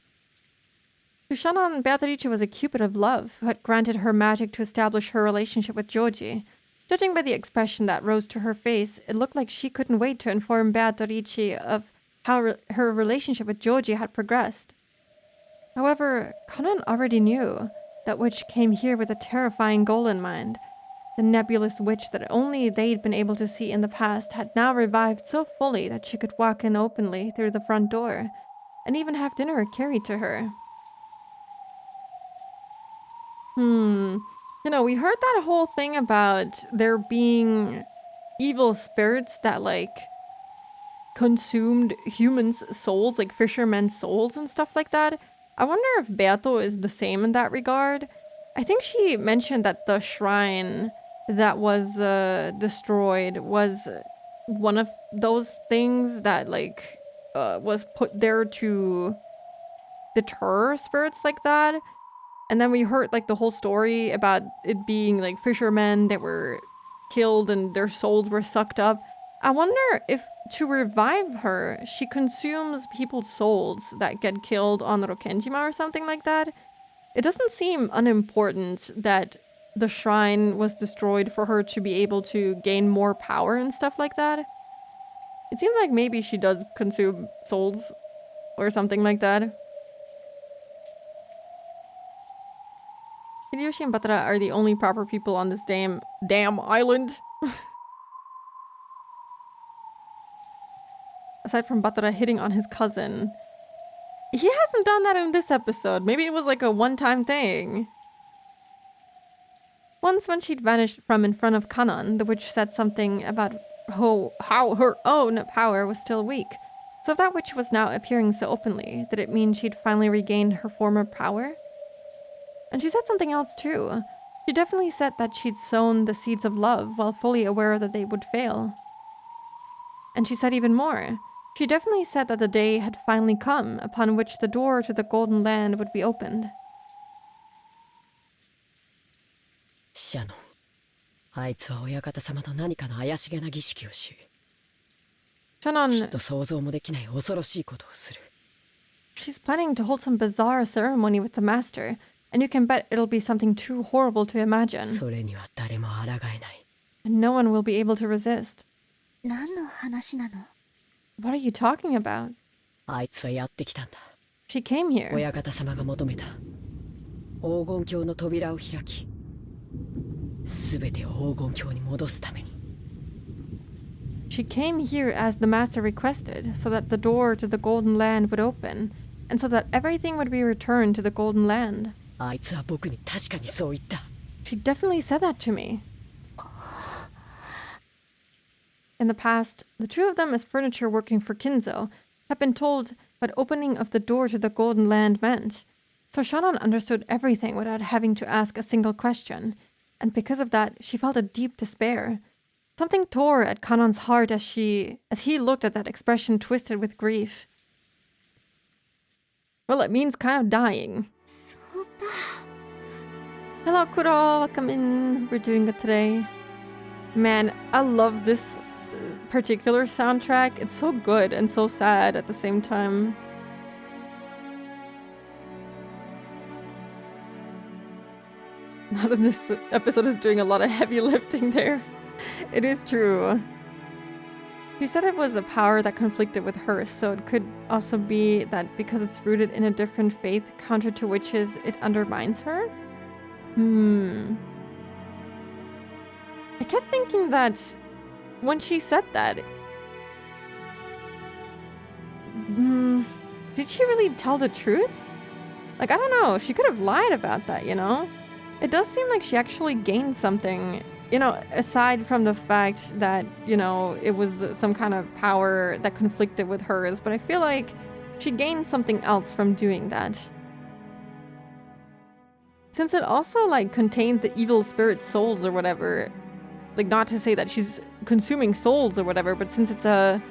A: To Shannon, Beatrice was a cupid of love who had granted her magic to establish her relationship with Joji. Judging by the expression that rose to her face, it looked like she couldn't wait to inform Beatrice of how her relationship with Joji had progressed. However, Kanan already knew that witch came here with a terrifying goal in mind. The nebulous witch that only they'd been able to see in the past had now revived so fully that she could walk in openly through the front door, and even have dinner carried to her. You know, we heard that whole thing about there being evil spirits that, like, consumed humans' souls, like fishermen's souls and stuff like that. I wonder if Beato is the same in that regard. I think she mentioned that the shrine that was destroyed was one of those things that, like, was put there to deter spirits like that. And then we heard, like, the whole story about it being, like, fishermen that were killed and their souls were sucked up. I wonder if to revive her, she consumes people's souls that get killed on Rokenjima or something like that. It doesn't seem unimportant that the shrine was destroyed for her to be able to gain more power and stuff like that. It seems like maybe she does consume souls or something like that. Hideyoshi and Batara are the only proper people on this damn island. Aside from Batara hitting on his cousin. He hasn't done that in this episode. Maybe it was like a one-time thing. Once when she'd vanished from in front of Kanan, the witch said something about how her own power was still weak. So if that witch was now appearing so openly, did it mean she'd finally regained her former power? And she said something else too. She definitely said that she'd sown the seeds of love while fully aware that they would fail. And she said even more. She definitely said that the day had finally come upon which the door to the Golden Land would be opened.
L: Shannon, あいつは親方様と何かの怪しげな儀式をし、
A: Shannon,
L: きっと想像もできない恐ろしいことをする。
A: She's planning to hold some bizarre ceremony with the master, and you can bet it'll be something too horrible to imagine.
L: それには誰も抗えない。
A: And no one will be able to resist.
I: 何の話なの？
A: What are you talking about?
L: あいつはやってきたんだ。
A: She came here.
L: 親方様が求めた黄金鏡の扉を開き、すべてを黄金鏡に戻すために。
A: She came here as the master requested, so that the door to the Golden Land would open, and so that everything would be returned to the Golden Land.
L: あいつは僕に確かにそう言った。
A: She definitely said that to me. In the past, the two of them as furniture working for Kinzo had been told what opening of the door to the Golden Land meant. So Shannon understood everything without having to ask a single question, and because of that, she felt a deep despair. Something tore at Kanan's heart as he looked at that expression twisted with grief. Well, it means kind of dying. Hello, Kuro. Welcome in. We're doing good today. Man, I love this particular soundtrack. It's so good and so sad at the same time. Not in this episode is doing a lot of heavy lifting there. It is true. She said it was a power that conflicted with hers, so it could also be that because it's rooted in a different faith counter to witches, it undermines her? I kept thinking that when she said that, did she really tell the truth? Like, I don't know, she could have lied about that, you know? It does seem like she actually gained something, you know, aside from the fact that, you know, it was some kind of power that conflicted with hers, but I feel like she gained something else from doing that. Since it also, like, contained the evil spirit souls or whatever, like, not to say that she's consuming souls or whatever, but since it's a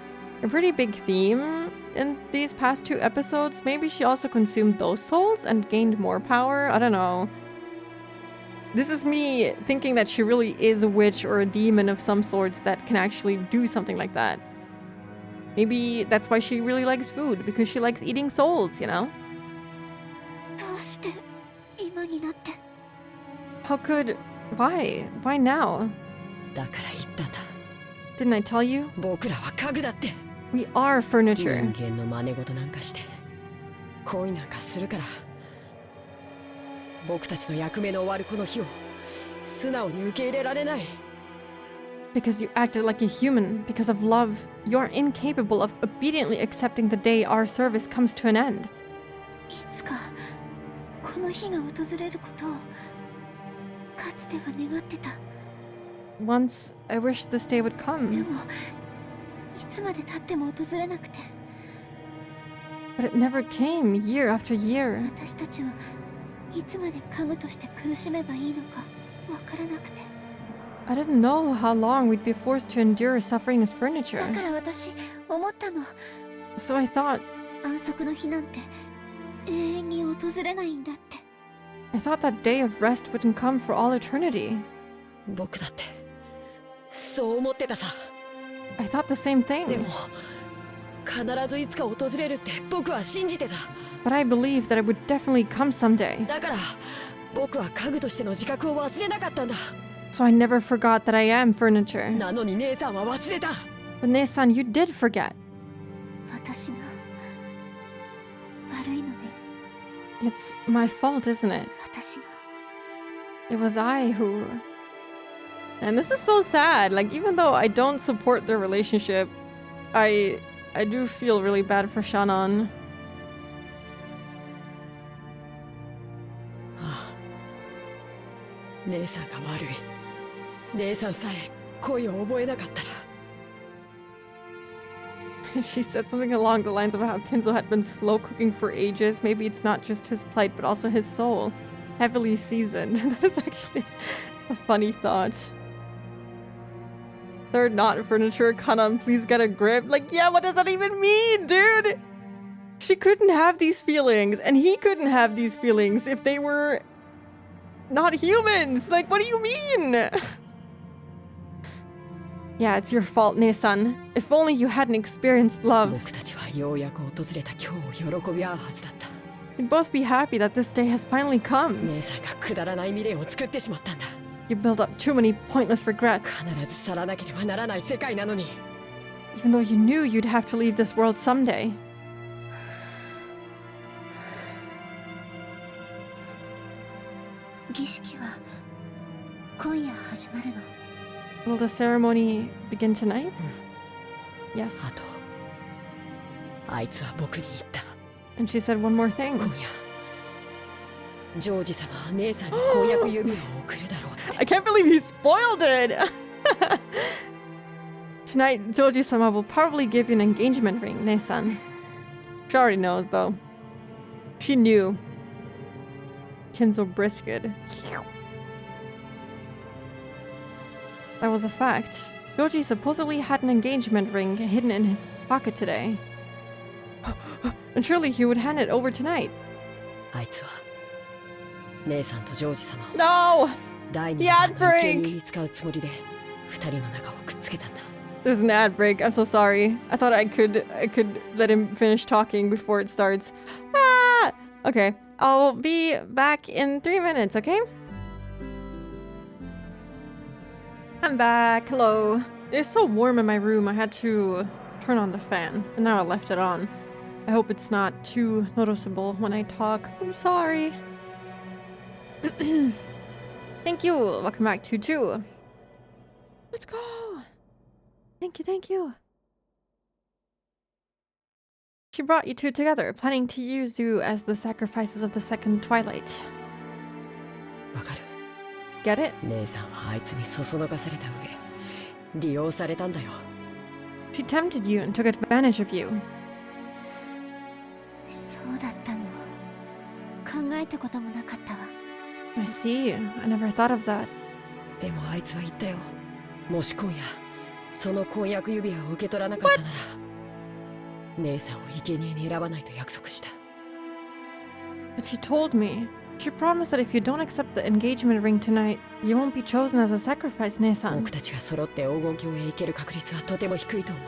A: pretty big theme in these past two episodes, maybe she also consumed those souls and gained more power? I don't know. This is me thinking that she really is a witch or a demon of some sorts that can actually do something like that. Maybe that's why she really likes food, because she likes eating souls, you know?
I: どうして今になって。
A: How could... Why? Why now?
L: だから言ったんだ。
A: Didn't I tell you?
L: 僕らは家具だって。
A: We are furniture.
L: 人間の真似事なんかして恋なんかするから。僕たちの役目の終わるこの日を素直に受け入れられない。
A: Because you acted like a human, because of love, you are incapable of obediently accepting the day our service comes to an end.
I: いつかこの日が訪れることをかつては願ってた。
A: Once, I wished this day would
I: で
A: come,
I: もいつまで経っても訪れなくて。
A: but it never came, year after year.
I: 私たちはいつまで家具として苦しめばいいのかわからなくて。
A: I didn't know how long we'd be forced to endure suffering as
I: だ
A: furniture.
I: から私思ったの。
A: So I thought,
I: 安息の日なんて永遠に訪れないんだって。
A: I thought that day of rest wouldn't come for all eternity.
L: 僕だってそう思ってたさ。
A: I thought the same
L: で
A: thing,
L: も必ずいつか訪れるって僕は信じてた。
A: but I believed that it would definitely come someday.
L: だから僕は家具としての自覚を忘れなかったんだ。
A: So I never forgot that I am furniture.
L: なのに姉さんは忘れた。
A: But Nei-san, you did forget.
I: 私が悪いのね。
A: It's my fault, isn't it?
I: 私が。
A: It was I who... And this is so sad. Like, even though I don't support their relationship, I do feel really bad for Shannon.
L: ああ、姉さんが悪い。姉さんさえ恋を覚えなかったら。
A: She said something along the lines of how Kinzo had been slow cooking for ages. Maybe it's not just his plight, but also his soul. Heavily seasoned. That is actually a funny thought. They're not furniture. Kanan, please get a grip. Like, yeah, what does that even mean, dude? She couldn't have these feelings, and he couldn't have these feelings if they were not humans. Like, what do you mean? Yeah, it's your fault, Nei-san. If only you hadn't experienced love.
L: 僕たちはようやく訪れた今日を喜び合うはずだった。
A: We'd both be happy that this day has finally come.
L: 姉さんがくだらない未練を作ってしまったんだ。
A: You built up too many pointless regrets.
L: 必ず去らなければならない世界なのに。
A: Even though you knew you'd have to leave this world someday.
I: 儀式は今夜始まるの。
A: Will the ceremony begin tonight? Yes.
L: あと、あいつは僕に言った。
A: And she said one more thing.
L: 今夜、ジョージ様は姉さんに婚約指輪を送るだろうって。
A: I can't believe he spoiled it! Tonight, Joji-sama will probably give you an engagement ring, Nei-san. She already knows, though. She knew. Kinzo brisket. That was a fact. Joji supposedly had an engagement ring hidden in his pocket today. And surely he would hand it over tonight.
L: あいつは姉さんとジョージ様を
A: No!
L: 第二の生贄に使うつもりで二人の仲をくっつけたんだ。
A: There's an ad break. I'm so sorry. I thought I could let him finish talking before it starts. Ah! Okay. I'll be back in 3 minutes, okay? I'm back. Hello. It's so warm in my room. I had to turn on the fan, and now I left it on. I hope it's not too noticeable when I talk. I'm sorry. Thank you. Welcome back to 2. Let's go. Thank you, thank you. She brought you two together, planning to use you as the sacrifices of the second twilight.
L: わかる。
A: Get it?
L: 姉さんはあいつにそそのかされた上、利用されたんだよ。
A: She tempted you and took advantage of you.
I: そうだったの。考えたこともなかったわ。
A: I see. I never thought of that.
L: でもあいつは言ったよ。もし今夜、その婚約指輪を受け取らなかったなら、姉さんを生贄に選ばないと約束した。
A: But she told me She promised that if you don't accept the engagement ring tonight, you won't be chosen as a sacrifice, Nesan.
L: 僕たちが揃って黄金鏡へ行ける確率はとても低いと思う。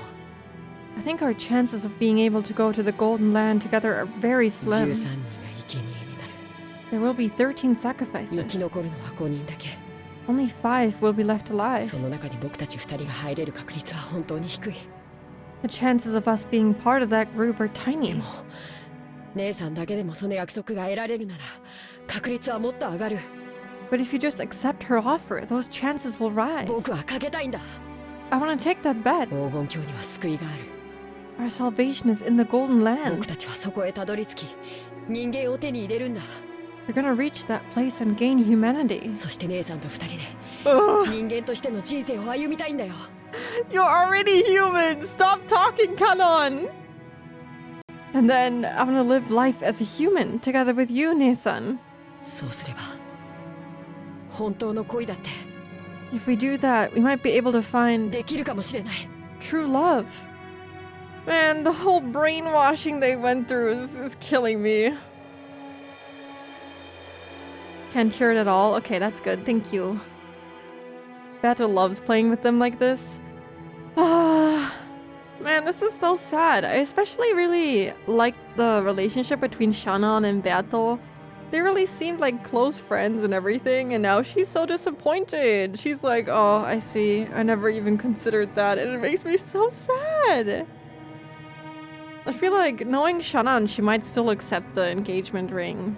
A: I think our chances of being able to go to the Golden Land together are very
L: 13
A: slim.
L: 人が生贄になる。
A: There will be 13
L: 生き
A: sacrifices.
L: 残るのは5人だけ。
A: Only 5 will be left alive.
L: その中に僕たち2人が入れる確率は本当に低い。
A: The chances of us being part of that group are
L: で
A: tiny.
L: も、姉さんだけでもその約束が得られるなら、確率はもっと上がる。
A: But if you just accept her offer, those chances will rise.
L: 僕はかけたいんだ。
A: I want to take that bet.
L: 黄金鏡には救いがある。
A: Our salvation is in the Golden
L: 僕
A: Land.
L: たちはそこへたどり着き、人間を手に入れるんだ。
A: We're gonna reach that place and gain humanity.
L: そして姉さんと2人で
A: Ugh.
L: 人間としての人生を歩みたいんだよ。
A: You're already human! Stop talking, Kanon! And then I want to live life as a human together with you, Nesan.
L: そうすれば、本当の恋だって
A: If we do that, we might be able to find
L: できるかもしれない。
A: true love. Man, the whole brainwashing they went through is killing me. Can't hear it at all? Okay, that's good. Thank you. Beto loves playing with them like this. Ah, man, this is so sad. I especially really like the relationship between Shannon and Beto. They really seemed like close friends and everything, and now she's so disappointed. She's like, oh, I see. I never even considered that, and it makes me so sad. I feel like knowing Shannon, she might still accept the engagement ring.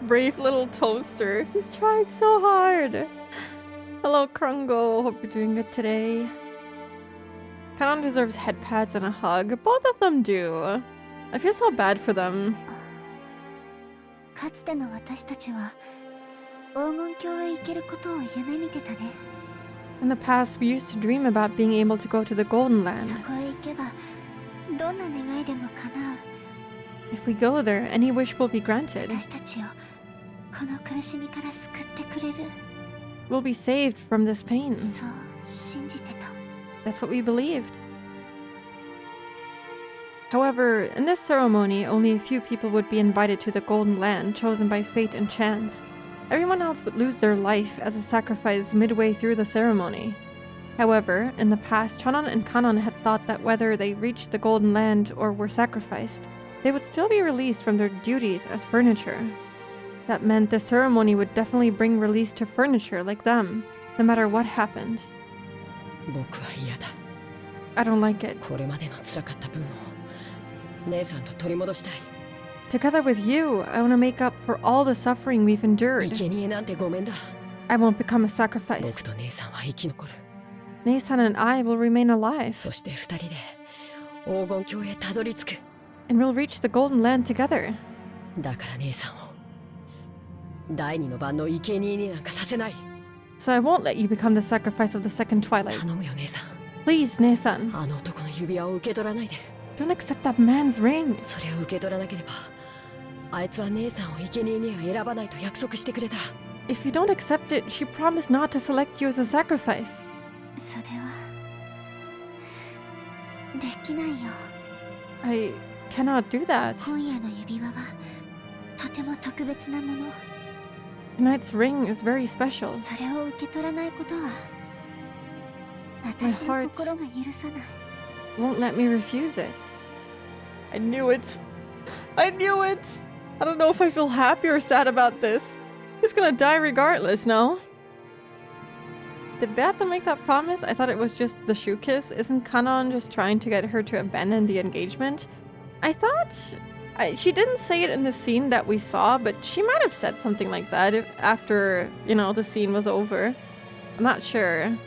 A: Brave little toaster. He's trying so hard. Hello, Krungo. Hope you're doing good today. Kanon deserves head pats and a hug. Both of them do. I feel so bad for them.
I: かつての私たちは黄金鏡へ行けることを夢見てたね。
A: In the past, we used to dream about being able to go to the Golden
I: そ
A: Land.
I: こへ行けばどんな願いでも叶う。
A: If we go there, any wish will be granted.
I: 私たちをこの苦しみから救ってくれる。
A: We'll be saved from this pain.
I: そう信じてた。
A: That's what we believed. However, in this ceremony, only a few people would be invited to the Golden Land, chosen by fate and chance. Everyone else would lose their life as a sacrifice midway through the ceremony. However, in the past, Chanan and Kanan had thought that whether they reached the Golden Land or were sacrificed, they would still be released from their duties as furniture. That meant the ceremony would definitely bring release to furniture like them, no matter what happened.
L: 僕は嫌だ。
A: I don't like it.
L: これまでの辛かった分を姉さんと取り戻したい。
A: Together with you, I want to make up for all the suffering we've endured.
L: 生贄なんてごめんだ。
A: I won't become a sacrifice.
L: 僕と姉さんは生き残る。
A: Nesan and I will remain alive,
L: そして2人で黄金鏡へたどり着く。
A: and we'll reach the Golden Land together.
L: だから姉さんを第二の晩の生贄になんかさせない。
A: So I won't let you become the sacrifice of the second twilight.
L: 頼むよ姉さん。
A: Please, Nesan,
L: あの男の指輪を受け取らないで。
A: don't accept that man's ring.
L: それを受け取らなければ、あいつは姉さんを生贄には選ばないと約束してくれた。
A: If you don't accept it, she promised not to select you as a sacrifice.
I: それはできないよ。
A: I cannot do that.
I: 今夜の指輪はとても特別なもの。
A: Tonight's ring is very special.
I: それを受け取らないことは私の
A: heart
I: 心が許さない。
A: Won't let me refuse it. I knew it. I knew it. I don't know if I feel happy or sad about this. He's gonna die regardless, no? Did Beata make that promise? I thought it was just the shoe kiss. Isn't Kanon just trying to get her to abandon the engagement? I thought... she didn't say it in the scene that we saw, but she might have said something like that after, you know, the scene was over. I'm not sure.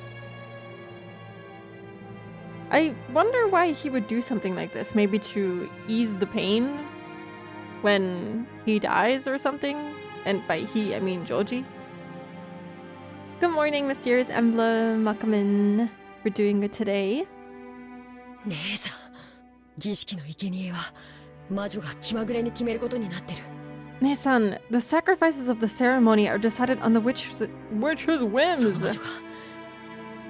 A: I wonder why he would do something like this. Maybe to ease the pain when he dies or something? And by he, I mean Joji. Good morning, Mysterious Emblem. Welcome in. We're doing good today.
L: 姉さん、儀式の生贄は魔女が気まぐれに決めることになってる。
A: Nesan, the sacrifices of the ceremony are decided on the witch's
L: その
A: whims.
L: 魔女が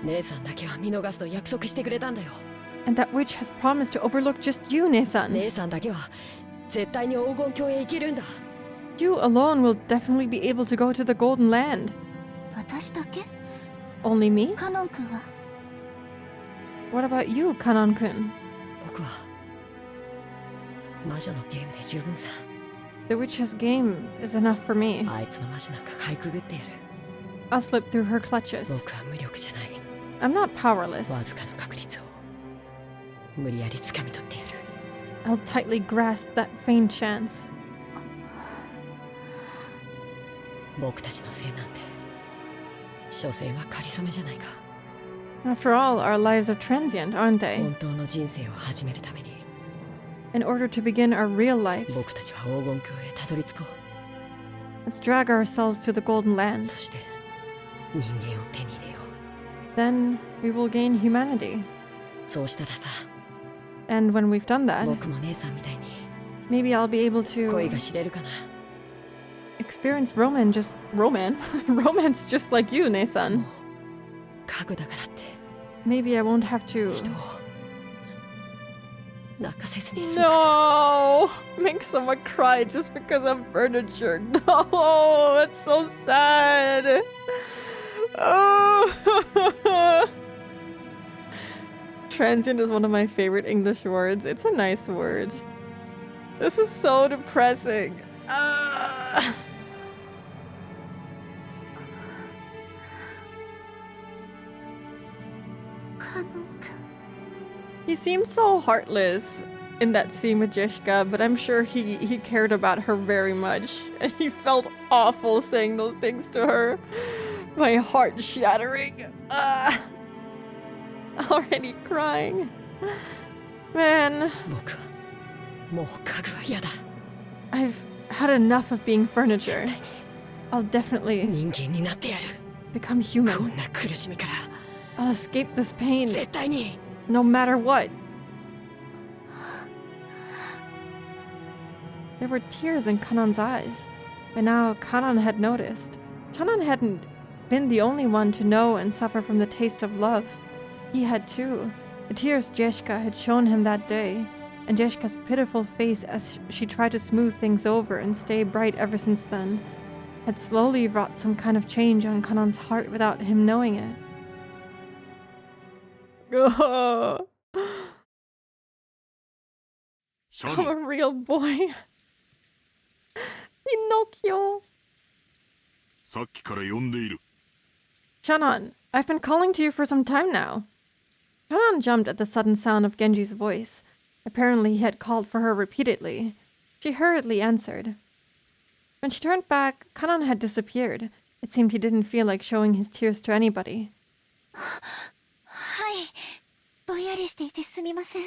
L: 姉さんだけは見逃すと約束してくれたんだよ。
A: And that witch has promised to overlook just you, Nesan.
L: 姉さんだけは絶対に黄金鏡へ行けるんだ。
A: You alone will definitely be able to go to the Golden Land.
I: 私だけ？
A: Only me?
I: カノン君は？
A: What about you, Kanon-kun?
L: 僕は魔女のゲームで十分さ。
A: The witch's game is enough for me.
L: あいつの魔女なんかかいくぐってやる。
A: I'll slip through her clutches.
L: 僕は無力じゃない。
A: I'm not powerless.
L: わずかの確率を無理やり掴み取ってやる。
A: I'll tightly grasp that faint chance.
L: 僕たちのせいなんて所詮は仮初めじゃないか。
A: After all, our lives are transient, aren't they?
L: 本当の人生を始めるために
A: In order to begin our real lives,
L: 僕たちは黄金鏡へたどり着こう。
A: let's drag ourselves to the Golden Land.
L: そして人間を手に入れよ
A: Then we will gain humanity.
L: う。そうしたらさ、
A: And when we've done that,
L: 僕も姉さんみたいに
A: maybe I'll be able
L: 恋
A: to
L: が知れるかな。
A: experience romance just like you,
L: もう
A: Ne-san.
L: 家具だからって
A: Maybe I won't have to.
L: 人を泣かせずに済む。
A: No! Make someone cry just because of furniture. No! That's so sad! Oh! Transient is one of my favorite English words. It's a nice word. This is so depressing. Ah. He seemed so heartless in that scene with Jeshka, but I'm sure he cared about her very much. And he felt awful saying those things to her. My heart shattering. Already crying. Man.
L: 僕はもう家具は嫌だ。
A: I've had enough of being furniture. I'll definitely
L: 人間になってやる。
A: become
L: こ
A: human.
L: んな苦しみから
A: I'll escape this pain,
L: 絶対に。
A: no matter what. There were tears in Kanon's eyes. By now, Kanon had noticed. Kanon hadn't been the only one to know and suffer from the taste of love. He had too. The tears Jeshka had shown him that day, and Jeshka's pitiful face as she tried to smooth things over and stay bright ever since then, had slowly wrought some kind of change on Kanon's heart without him knowing it. Oh,
F: シャ
A: I'm
F: ノ
A: a real boy. Pinocchio.
F: さっきから呼んでいる。
A: Shannon, I've been calling to you for some time now. Shannon jumped at the sudden sound of Genji's voice. Apparently he had called for her repeatedly. She hurriedly answered. When she turned back, Kanon had disappeared. It seemed he didn't feel like showing his tears to anybody.
I: はい。ぼんやりしていてすみません。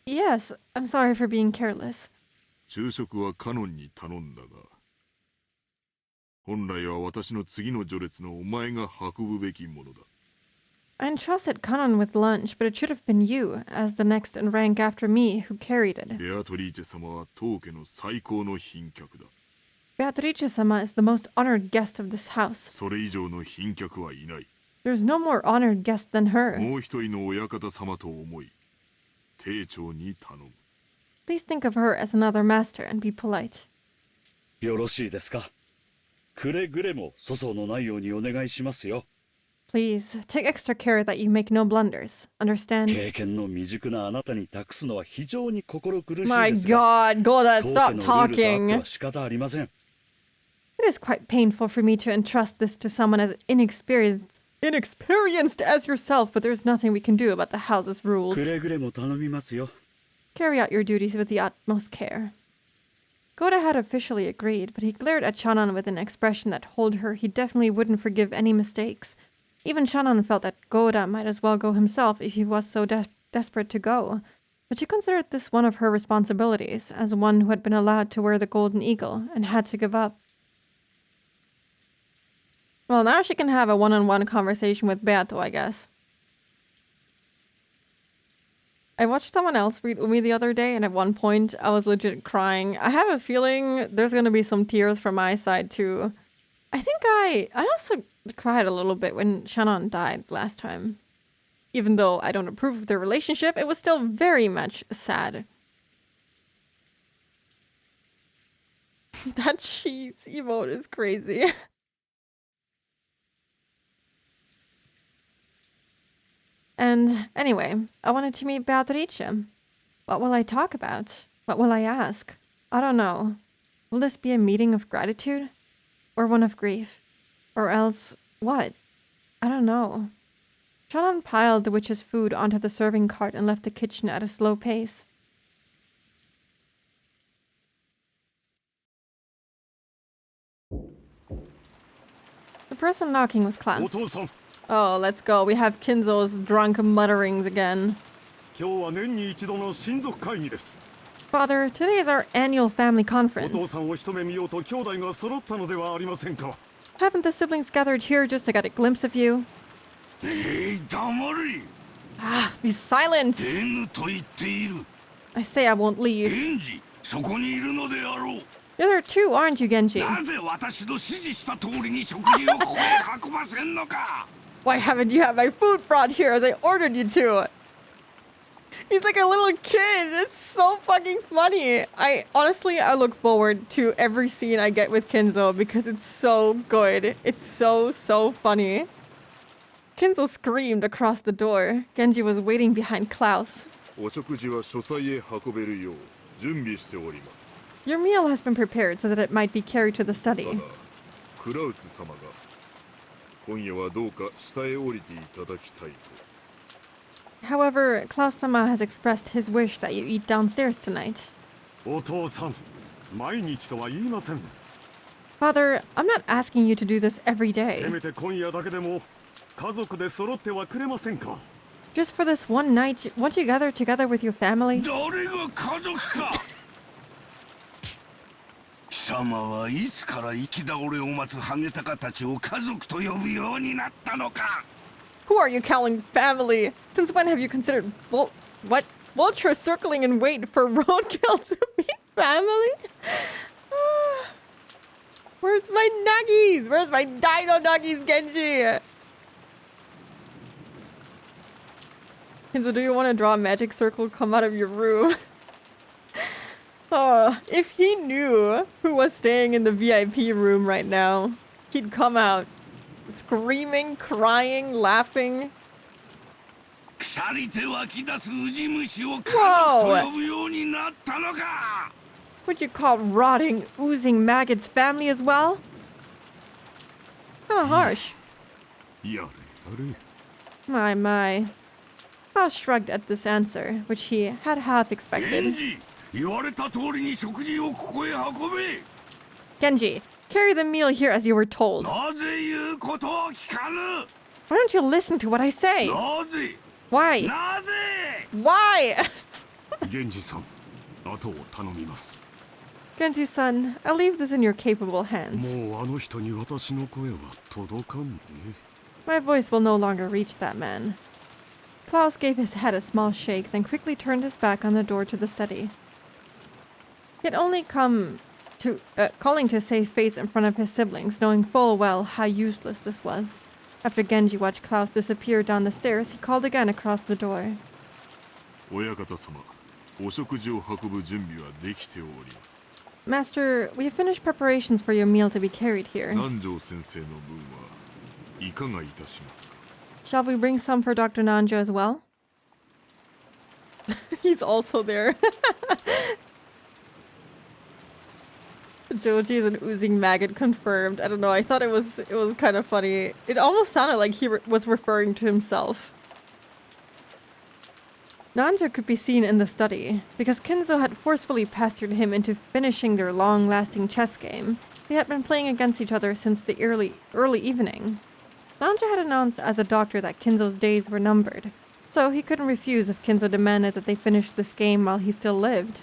A: Yes, I'm sorry for being careless.
F: 昼食はカノンに頼んだが、本来は私の次の序列のお前が運ぶべきものだ。
A: I entrusted Kanon with lunch, but it should have been you, as the next in rank after me, who carried it.
F: ベアトリーチェ様は当家の最高の賓客だ。
A: Beatrice-sama is the most honored guest of this house.
F: それ以上の賓客はいない。
A: There's no more honored guest than her.
F: もう一人の親方様と思い、丁重に頼む。
A: Please think of her as another master and be polite.
K: よろしいですか。くれぐれも粗相のないようにお願いしますよ。
A: Please, take extra care that you make no blunders. Understand?
K: 経験の未熟なあなたに託すのは非常に心苦しいです
A: My
K: が、
A: god, Goda,
K: 当家
A: stop
K: のルールとあって
A: talking.
K: は仕方ありません。
A: It is quite painful for me to entrust this to someone as inexperienced as yourself, but there's nothing we can do about the house's rules.
K: くれぐれも頼みますよ。
A: Carry out your duties with the utmost care. Goda had officially agreed, but he glared at Shannon with an expression that told her he definitely wouldn't forgive any mistakes. Even Shannon felt that Goda might as well go himself if he was so desperate to go. But she considered this one of her responsibilities, as one who had been allowed to wear the golden eagle and had to give up. Well, now she can have a one-on-one conversation with Beato, I guess. I watched someone else read Umi the other day, and at one point, I was legit crying. I have a feeling there's gonna be some tears from my side, too. I think I also cried a little bit when Shannon died last time. Even though I don't approve of their relationship, it was still very much sad. That cheese emote is crazy. And anyway, I wanted to meet Beatrice. What will I talk about? What will I ask? I don't know. Will this be a meeting of gratitude? Or one of grief? Or else, what? I don't know. Shannon piled the witch's food onto the serving cart and left the kitchen at a slow pace. The person knocking was Klaus. Oh, let's go. We have Kinzo's drunk mutterings again. Father, today is our annual family conference. Haven't the siblings gathered here just to get a glimpse of you? Ah, be silent! I say I won't leave. You're there too, aren't you, Genji? Why haven't you had my food brought here as I ordered you to? He's like a little kid. It's so fucking funny. I look forward to every scene I get with Kinzo because it's so good. It's so funny. Kinzo screamed across the door. Genji was waiting behind Klaus. Your meal has been prepared so that it might be carried to the study. However, Klaus-sama has expressed his wish that you eat downstairs tonight. Father, I'm not asking you to do this every day. Just for this one night, won't you gather together with your family? Who are you calling family? Since when have you considered vulture circling in wait for roadkill to be family? Where's my nuggies? Where's my dino nuggies, Genji? Kinzo, do you want to draw a magic circle come out of your room? Oh, if he knew who was staying in the VIP room right now, he'd come out screaming, crying, laughing. Whoa! Would you call rotting, oozing maggots family as well? Kinda harsh. My. Klaus shrugged at this answer, which he had half expected. Genji, carry the meal here as you were told. Why don't you listen to what I say? Why? Why? Genji-san, I'll leave this in your capable hands. My voice will no longer reach that man. Klaus gave his head a small shake, then quickly turned his back on the door to the study. He had only calling to save face in front of his siblings, knowing full well how useless this was. After Genji watched Klaus disappear down the stairs, he called again across the door. Master, we have finished preparations for your meal to be carried here. Shall we bring some for Dr. Nanjo as well? He's also there. Joji is an oozing maggot confirmed. I don't know, I thought it was kind of funny. It almost sounded like he was referring to himself. Nanjo could be seen in the study. Because Kinzo had forcefully pestered him into finishing their long-lasting chess game, they had been playing against each other since the early evening. Nanjo had announced as a doctor that Kinzo's days were numbered, so he couldn't refuse if Kinzo demanded that they finish this game while he still lived.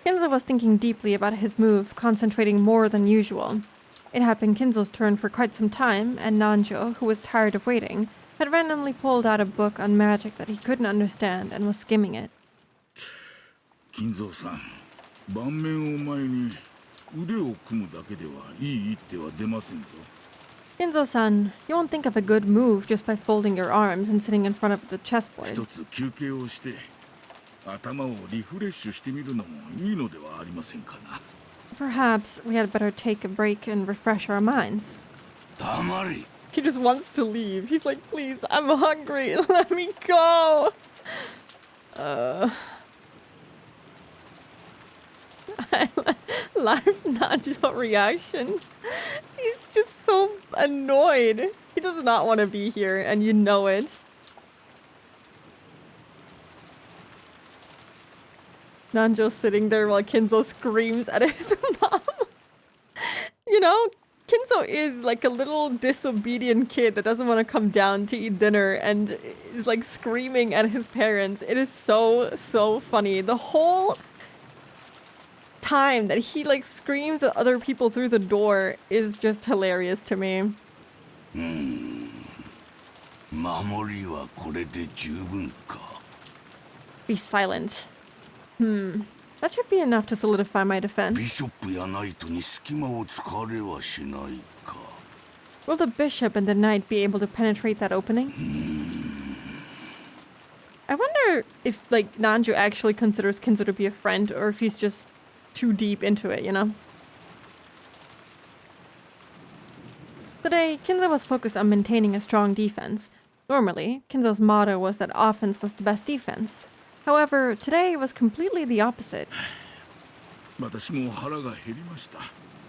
A: Kinzo was thinking deeply about his move, concentrating more than usual. It had been Kinzo's turn for quite some time, and Nanjo, who was tired of waiting, had randomly pulled out a book on magic that he couldn't understand and was skimming it.
M: Kinzo-san,
A: Kinzo-san, you won't think of a good move just by folding your arms and sitting in front of the chessboard.
F: 頭をリフレッシュしてみるのもいいのではありませんかな。
A: Perhaps we had better take a break and refresh our minds.
H: 黙れ。
A: He just wants to leave. He's like, please, I'm hungry. Let me go. I live Nacho reaction. He's just so annoyed. He does not want to be here, and you know it. Nanjo sitting there while Kinzo screams at his mom. You know, Kinzo is like a little disobedient kid that doesn't want to come down to eat dinner and is like screaming at his parents. It is so funny. The whole time that he like screams at other people through the door is just hilarious to me.
H: 守りはこれで十分か。
A: Be silent. That should be enough to solidify my
H: ビ
A: defense.
H: ショップやナイトに隙間を突かれはしないか。
A: Will the bishop and the knight be able to penetrate that opening? I wonder if like Nanju actually considers Kinzo to be a friend or if he's just too deep into it, you know? Today, Kinzo was focused on maintaining a strong defense. Normally, Kinzo's motto was that offense was the best defense. However, today was completely the opposite.
F: 私も腹が減りました。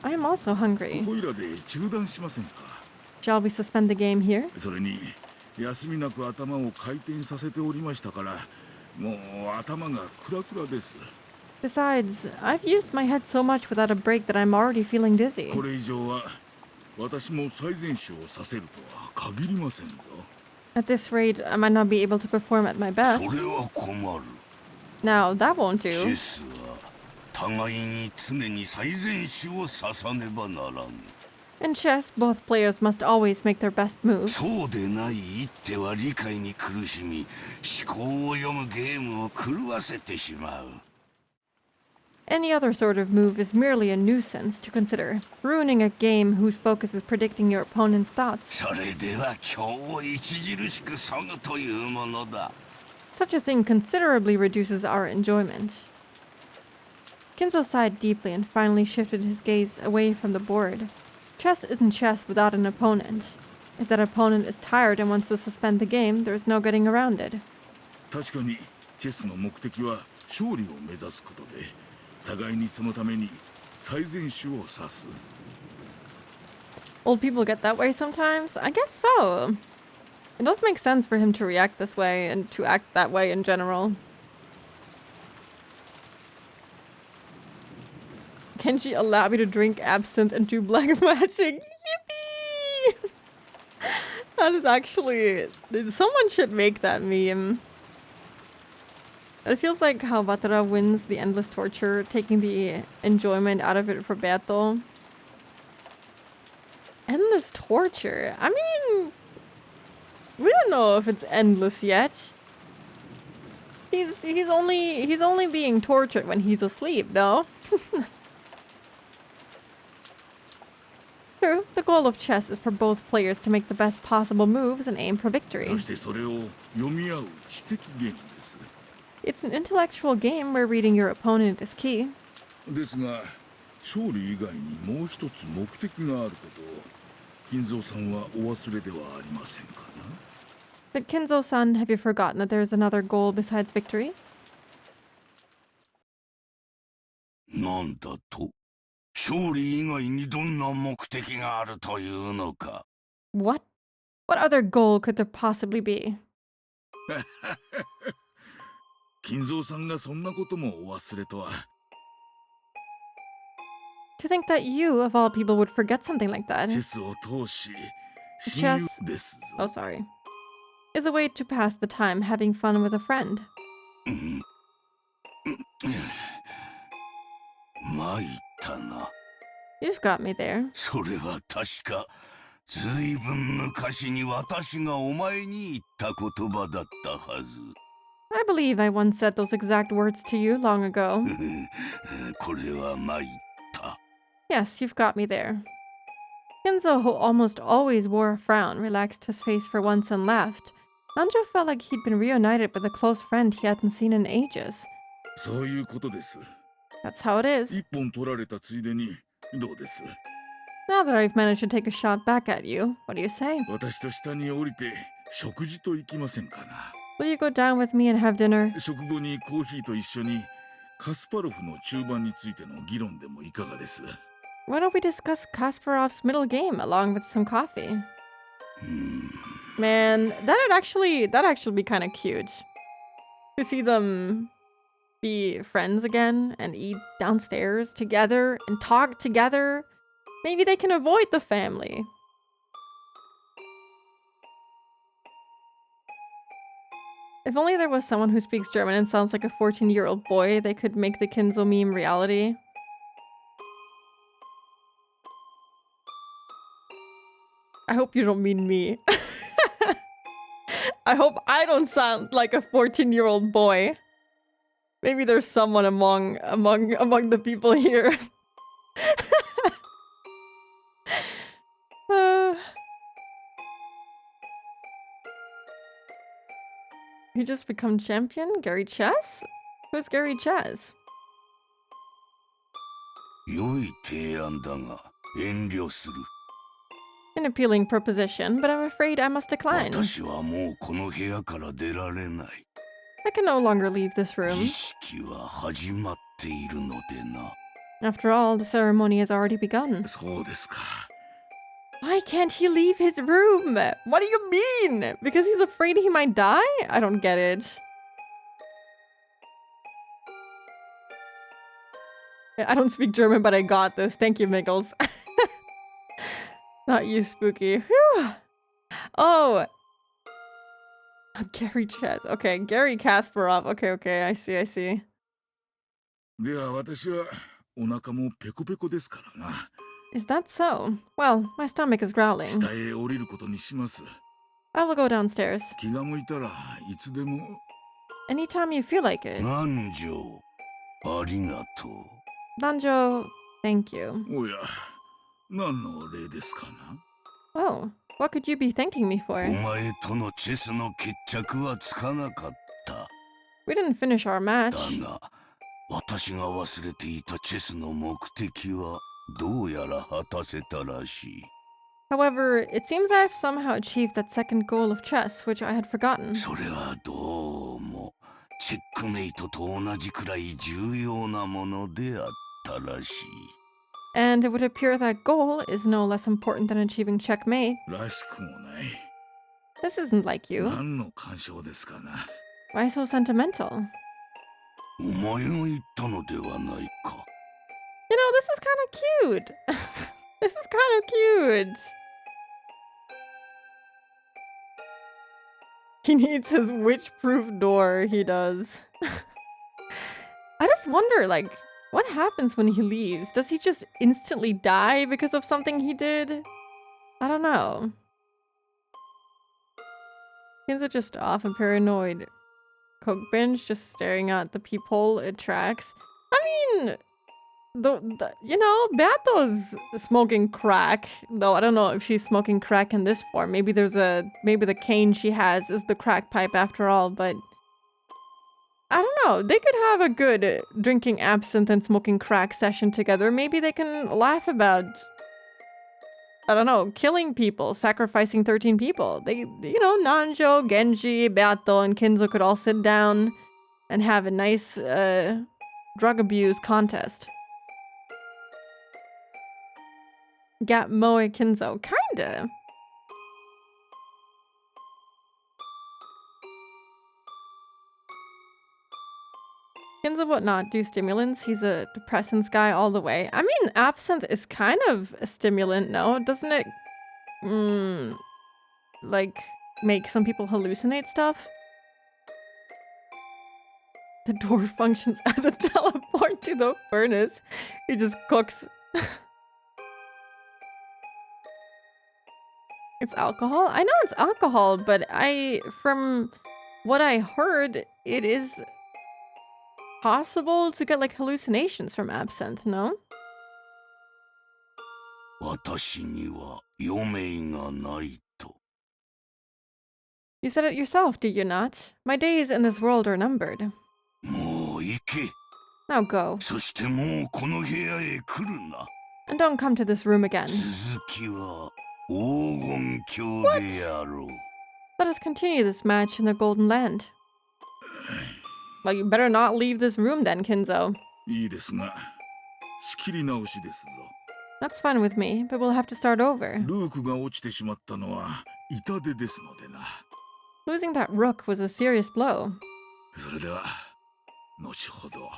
A: I am also hungry.
F: ここいらで中断しませんか。
A: Shall we suspend the game here?
F: それに休みなく頭を回転させておりましたから、もう頭がクラクラです。
A: Besides, I've used my head so much without a break that I'm already feeling dizzy.
F: これ以上は私も最善手をさせるとは限りませんぞ。
A: At this rate, I might not be able to perform at my best.
H: それは困る。
A: Now, that won't
H: チェ
A: do.
H: スは互いに常に最善手を指さねばならん。
A: In chess, both players must always make their best moves.
H: そうでない一手は理解に苦しみ、思考を読むゲームを狂わせてしまう。
A: Any other sort of move is merely a nuisance to consider, ruining a game whose focus is predicting your opponent's thoughts.
H: それでは今日を著しく削ぐというものだ。
A: Such a thing considerably reduces our enjoyment. Kinzo sighed deeply and finally shifted his gaze away from the board. Chess isn't chess without an opponent. If that opponent is tired and wants to suspend the game, there's no getting around it.
F: 確かにチェスの目的は勝利を目指すことで、互いにそのために最善手を指す。
A: Old people get that way sometimes? I guess so. It does make sense for him to react this way and to act that way in general. Kenji allowed me to drink absinthe and do black magic. Yippee! That is actually... Someone should make that meme. It feels like how Batara wins the endless torture, taking the enjoyment out of it for Beato. Endless torture? I mean... We don't know if it's endless yet. He's only being tortured when he's asleep, no? True, the goal of chess is for both players to make the best possible moves and aim for victory.
F: そしてそれを読み合う知的ゲームです。
A: It's an intellectual game where reading your opponent is key.
F: ですが、勝利以外にもう一つ目的があることを金蔵さんはお忘れではありませんかな。
A: But Kinzo-san, have you forgotten that there is another goal besides victory?
H: なんだと？勝利以外にどんな目的があるというのか。
A: What? What other goal could there possibly be?
F: 金蔵さんがそんなこともお忘れとは。
A: To think that you, of all people, would forget something like that.
F: チェスを通し、
A: Chess-
F: 親友ですぞ。
A: Oh, sorry. Is a way to pass the time having fun with a friend.
H: 参ったな。
A: You've got me there.
H: それは確か、ずいぶん昔に私がお前に言った言葉だったはず。
A: I believe I once said those exact words to you long ago.
H: これは参った。
A: Yes, you've got me there. Kinzo, who almost always wore a frown, relaxed his face for once and laughed. Nanjo felt like he'd been reunited with a close friend he hadn't seen in ages.
F: そういうことです。
A: That's how it is.
F: 一本取られたついでにどうです？
A: Now that I've managed to take a shot back at you, what do you say?
F: 私と下に降りて食事と行きませんかな。
A: Will you go down with me and have dinner?
F: 食後にコーヒーと一緒にカスパロフの中盤についての議論でもいかがです？
A: Why don't we discuss Kasparov's middle game along with some coffee? Man, that'd actually be kind of cute. To see them be friends again and eat downstairs together and talk together. Maybe they can avoid the family. If only there was someone who speaks German and sounds like a 14-year-old boy, they could make the Kinzo meme reality. I hope you don't mean me. I hope I don't sound like a 14-year-old boy. Maybe there's someone among the people here. You just become champion? Gary Chess? Who's Gary Chess?
H: 良い提案だが遠慮する。
A: An appealing proposition, but I'm afraid I must decline.
H: 私はもうこの部屋から出られない。
A: I can no longer leave this room.
H: 儀式は始まっているのでな。
A: After all, the ceremony has already begun.
F: そうですか。
A: Why can't he leave his room? What do you mean? Because he's afraid he might die? I don't get it. I don't speak German, but I got this. Thank you, Miggles. Not you, Spooky. Whew. Oh. Gary Chess. Okay, Gary Kasparov. Okay, I see.
F: では私はお腹もペコペコですからな。
A: Is that so? Well, my stomach is growling.
F: 下へ降りることにします。
A: I will go downstairs.
F: 気が向いたらいつでも。
A: Anytime you feel like it.
H: 南條、ありがとう。
A: Danjo, thank you.
F: おや、何の礼ですかな？
A: Oh, what could you be thanking me for?
H: お前とのチェスの決着はつかなかった。
A: We didn't finish our match.
H: だが、私が忘れていたチェスの目的はどうやら果たせたらしい。
A: However, it seems I've somehow achieved that second goal of chess, which I had forgotten.
H: それはどうもチェックメイトと同じくらい重要なものであったらしい。
A: And it would appear that goal is no less important than achieving checkmate.
F: らしくもない。
A: This isn't like you.
F: 何の干渉ですかな？
A: Why so sentimental?
H: お前が言ったのではないか。
A: You know, this is kind of cute. This is kind of cute. He needs his witch-proof door, he does. I just wonder, like, what happens when he leaves? Does he just instantly die because of something he did? I don't know. Is it just off and paranoid? Coke binge, just staring at the peephole it tracks. I mean, you know, Bato's smoking crack, though I don't know if she's smoking crack in this form. Maybe the cane she has is the crack pipe after all, but I don't know. They could have a good drinking absinthe and smoking crack session together. Maybe they can laugh about, I don't know, killing people, sacrificing 13 people. They, you know, Nanjo, Genji, Bato, and Kinzo could all sit down and have a nice drug abuse contest. Gat Moe Kinzo. Kinda. Kinzo would not do stimulants. He's a depressants guy all the way. I mean, absinthe is kind of a stimulant, no? Doesn't it, like, make some people hallucinate stuff? The door functions as a teleport to the furnace. He just cooks. It's alcohol? I know it's alcohol, but from what I heard, it is possible to get like hallucinations from absinthe, no?
H: 私には余命がないと。
A: You said it yourself, did you not? My days in this world are numbered.
H: もう行け。
A: Now go.
H: そしてもうこの部屋へ来るな。
A: And don't come to this room again.
H: 続きは黄金鏡でやろう。
A: Let us continue this match in the Golden Land. Well, you better not leave this room then, Kinzo.
F: いいですが、仕切り直しですぞ。
A: That's fine with me, but we'll have to start over.
F: ルークが落ちてしまったのは痛手ですのでな。
A: Losing that rook was a serious blow.
F: それでは、後ほど。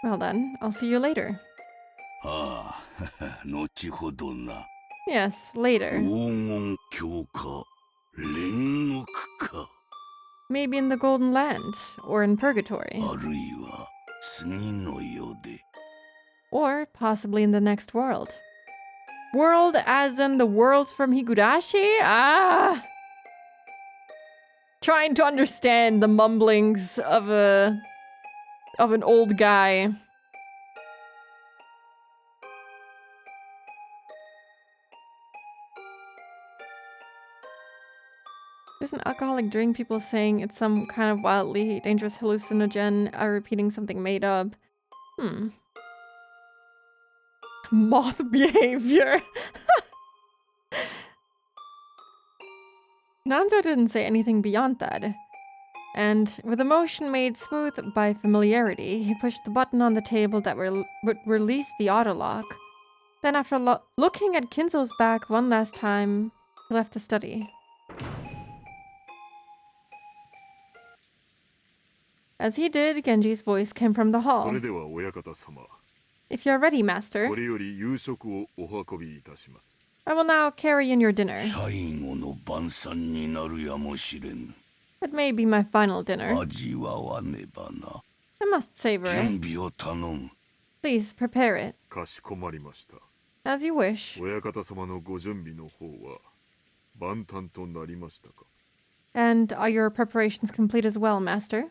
A: Well then, I'll see you later.
H: ああ、後ほどな。
A: Yes, later.
H: 黄金鏡か、煉獄か。
A: Maybe in the Golden Land, or in Purgatory.
H: あるいは次の世で。
A: Or possibly in the next world. World as in the worlds from Higurashi? Ah! Trying to understand the mumblings of an old guy. There's an alcoholic drink, people saying it's some kind of wildly dangerous hallucinogen, repeating something made up. Moth behavior. Nanjo didn't say anything beyond that. And with a motion made smooth by familiarity, he pushed the button on the table that would release the autolock. Then after looking at Kinzo's back one last time, he left the study. As he did, Genji's voice came from the hall.
F: それでは親方様。
A: If you're ready, master,
F: これより夕食をお運びいたします。
A: I will now carry in your dinner.
H: 最後の晩餐になるやもしれぬ。
A: It may be my final dinner.
H: 味わわねばな。
A: I must savor it.
H: 準備を頼む。
A: Please prepare it.
F: かしこまりました。
A: As you wish.
F: 親方様のご準備の方は万端となりましたか。
A: And are your preparations complete as well, master?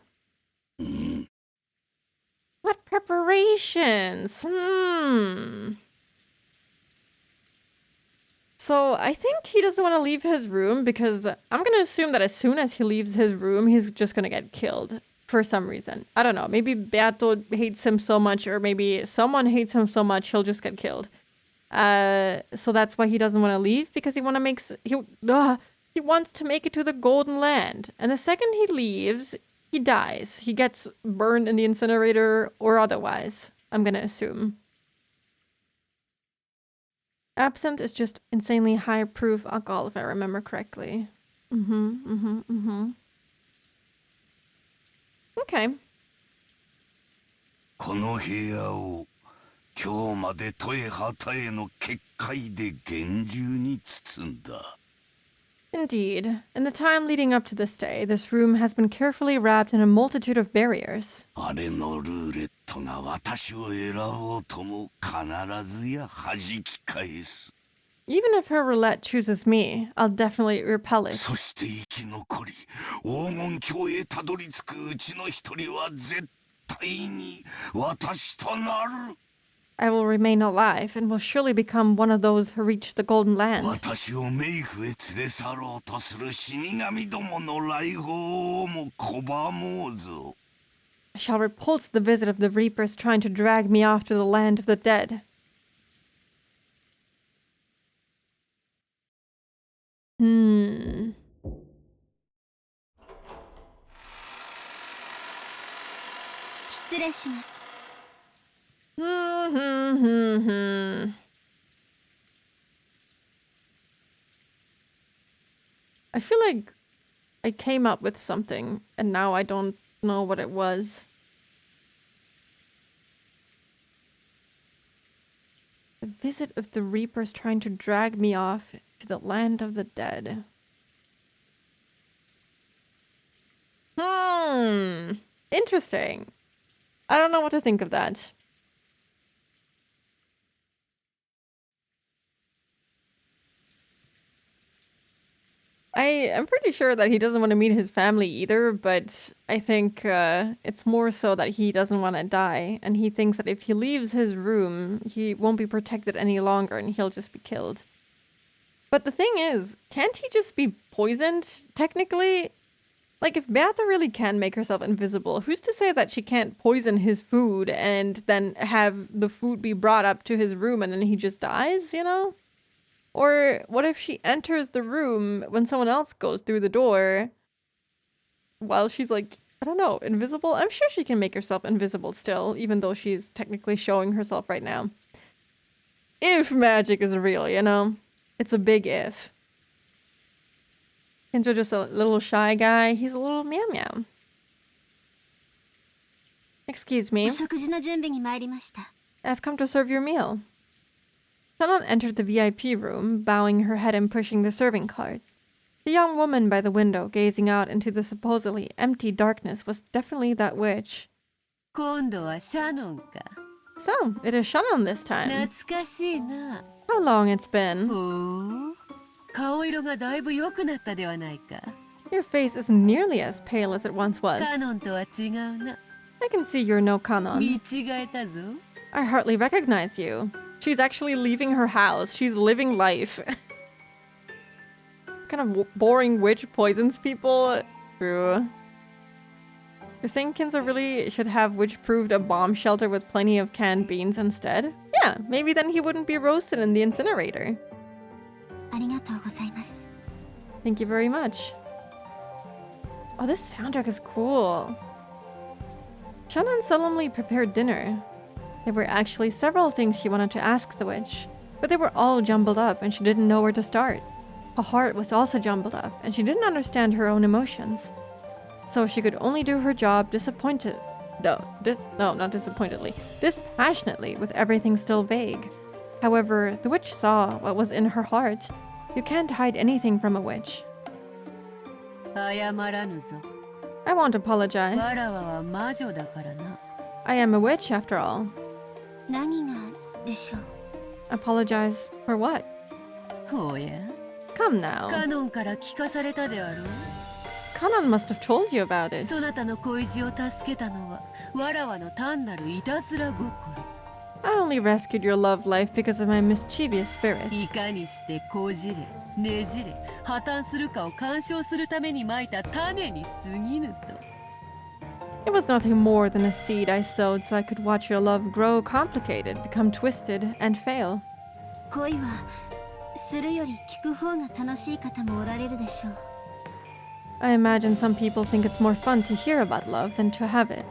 A: What preparations? So I think he doesn't want to leave his room because I'm going to assume that as soon as he leaves his room, he's just going to get killed for some reason. I don't know. Maybe Beato hates him so much, or maybe someone hates him so much he'll just get killed. So that's why he doesn't want to leave, because he wants to make it to the Golden Land. And the second he leaves, he dies. He gets burned in the incinerator or otherwise, I'm gonna assume. Absinthe is just insanely high proof alcohol, if I remember correctly. Okay.
H: この部屋を今日まで問え旗への結界で厳重に包んだ。
A: Indeed. In the time leading up to this day, this room has been carefully wrapped in a multitude of barriers.
H: あれのルーレットが私を選ぼうとも必ずや弾き返す。
A: Even if her roulette chooses me, I'll definitely repel it.
H: そして生き残り、黄金鏡へたどり着くうちの一人は絶対に私となる。
A: I will remain alive and will surely become one of those who reach the Golden Land.
H: 私を冥府へ連れ去ろうとする死神どもの来訪をも拒もうぞ。
A: I shall repulse the visit of the Reapers trying to drag me off to the land of the dead. Hmm. I feel like I came up with something and now I don't know what it was. The visit of the Reapers trying to drag me off to the land of the dead. Interesting. I don't know what to think of that. I am pretty sure that he doesn't want to meet his family either, but I think it's more so that he doesn't want to die, and he thinks that if he leaves his room, he won't be protected any longer and he'll just be killed. But the thing is, can't he just be poisoned, technically? Like, if Beata really can make herself invisible, who's to say that she can't poison his food and then have the food be brought up to his room and then he just dies, you know? Or what if she enters the room when someone else goes through the door while she's like, I don't know, invisible? I'm sure she can make herself invisible still, even though she's technically showing herself right now. If magic is real, you know? It's a big if. Kenzo just a little shy guy. He's a little meow meow. Excuse me. I've come to serve your meal. Shannon entered the VIP room, bowing her head and pushing the serving cart. The young woman by the window, gazing out into the supposedly empty darkness, was definitely that witch. So, it is Shannon this time. How long it's been. Your face isn't nearly as pale as it once was. I can see you're no Kanon. I hardly recognize you. She's actually leaving her house. She's living life. Kind of boring witch poisons people. True. You're saying Kinzo really should have witch-proofed a bomb shelter with plenty of canned beans instead? Yeah, maybe then he wouldn't be roasted in the incinerator. Thank you very much. Oh, this soundtrack is cool. Shannon solemnly prepared dinner. There were actually several things she wanted to ask the witch, but they were all jumbled up and she didn't know where to start. Her heart was also jumbled up and she didn't understand her own emotions. So she could only do her job dispassionately, with everything still vague. However, the witch saw what was in her heart. You can't hide anything from a witch. I won't apologize. I am a witch after all. Apologize for what? Come now. Kanon must have told you about it. I only rescued your love life because of my mischievous spirit. It was nothing more than a seed I sowed so I could watch your love grow complicated, become twisted, and fail. I imagine some people think it's more fun to hear about love than to have it.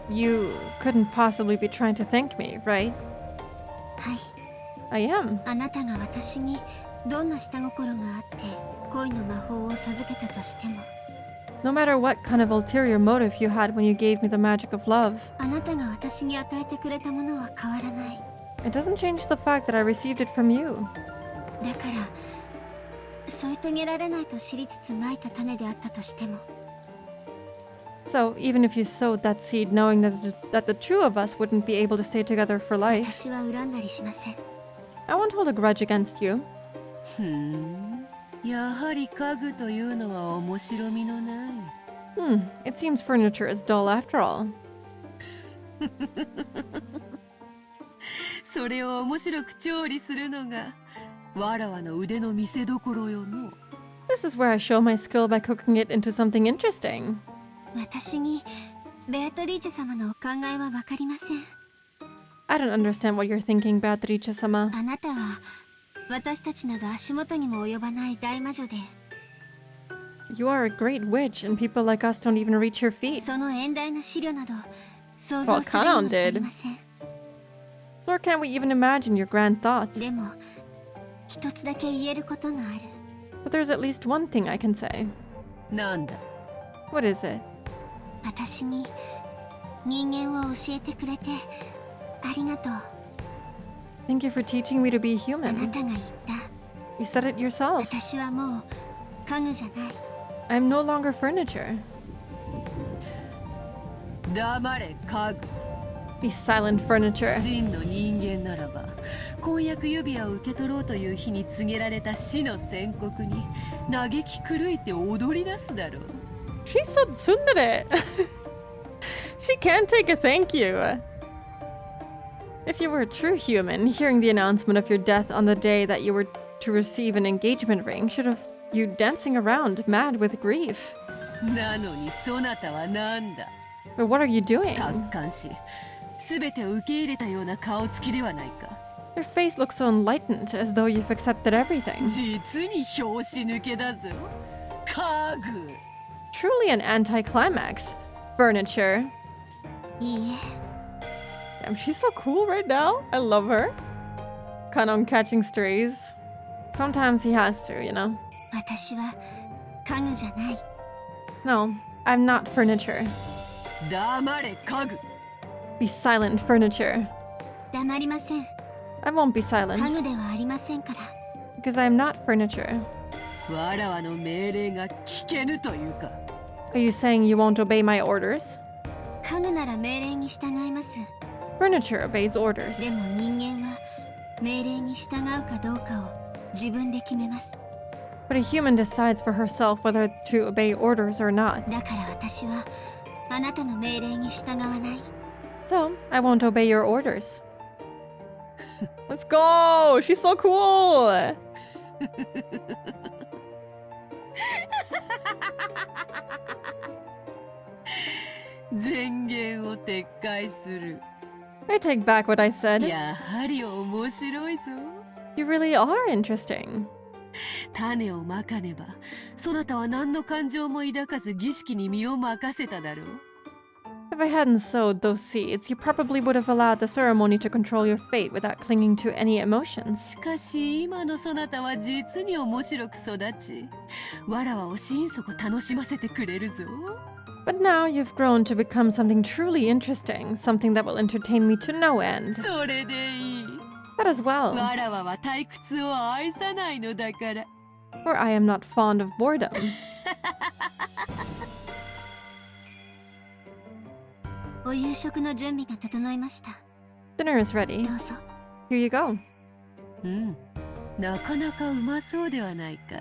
A: You couldn't possibly be trying to thank me, right? I am. No matter what kind of ulterior motive you had when you gave me the magic of love, it doesn't change the fact that I received it from you. So, even if you sowed that seed knowing that the two of us wouldn't be able to stay together for life, I won't hold a grudge against you. It seems furniture is dull after all. This is where I show my skill by cooking it into something interesting. I don't understand what you're thinking, Beatrice-sama. You are a great witch, and people like us don't even reach your feet. Well, Kanon did. Nor can we even imagine your grand thoughts. But there's at least one thing I can say. What is it? Thank you for teaching me to be human. You said it yourself. I'm no longer furniture. Be silent, furniture. She's so tsundere. She can't take a thank you. If you were a true human, hearing the announcement of your death on the day that you were to receive an engagement ring should have you dancing around, mad with grief.
E: なのにそなたはなんだ。
A: But what are you doing?
E: 達観し、すべてを受け入れたような顔つきではないか。
A: Your face looks so enlightened, as though you've accepted everything.
E: 実に拍子抜けだぞ。家具。
A: Truly an anticlimax. Furniture.
I: いいえ
A: Damn, she's so cool right now. I love her. Kanon catching strays. Sometimes he has to, you know.
I: 私は家具じゃない
A: No, I'm not furniture.
E: 黙れ家具。
A: Be silent, furniture.
I: 黙りません
A: I won't be
I: 家
A: silent.
I: 具ではありませんから
A: Because I am not furniture.
E: わらわの命令が聞けぬというか。
A: Are you saying you won't obey my orders?
I: 家具なら命令に従います
A: Furniture obeys orders.
I: でも人間は命令に従うかどうかを自分で決めます
A: But a human decides for herself whether to obey orders or not.
I: だから私はあなたの命令に従わない
A: So, I won't obey your orders. Let's go! She's so cool!
E: "前言を撤回する。
A: I take back what I said.
E: やはり面白いぞ。
A: You really are interesting.
E: 種をまかねば、そなたは何の感情も抱かず儀式に身を任せただろう。
A: If I hadn't sowed those seeds, you probably would have allowed the ceremony to control your fate without clinging to any emotions.
E: しかし今のそなたは実に面白く育ち、わらわを心底楽しませてくれるぞ。
A: But now you've grown to become something truly interesting, something that will entertain me to no end.
E: それでいい。
A: That as well,
E: わらわは退屈を愛さないのだから。
A: for I am not fond of boredom.
I: お夕食の準備が整いました
A: Dinner is ready.
I: どうぞ
A: Here you go.
E: うん、なかなかうまそうではないか。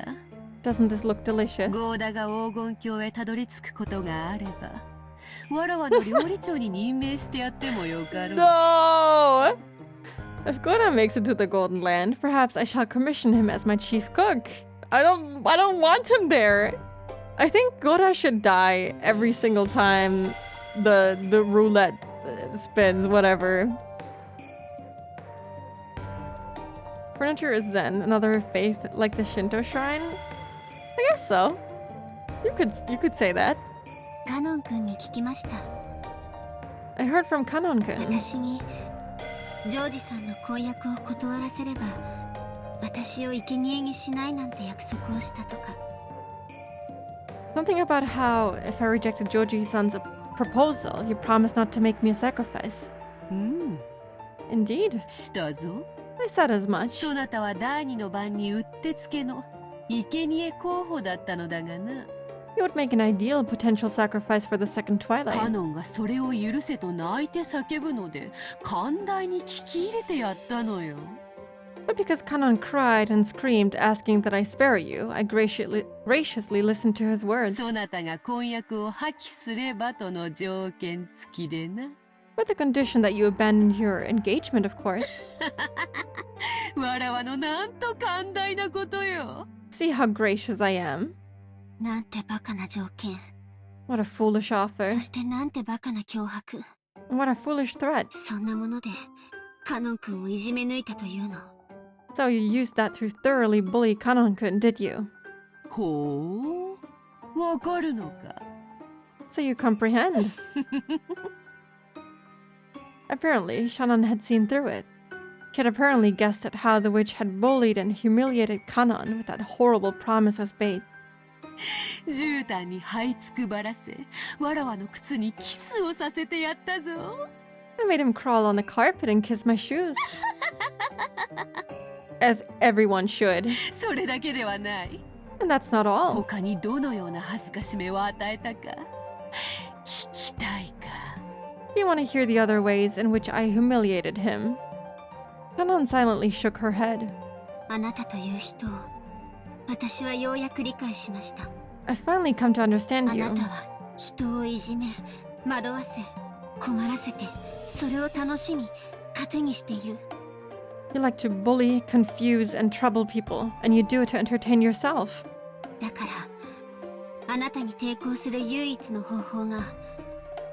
A: Doesn't this look delicious?
E: ゴーダが黄金鏡へたどり着くことがあれば、わらわの料理長に任命してやってもよかろう。
A: No! If Goda makes it to the Golden Land, perhaps I shall commission him as my chief cook. I don't want him there. I think Goda should die every single time the roulette spins, whatever. Furniture is Zen, another faith like the Shinto shrine? I guess so. You could say that.
I: カノン君に聞きました
A: I heard from Kanon-kun.
I: 私にジョージさんの婚約を断らせれば私を生贄にしないなんて約束をしたとか
A: Something about how if I rejected Joji-san's proposal, you promised not to make me a sacrifice.
E: うん、
A: Indeed.
E: したぞ。
A: I said as much.
E: そなたは第二の番にうってつけの生贄候補だったのだがな。
A: You would make an ideal potential sacrifice for the second
E: カ
A: twilight.
E: ノンがそれを許せと泣いて叫ぶので、寛大に聞き入れてやったのよ。
A: But because Kanon cried and screamed asking that I spare you, I graciously listened to his words.
E: そなたが婚約を破棄すればとの条件付きでな。
A: With the condition that you abandoned your engagement, of course.
E: わらわのなんと寛大なことよ。
A: See how gracious I am.
I: なんてバカな条件
A: What a foolish
I: そ
A: offer.
I: してなんてバカな脅迫
A: What a foolish threat.
I: そんなものでカノン君をいじめ抜いたというの
A: So you used that to thoroughly bully Kanon-kun, did you?
E: ほう、わかるのか。
A: So you comprehend. Apparently, Shannon had seen through it. She had apparently guessed at how the witch had bullied and humiliated Kanon with that horrible promise as bait.
E: 絨毯に這いつくばらせ、わらわの靴にキスをさせてやったぞ。
A: I made him crawl on the carpet and kiss my shoes. As everyone should.
E: それだけではない。
A: And that's not all.
E: 他にどのような恥ずかしめを与えたか聞きたいか。
A: Do you want to hear the other ways in which I humiliated him? Kanon silently shook her head.
I: あなたという人を私はようやく理解しました
A: I finally come to understand
I: あ
A: you.
I: なたは人をいじめ惑わせ困らせてそれを楽しみ糧にしている。
A: You like to bully, confuse, and trouble people, and you do it to entertain yourself.
I: だからあなたに抵抗する唯一の方法が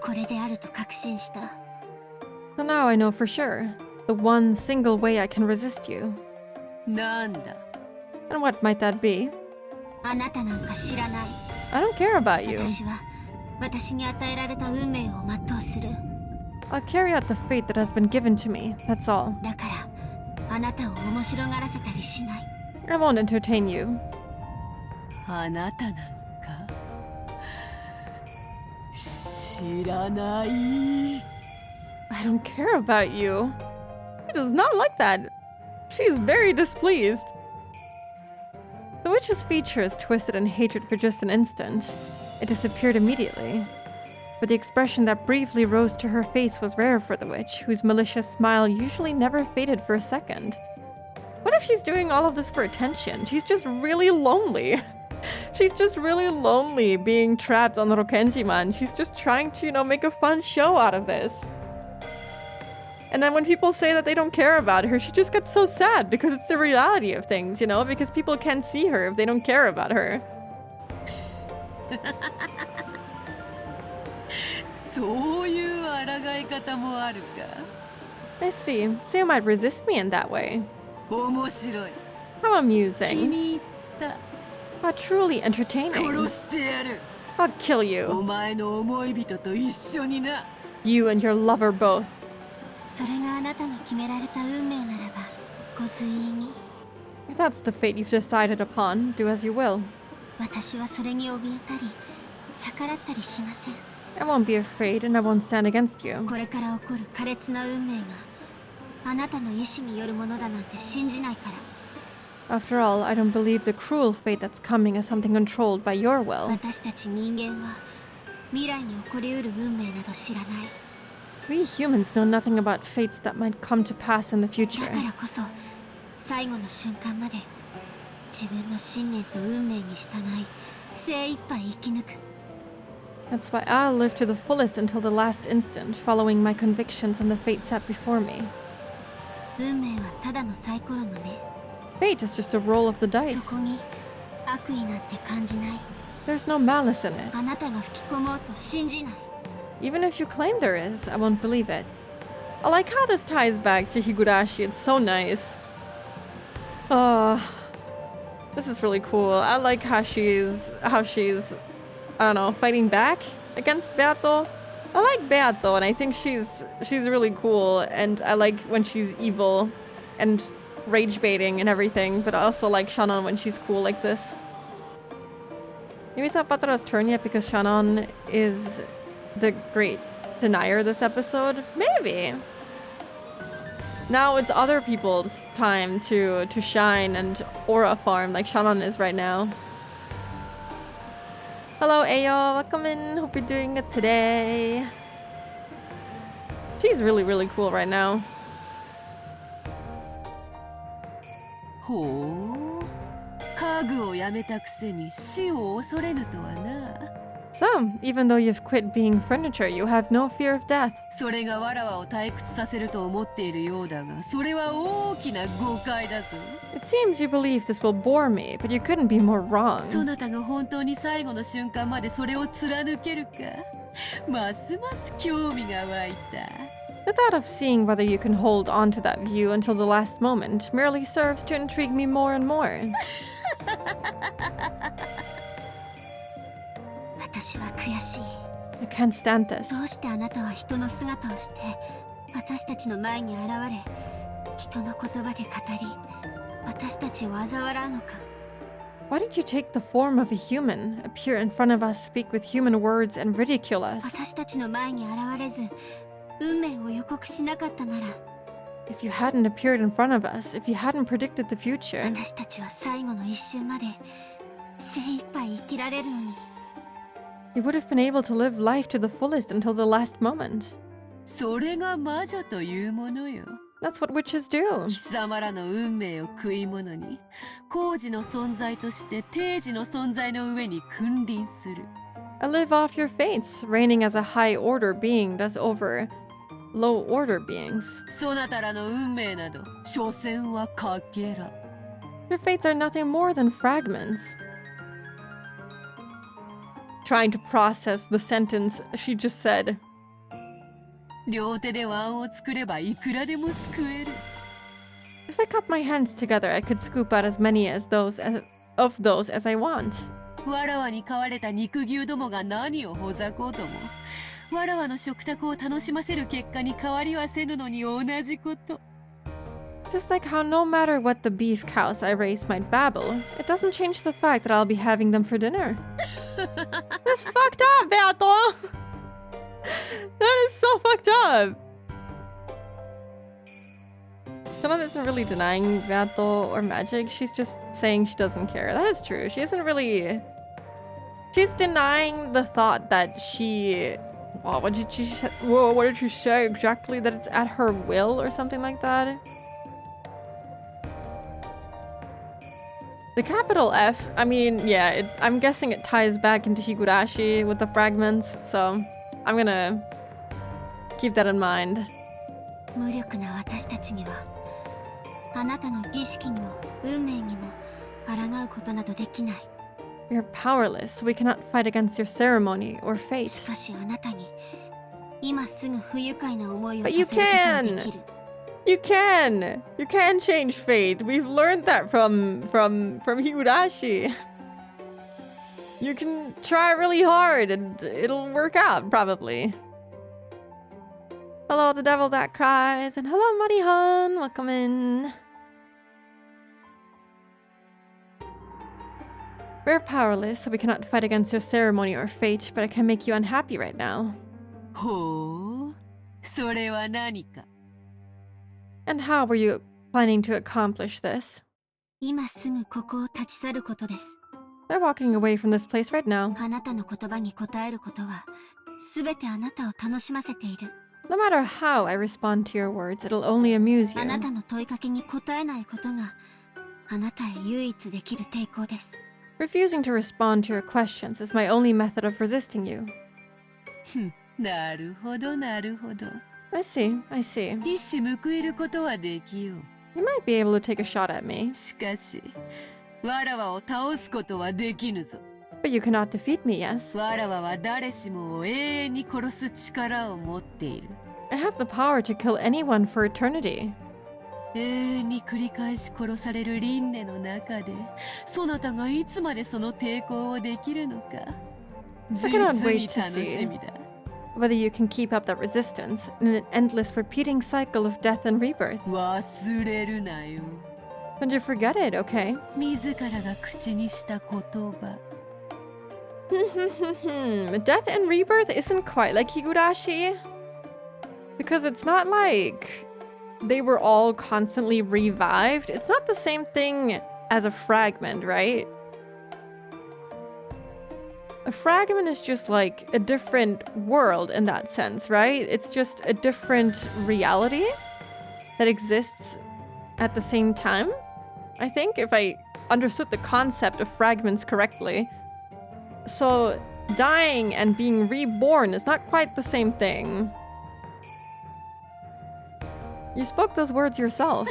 I: これであると確信した。
A: So now I know for sure. The one single way I can resist you.
E: なんだ
A: And what might that be?
I: あなたなんか知らない。
A: I don't care about you.
I: 私は私に与えられた運命を全うする。
A: I'll carry out the fate that has been given to me, that's all.
I: だからあなたを面白がらせたりしない。
A: I won't entertain you.
E: あなたなんか知らない
A: I don't care about you. She does not like that. She's very displeased. The witch's features twisted in hatred for just an instant. It disappeared immediately. But the expression that briefly rose to her face was rare for the witch, whose malicious smile usually never faded for a second. What if she's doing all of this for attention? She's just really lonely. She's just really lonely being trapped on Rokenjiman. She's just trying to, make a fun show out of this. And then when people say that they don't care about her, she just gets so sad because it's the reality of things, because people can't see her if they don't care about her.
E: そういう抗い方もあるか
A: I see. So you might resist me in that way.
E: 面白い
A: How
E: 気
A: amusing.
E: に入った
A: How truly entertaining.
E: 殺してやる
A: I'll kill
E: お
A: you.
E: 前の思い人と一緒にな
A: You and your lover both.
I: それがあなたが決められた運命ならばご随意に。
A: If that's the fate you've decided upon, do as you will.
I: 私はそれに怯えたり逆らったりしません。
A: I won't be afraid and I won't stand against you.
I: これから起こる苛烈な運命があなたの意志によるものだなんて信じないから。
A: After all, I don't believe the cruel fate that's coming is something controlled by your will.
I: 私たち人間は未来に起こりうる運命など知らない。
A: We humans know nothing about fates that might come to pass in the future.
I: だからこそ最後の瞬間まで自分の信念と運命に従い精一杯生き抜く。
A: That's why I'll live to the fullest until the last instant, following my convictions and the fate set before me.
I: 運命はただのサイコロの目。
A: Fate is just a roll of the
I: そ
A: dice.
I: こに悪意なんて感じない。
A: There's no malice in it.
I: あなたが吹き込もうと信じない。
A: Even if you claim there is, I won't believe it. I like how this ties back to Higurashi. It's so nice. Oh, this is really cool. I like how she's, I don't know, fighting back against Beato. I like Beato, and I think she's really cool. And I like when she's evil and rage baiting and everything. But I also like Shannon when she's cool like this. Maybe it's not Bataro's turn yet because Shannon is the great denier this episode? Maybe. Now it's other people's time to shine and aura farm like Shannon is right now. Hello Ayo, welcome in. Hope you're doing it today. She's really, really cool right now.
E: ほう家具をやめたくせに死を恐れぬとはな
A: So, even though you've quit being furniture, you have no fear of death.
E: それがわらわを退屈させると思っているようだがそれは大きな誤解だぞ
A: It seems you believe this will bore me, but you couldn't be more
E: そ
A: wrong.
E: なたが本当に最後の瞬間までそれを貫けるかますます興味が湧いた
A: The thought of seeing whether you can hold on to that view until the last moment merely serves to intrigue me more and more.
I: 私は悔しい。
A: I can't stand this.
I: どうしてあなたは人の姿をして私たちの前に現れ人の言葉で語り私たちを嘲笑うのか。
A: Why did you take the form of a human, appear in front of us, speak with human words, and ridicule us?
I: 私たちの前に現れず運命を予告しなかったなら
A: If you hadn't appeared in front of us, if you hadn't predicted the future,
I: 私たちは最後の一瞬まで精一杯生きられるのに。
A: you would have been able to live life to the fullest until the last moment.
E: それが魔女というものよ
A: That's what witches do.
E: 貴様らの運命を食い物に工事の存在として定時の存在の上に君臨する
A: I live off your fates, reigning as a high-order being does over low-order beings.
E: そなたらの運命など所詮はかけら。
A: Your fates are nothing more than fragments. Trying to process the sentence she just said.
E: 両手で碗を作ればいくらでも救える。
A: If I cup my hands together, I could scoop out as many of those as I want.
E: わらわに飼われた肉牛どもが何をほざこうとも、わらわの食卓を楽しませる結果に変わりはせぬのに同じこと。
A: Just like how no matter what the beef cows I raise might babble, it doesn't change the fact that I'll be having them for dinner. That's fucked up, Beato! That is so fucked up! Kanan isn't really denying Beato or magic, she's just saying she doesn't care. That is true. She isn't really... She's denying the thought that she... Wow, what did she say exactly? That it's at her will or something like that? The capital F, I mean, yeah, I'm guessing it ties back into Higurashi with the fragments, so I'm gonna keep that in mind.
I: 無力な私たちにはあなたの儀式にも運命にも抗うことなどできない。
A: You're powerless, so we cannot fight against your ceremony or fate.
I: しかしあなたに今すぐ不愉快な思いをさ
A: But
I: せ
A: you
I: ることができる。
A: You can! You can change fate. We've learned that from Higurashi. You can try really hard and it'll work out, probably. Hello, the devil that cries, and hello, Marihan. Welcome in. We're powerless, so we cannot fight against your ceremony or fate, but I can make you unhappy right now.
E: ほう、それは何か。
A: And how were you planning to accomplish this?
I: 今すぐここを立ち去ることです。
A: They're walking away from this place right now.
I: あなたの言葉に答えることはすべてあなたを楽しませている。
A: No matter how I respond to your words, it'll only amuse you.
I: あなたの問いかけに答えないことがあなたへ唯一できる抵抗です。
A: Refusing to respond to your questions is my only method of resisting you.
E: なるほど、なるほど。
A: I see, I see.
E: 一矢報いることはできよう。
A: You might be able to take a shot at me.
E: しかし、わらわを倒すことはできぬぞ。
A: But you cannot defeat me, yes?
E: わらわは誰しもを永遠に殺す力を持っている。
A: I have the power to kill anyone for eternity.
E: 永遠に繰り返し殺される輪廻の中で、そなたがいつまでその抵抗をできるのか。実に楽しみだ。
A: Whether you can keep up that resistance in an endless repeating cycle of death and rebirth.
E: 忘れるなよ。
A: Don't you forget it, okay?
E: 自らが口にした言葉。
A: Death and rebirth isn't quite like Higurashi. Because it's not like they were all constantly revived. It's not the same thing as a fragment, right? A fragment is just like a different world in that sense, right? It's just a different reality that exists at the same time. I think, if I understood the concept of fragments correctly. So dying and being reborn is not quite the same thing. You spoke those words yourself.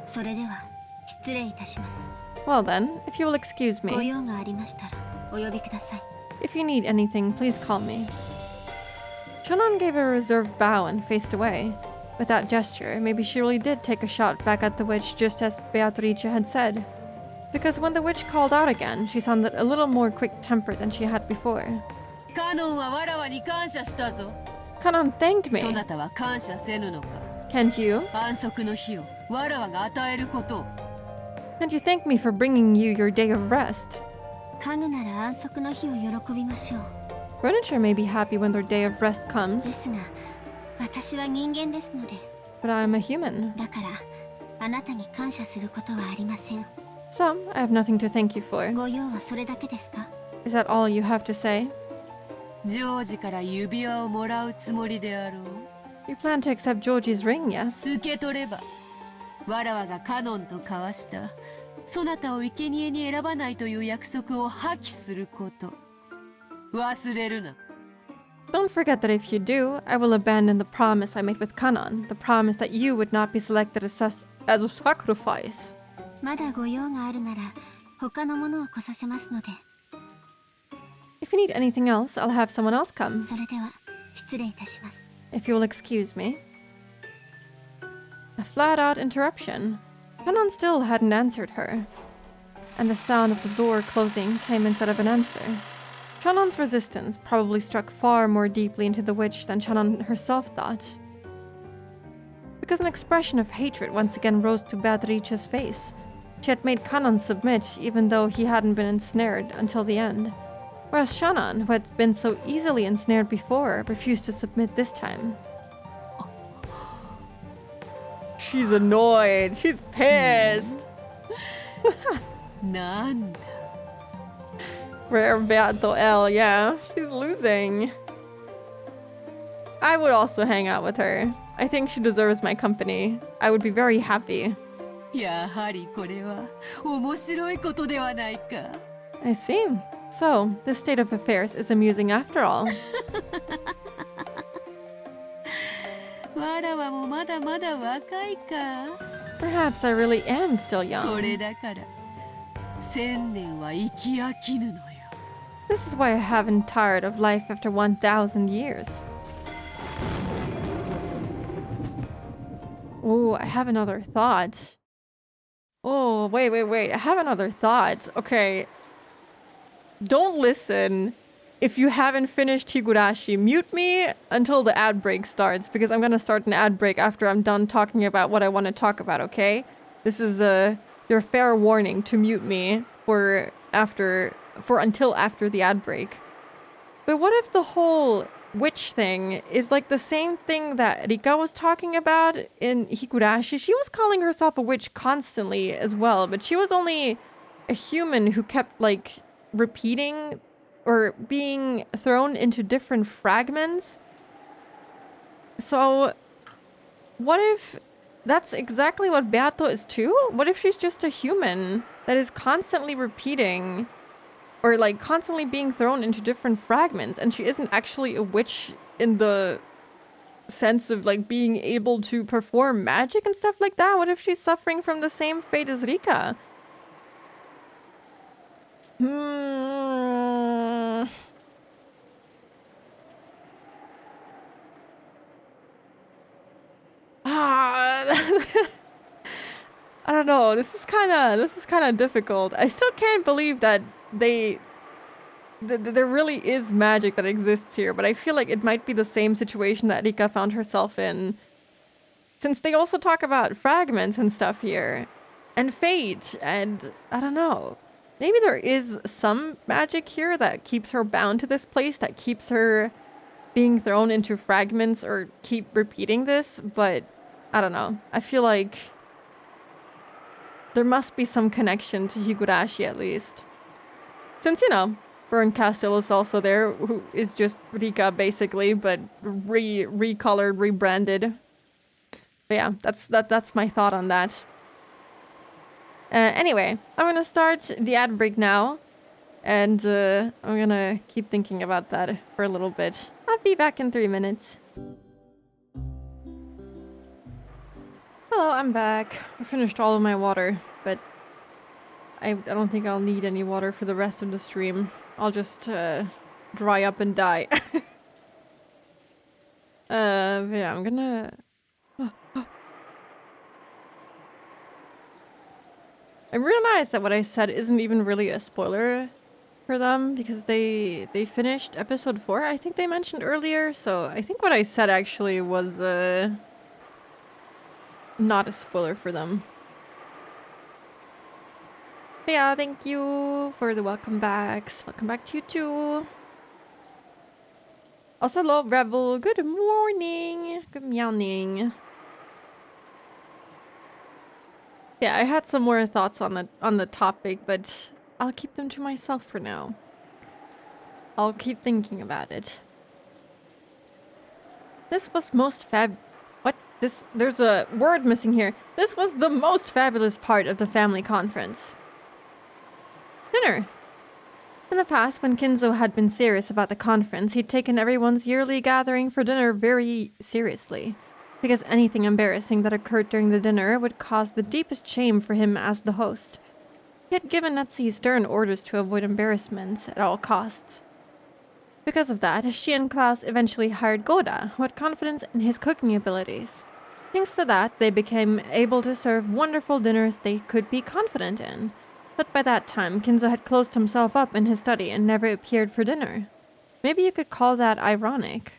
I: それでは失礼いたします。
A: Well then, if you will excuse
I: ご
A: me.
I: 用がありましたらお呼びください。
A: If you need anything, please call me. Shonan gave a reserved bow and faced away. With that gesture, maybe she really did take a shot back at the witch just as Beatrice had said. Because when the witch called out again, she sounded a little more quick-tempered than she had before.
E: カノンはわらわに感謝したぞ。
A: Kanon thanked
E: そ
A: me.
E: なたは感謝せぬのか。
A: Can't you?
E: 安息の日をわらわが与えることを。
A: Can't you thank me for bringing you your day of rest?
I: 家具なら安息の日を喜びましょう。
A: Furniture may be happy when their day of rest
I: で
A: comes,
I: すが私は人間ですので、
A: but I'm a human.
I: だからあなたに感謝することはありません。
A: So, I have nothing to thank you for.
I: ご用はそれだけですか？
A: Is that all you have to say?
E: ジョージから指輪をもらうつもりであろう。
A: You plan to accept Georgie's ring, yes?
E: 受け取れば、わらわがカノンと交わしたそなたを生贄に選ばないという約束を破棄すること。忘れるな。
A: Don't forget that if you do, I will abandon the promise I made with Kanan, the promise that you would not be selected as a sacrifice.
I: まだご用があるなら他のものを来させますので。
A: If you need anything else, I'll have someone else come.
I: それでは失礼いたします。
A: If you will excuse me. A flat-out interruption. Kanan still hadn't answered her. And the sound of the door closing came instead of an answer. Shannon's resistance probably struck far more deeply into the witch than Shannon herself thought. Because an expression of hatred once again rose to Beatrice's face. She had made Kanan submit even though he hadn't been ensnared until the end. Whereas Shannon, who had been so easily ensnared before, refused to submit this time. She's annoyed. She's pissed.
E: なんだ。
A: Rare battle L, yeah. She's losing. I would also hang out with her. I think she deserves my company. I would be very happy.
E: やはりこれは面白いことではないか。
A: I see. So, this state of affairs is amusing after all.
E: わらわもまだまだ若いか。
A: Perhaps I really am still
E: こ
A: young.
E: れだから1000年は生き飽きぬのよ。
A: This is why I haven't tired of life after 1,000 years. Oh, I have another thought. Oh, wait. I have another thought. Okay. Don't listen. If you haven't finished Higurashi, mute me until the ad break starts, because I'm gonna start an ad break after I'm done talking about what I want to talk about, okay? This is your fair warning to mute me for until after the ad break. But what if the whole witch thing is like the same thing that Rika was talking about in Higurashi? She was calling herself a witch constantly as well, but she was only a human who kept like repeating or being thrown into different fragments. So what if that's exactly what Beato is too? What if she's just a human that is constantly repeating or like constantly being thrown into different fragments, and she isn't actually a witch in the sense of like being able to perform magic and stuff like that? What if she's suffering from the same fate as Rika? I don't know. This is kind of difficult. I still can't believe that there really is magic that exists here, but I feel like it might be the same situation that Rika found herself in, since they also talk about fragments and stuff here, and fate, and I don't know. Maybe there is some magic here that keeps her bound to this place, that keeps her being thrown into fragments or keep repeating this, but I don't know. I feel like there must be some connection to Higurashi at least. Since, you know, Burn Castle is also there, who is just Rika basically, but recolored, rebranded. But yeah, that's my thought on that. Anyway, I'm gonna start the ad break now, and I'm gonna keep thinking about that for a little bit. I'll be back in 3 minutes. Hello, I'm back. I finished all of my water, but I don't think I'll need any water for the rest of the stream. I'll just dry up and die. But yeah, I'm gonna... I realized that what I said isn't even really a spoiler for them, because they finished episode 4, I think they mentioned earlier, so I think what I said actually was not a spoiler for them. But yeah, thank you for the welcome backs. Welcome back to you too. Also, hello, Rebel. Good morning. Good meowing. Yeah, I had some more thoughts on the topic, but I'll keep them to myself for now. I'll keep thinking about it. This was most There's a word missing here. This was the most fabulous part of the family conference. Dinner. In the past, when Kinzo had been serious about the conference, he'd taken everyone's yearly gathering for dinner very seriously, because anything embarrassing that occurred during the dinner would cause the deepest shame for him as the host. He had given Natsuki stern orders to avoid embarrassment at all costs. Because of that, she and Klaus eventually hired Goda, who had confidence in his cooking abilities. Thanks to that, they became able to serve wonderful dinners they could be confident in. But by that time, Kinzo had closed himself up in his study and never appeared for dinner. Maybe you could call that ironic.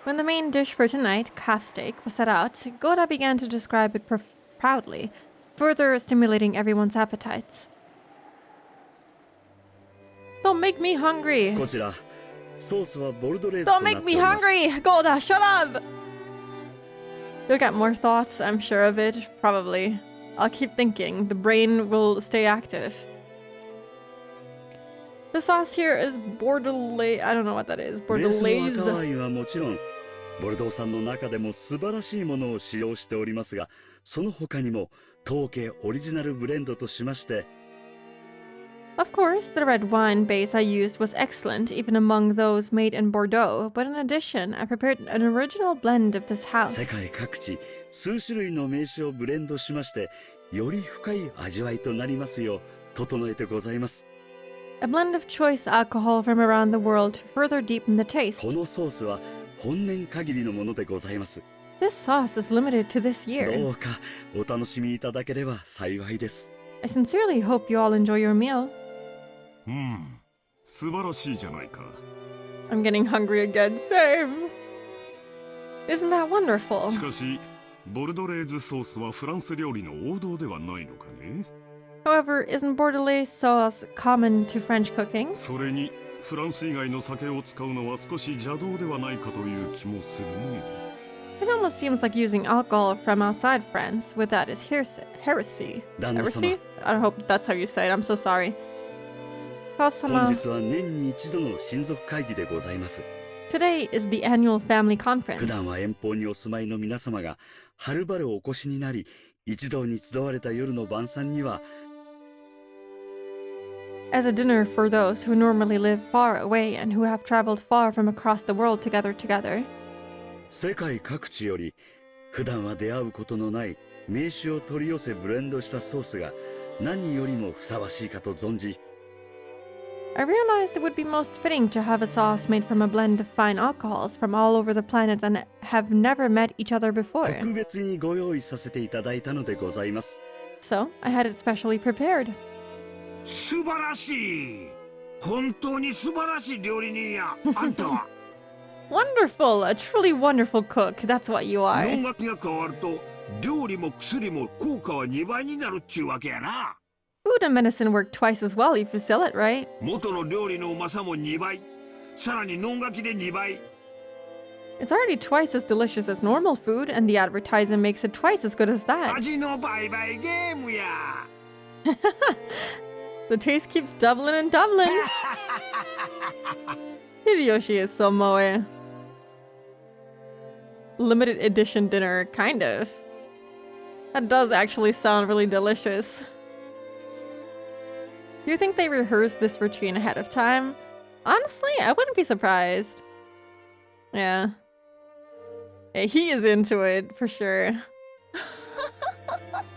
A: When the main dish for tonight, calf steak, was set out, Goda began to describe it proudly, further stimulating everyone's appetites. Don't make me hungry! Don't make me hungry! Goda, shut up! You'll get more thoughts, I'm sure of it, probably. I'll keep thinking. The brain will stay active. The sauce here is bordelaise. I don't know what that is. Bordelaise.
K: ボルドー産の中でも素晴らしいものを使用しておりますが、その他にも当家オリジナルブレンドとしまして。
A: Of course, the red wine base I used was excellent, even among those made in Bordeaux, but in addition, I prepared an original blend of this house.
K: 世界各地数種類の名酒をブレンドしまして、より深い味わいとなりますよう整えてございます。
A: A blend of choice alcohol from around the world to further deepen the taste.
K: このソースは本年限りのものでございます。
A: This sauce is limited to this year.
K: どうかお楽しみいただければ幸いです。
A: I sincerely hope you all enjoy your meal.
F: 素晴らしいじゃないか。
A: I'm getting hungry again. Same. Isn't that wonderful?
F: しかし、ボルドレーズソースはフランス料理の王道ではないのかね。
A: However, isn't Bordelaise sauce common to French cooking?
F: それに、フランス以外の酒を使うのは少し邪道ではないかという気もするね。
A: It almost seems like using alcohol from outside France with that is heresy. Heresy? I hope that's how you say it. I'm so sorry.
K: 本日は年に一度の親族会議でございます。
A: Today is the annual family conference.
K: 普段は遠方にお住まいの皆様がはるばるお越しになり、一堂に集われた夜の晩餐には
A: As a dinner for those who normally live far away and who have traveled far from across the world together.
K: 世界各地より普段は出会うことのない名酒を取り寄せブレンドしたソースが何よりもふさわしいかと存じ。
A: I realized it would be most fitting to have a sauce made from a blend of fine alcohols from all over the planet and have never met each other before.
K: 特別にご用意させていただいたのでございます。
A: So, I had it specially prepared.
H: 素晴らしい。本当に素晴らしい料理人や。あんたは。
A: Wonderful, a truly wonderful cook. That's what you are.
H: 能楽が変わると料理も薬も効果は2倍になるっちゅうわけやな。
A: Food and medicine work twice as well if you sell it right.
H: 元の料理のうまさも2倍。さらに能楽で2倍。
A: It's already twice as delicious as normal food, and the advertising makes it twice as good as that.
H: 味の売買ゲームや。
A: The taste keeps doubling and doubling. Hideyoshi is so moe. Limited edition dinner, kind of. That does actually sound really delicious. Do you think they rehearsed this routine ahead of time? Honestly, I wouldn't be surprised. Yeah. He is into it, for sure.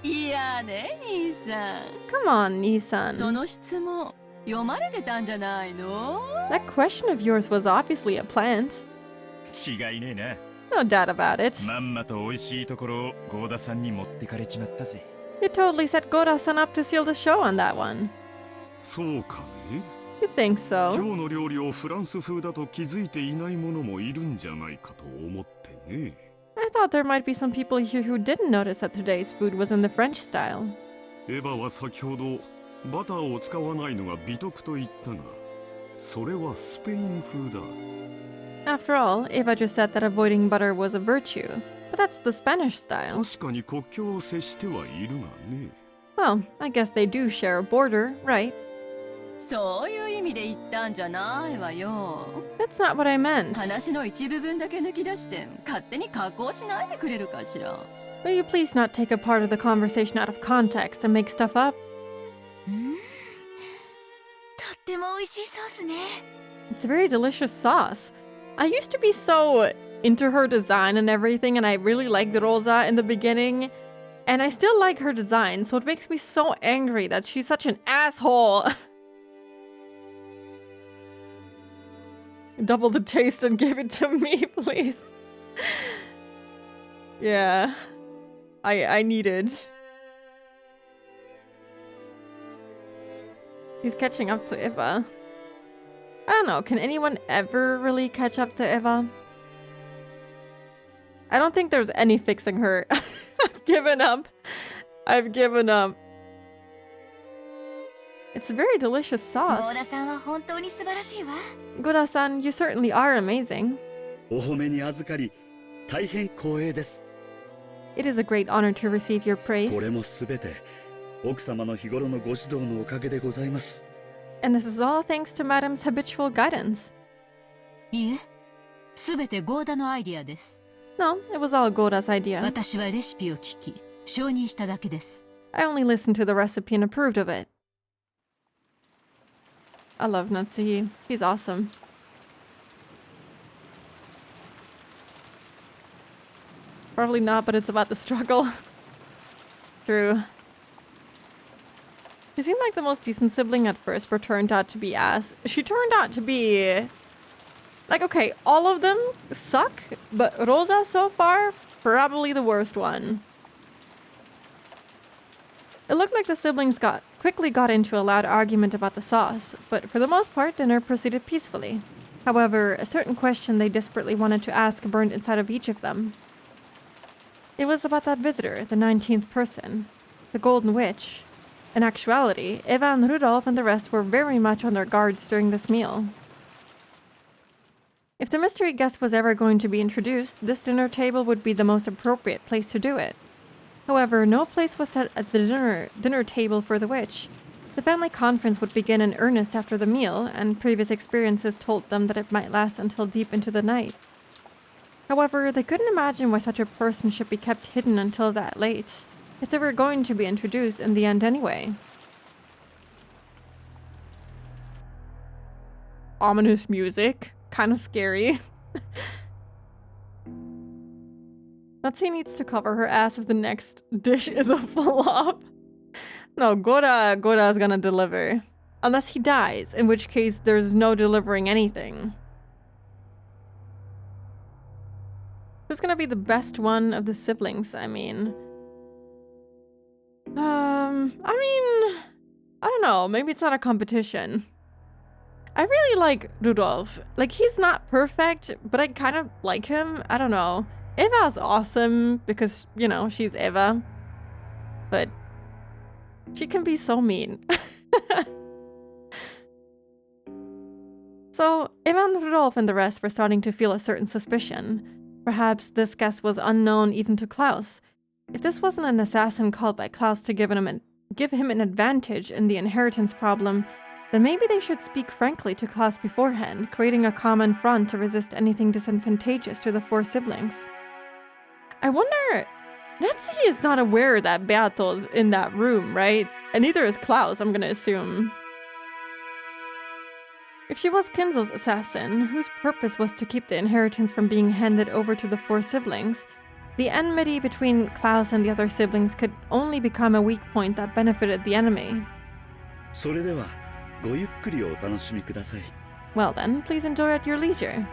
E: いやね、兄さん。
A: Come on, Nissan.
E: その質問、読まれてたんじゃないの？
A: That question of yours was obviously a plant.
F: 違いねえ
A: な。No doubt about it.
F: まんまと美味しいところをゴーダさんに持ってかれちまったぜ。
A: You totally set Goda-san up to seal the show on that one.
F: そうかね。
A: You think so?
F: 今日の料理をフランス風だと気づいていない者もいるんじゃないかと思ってね。
A: I thought there might be some people here who didn't notice that today's food was in the French style.
F: エヴァは先ほどバターを使わないのが美徳と言ったが、それはスペイン風だ。
A: After all, Eva just said that avoiding butter was a virtue, but that's the Spanish style.
F: 確かに国境を接してはいるがね。
A: Well, I guess they do share a border, right?
E: そういう意味で言ったんじゃないわよ。
A: That's not what I meant.
E: 話の一部分だけ抜き出して勝手に加工しないでくれるかしら。
A: Will you please not take a part of the conversation out of context and make stuff up?
B: とっても美味しいソースね。
A: It's a very delicious sauce. I used to be so into her design and everything, and I really liked Rosa in the beginning. And I still like her design, so it makes me so angry that she's such an asshole. Double the taste and give it to me, please. Yeah. I need it. He's catching up to Eva. I don't know, can anyone ever really catch up to Eva? I don't think there's any fixing her. I've given up. I've given up. It's a very delicious sauce.
B: ゴーダさんは本当に素晴らしいわ。
A: Goda-san, you certainly are amazing.
K: お褒めに預かり、大変光栄です。
A: It is a great honor to receive your
K: これ
A: praise.
K: もすべて奥様の日頃のご指導のおかげでございます。
A: And this is all thanks to Madam's habitual guidance.
G: いえ、すべてゴーダのアイディアです。
A: No, it was all Goda's idea.
G: 私はレシピを聞き、承認しただけです。
A: I only listened to the recipe and approved of it. I love Natsuhi. She's awesome. Probably not, but it's about the struggle. True. She seemed like the most decent sibling at first, but turned out to be ass. She turned out to be... Like, okay, all of them suck, but Rosa so far, probably the worst one. It looked like the siblings quickly got into a loud argument about the sauce, but for the most part, dinner proceeded peacefully. However, a certain question they desperately wanted to ask burned inside of each of them. It was about that visitor, the 19th person, the Golden Witch. In actuality, Eva and Rudolph and the rest were very much on their guards during this meal. If the mystery guest was ever going to be introduced, this dinner table would be the most appropriate place to do it. However, no place was set at the dinner table for the witch. The family conference would begin in earnest after the meal, and previous experiences told them that it might last until deep into the night. However, they couldn't imagine why such a person should be kept hidden until that late, if they were going to be introduced in the end anyway. Ominous music. Kind of scary. Natsuhi needs to cover her ass if the next dish is a flop. No, Goda is gonna deliver. Unless he dies, in which case there's no delivering anything. Who's gonna be the best one of the siblings, I mean? I don't know, maybe it's not a competition. I really like Rudolph. Like, he's not perfect, but I kind of like him. I don't know. Eva's awesome because, you know, she's Eva. But she can be so mean. So, Eva and Rudolph and the rest were starting to feel a certain suspicion. Perhaps this guest was unknown even to Klaus. If this wasn't an assassin called by Klaus to give him an advantage in the inheritance problem, then maybe they should speak frankly to Klaus beforehand, creating a common front to resist anything disadvantageous to the four siblings. I wonder... Natsuhi is not aware that Beato's in that room, right? And neither is Klaus, I'm gonna assume. If she was Kinzo's assassin, whose purpose was to keep the inheritance from being handed over to the four siblings, the enmity between Klaus and the other siblings could only become a weak point that benefited the enemy.
K: それではごゆっくりお楽しみください。
A: Well then, please enjoy at your leisure.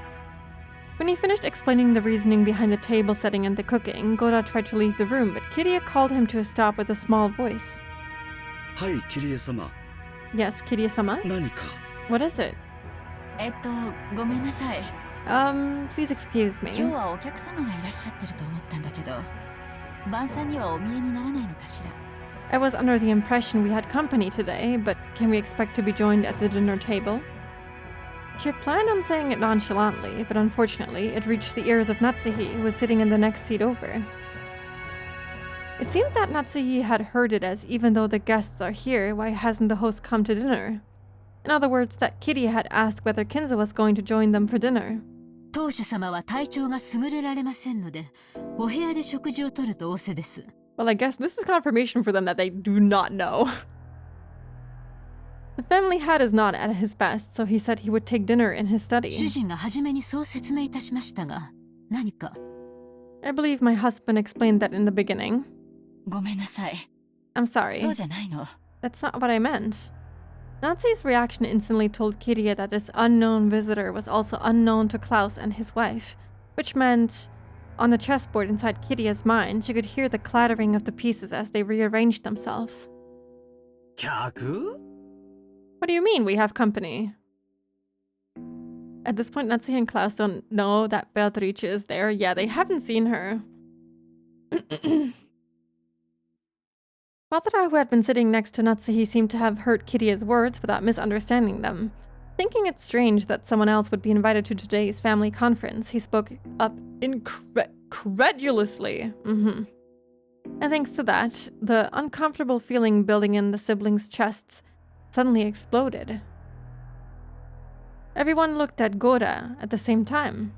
A: When he finished explaining the reasoning behind the table setting and the cooking, Goda tried to leave the room, but Kiria called him to a stop with a small voice.
K: はい、キリエ様。
A: Yes, Kiria-sama?
K: 何か。
A: What is it?
G: ごめんなさい。
A: Please excuse me.
G: 今日はお客様がいらっしゃってると思ったんだけど、晩餐にはお見えにならないのかしら。
A: I was under the impression we had company today, but can we expect to be joined at the dinner table? She had planned on saying it nonchalantly, but unfortunately, it reached the ears of Natsuhi, who was sitting in the next seat over. It seemed that Natsuhi had heard it as, even though the guests are here, why hasn't the host come to dinner? In other words, that Kitty had asked whether Kinza was going to join them for dinner.
E: 当主様は体調が優れられませんので、お部屋で食事をとると仰せです。
A: Well, I guess this is confirmation for them that they do not know. The family hat is not at his best, so he said he would take dinner in his study.
E: 主人が初めにそう説明いたしましたが、何か
A: I believe my husband explained that in the beginning.
G: ごめんなさい。
A: I'm sorry.
G: そうじゃないの。
A: That's not what I meant. Natsu's reaction instantly told Kiria that this unknown visitor was also unknown to Klaus and his wife, which meant, on the chessboard inside Kiria's mind, she could hear the clattering of the pieces as they rearranged themselves.
C: 客?
A: What do you mean we have company? At this point, Natsu and Klaus don't know that Beatrice is there. Yeah, they haven't seen her. Matara, who had been sitting next to Natsuhi, seemed to have heard Kiria's words without misunderstanding them. Thinking it strange that someone else would be invited to today's family conference, he spoke up incredulously. And thanks to that, the uncomfortable feeling building in the siblings' chests suddenly exploded. Everyone looked at Gora at the same time.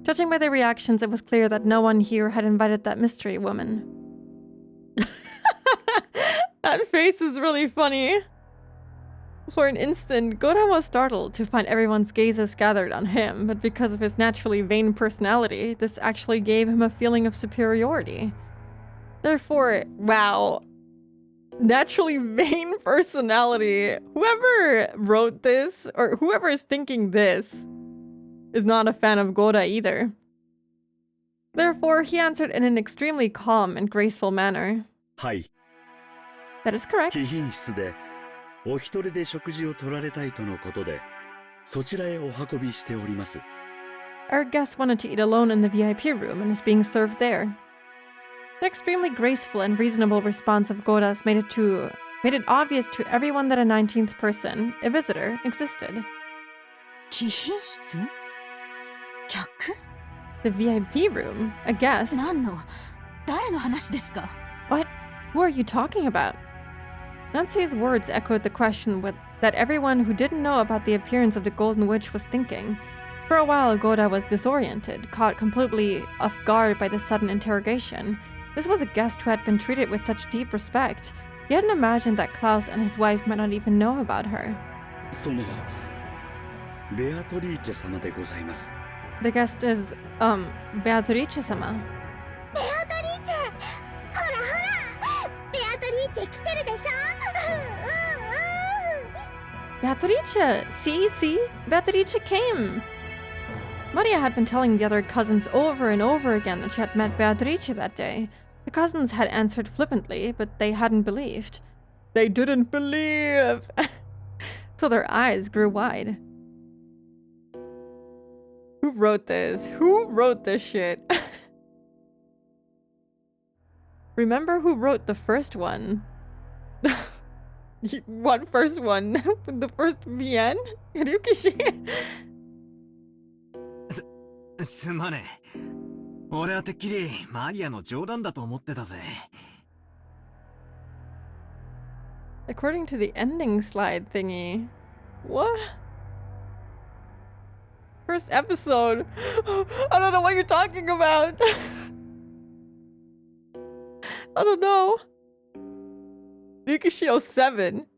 A: Judging by their reactions, it was clear that no one here had invited that mystery woman. That face is really funny. For an instant, Gora was startled to find everyone's gazes gathered on him, but because of his naturally vain personality, this actually gave him a feeling of superiority. Therefore, wow. Naturally vain personality. Whoever wrote this, or whoever is thinking this, is not a fan of Gora either. Therefore, he answered in an extremely calm and graceful manner.
K: はい。
A: That is correct.
K: 貴賓室でお一人で食事を取られたいとのことで、そちらへお運びしております。
A: Our guest wanted to eat alone in the VIP room and is being served there. An extremely graceful and reasonable response of Gora's made it obvious to everyone that a 19th person, a visitor, existed.
E: 貴賓室？客？
A: The VIP room? A guest?
E: 何の？誰の話ですか？
A: What? Who are you talking about? Nancy's words echoed the question that everyone who didn't know about the appearance of the Golden Witch was thinking. For a while, Gora was disoriented, caught completely off guard by the sudden interrogation. This was a guest who had been treated with such deep respect. He hadn't imagined that Klaus and his wife might not even know about her.
K: そのベアトリーチェ様でございます。
A: The guest is, Beatrice-sama.
I: ベアトリーチェ、ほらほら、ベアトリーチェ来てるでしょ。
A: Beatrice! See? Beatrice came! Maria had been telling the other cousins over and over again that she had met Beatrice that day. The cousins had answered flippantly, but they hadn't believed. They didn't believe! So their eyes grew wide. Who wrote this? Who wrote this shit? Remember who wrote the first one? What first one? The first VN? Ryukishi?
C: すまねえ。俺はてっきりマリアの冗談だと思ってたぜ。
A: According to the ending slide thingy. What? First episode. I don't know what you're talking about. I don't know. Ryukishio 7.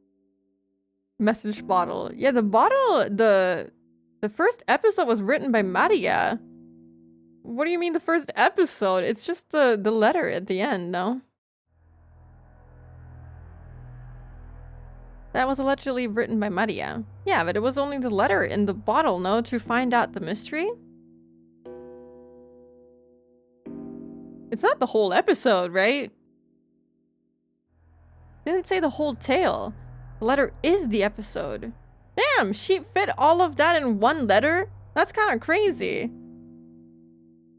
A: Message bottle. Yeah, the bottle, the first episode was written by Maria. What do you mean the first episode? It's just the letter at the end, no? That was allegedly written by Maria. Yeah, but it was only the letter in the bottle, no? To find out the mystery? It's not the whole episode, right? Didn't say the whole tale. The letter is the episode. Damn, she fit all of that in one letter? That's kind of crazy.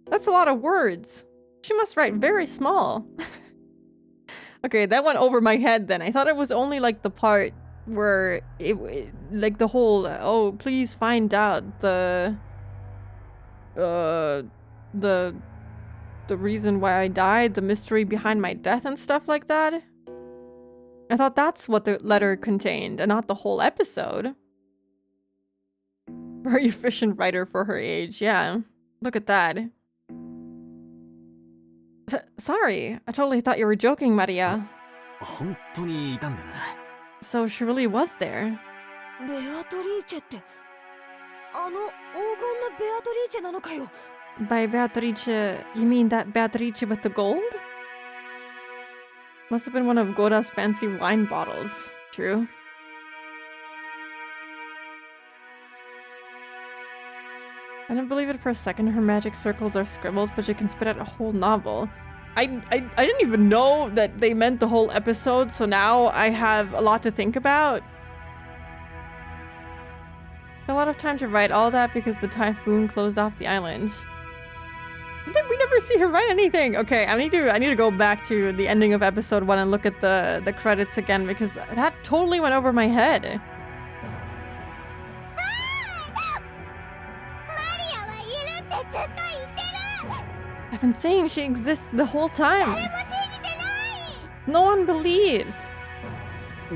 A: That's a lot of words. She must write very small. Okay, that went over my head then. I thought it was only like the part where like the whole, oh, please find out the reason why I died, the mystery behind my death and stuff like that. I thought that's what the letter contained, and not the whole episode. Very efficient writer for her age, yeah. Look at that. Sorry, I totally thought you were joking, Maria.
C: 本当にいたんだな。
A: So she really was there.
J: ベアトリーチェって、あの黄金のベアトリーチェなのかよ。
A: By Beatrice, you mean that Beatrice with the gold? Must have been one of Gora's fancy wine bottles. True. I didn't believe it for a second. Her magic circles are scribbles, but she can spit out a whole novel. I didn't even know that they meant the whole episode, so now I have a lot to think about. A lot of time to write all that because the typhoon closed off the island. We never see her write anything. Okay, I need to go back to the ending of episode 1 and look at the credits again because that totally went over my head. I've been saying she exists the whole time. No one believes.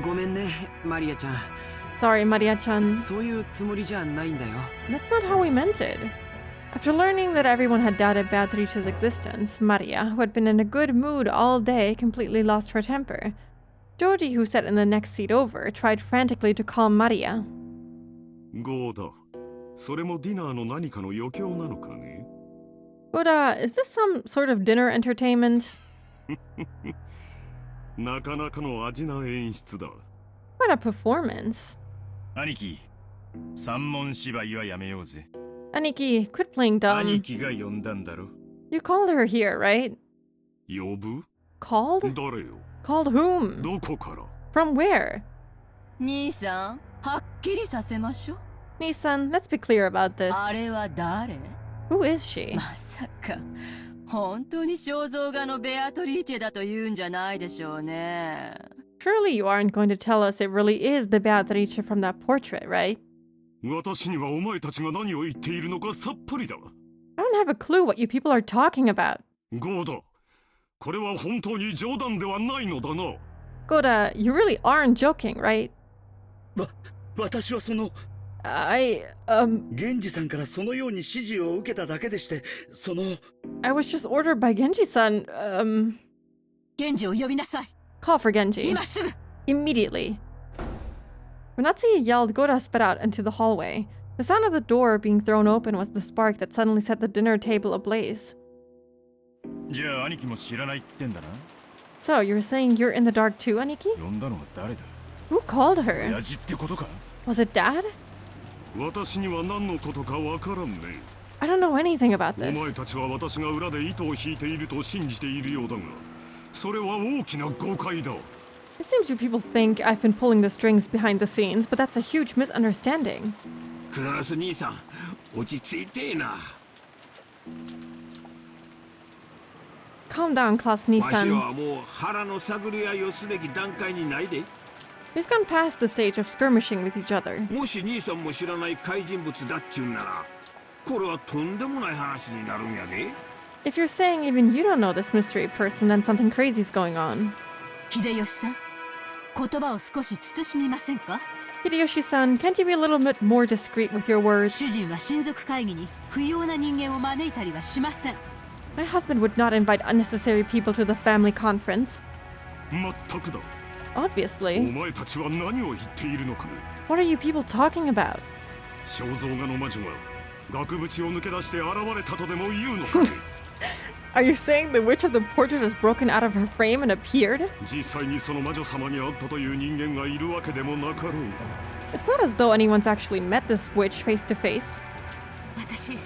D: ごめんね、マリアちゃん。
A: Sorry, Maria-chan.
D: そういうつもりじゃないんだよ。
A: That's not how we meant it. After learning that everyone had doubted Beatrice's existence, Maria, who had been in a good mood all day, completely lost her temper. Georgie, who sat in the next seat over, tried frantically to calm Maria.
F: ゴーダ、それもディナーの何かの余興なのかね?
A: Oda, is this some sort of dinner entertainment?
F: なかなかの味な演出だ。
A: What a performance.
F: 兄貴、三文芝居はやめようぜ。
A: Aniki, quit playing dumb.
F: 兄貴が呼んだんだろ。
A: You called her here, right?
F: 呼ぶ?
A: Called?
F: 誰よ?
A: Called whom?
F: どこから?
A: From where?
E: 兄さん、はっきりさせましょう。
A: Nisan, let's be clear about this.
E: あれは誰?
A: Who is she?
E: まさか、本当に肖像画のベアトリーチェだと言うんじゃないでしょうね。
A: Surely you aren't going to tell us it really is the Beatrice from that portrait, right?
F: 私にはお前たちが何を言っているのかさっぱりだ。
A: I don't have a clue what you people are talking about.
F: ゴーダ、これは本当に冗談ではないのだな。
A: Goda, you really aren't joking, right?
K: 私はその
A: Genji
K: さんからそのように指示を受けただけでして、その
A: I was just ordered by Genji-san,
E: Genji を呼びなさい。
A: Call for Genji.
E: 今すぐ
A: Immediately. When Natsuki yelled, Goda sped out into the hallway. The sound of the door being thrown open was the spark that suddenly set the dinner table ablaze.
F: じゃあ兄貴も知らないってんだな。
A: So, you're saying you're in the dark too, Aniki?
F: 呼んだのは誰だ?
A: Who called her?
F: 親父ってことか?
A: Was it Dad?
F: 私には何のことかわからんね。
A: I don't know anything about
F: お
A: this.
F: 前たちは私が裏で糸を引いていると信じているようだが、それは大きな誤解だ。
A: It seems you people think I've been pulling the strings behind the scenes, but that's a huge misunderstanding.
H: クラス兄さん、落ち着いてえな。
A: Calm down, Klaus
H: わし
A: Nissan.
H: はもう腹の探り合いをすべき段階にないで。
A: We've gone past the stage of skirmishing with each other.
H: もし兄さんも知らない怪人物だっちゅうんなら、これはとんでもない話になるんやで。
A: If you're saying even you don't know this mystery person, then something crazy's going on.
E: 秀吉さん、言葉を少し慎みませんか？
A: Hideyoshi-san, can't you be a little bit more discreet with your words?
E: 主人は親族会議に不要な人間を招いたりはしません。
A: My husband would not invite unnecessary people to the family conference.
F: まったくだ。
A: Obviously.
F: お前たちは何を言っているのかね。
A: What are you people talking about?
F: 肖像画の魔女が額縁を抜け出して現れたとでも言うのかね。
A: Are you saying the witch of the portrait has broken out of her frame and appeared?
F: 実際にその魔女様に会ったという人間がいるわけでもなかろう。
A: It's not as though anyone's actually met this witch face to face.
B: 私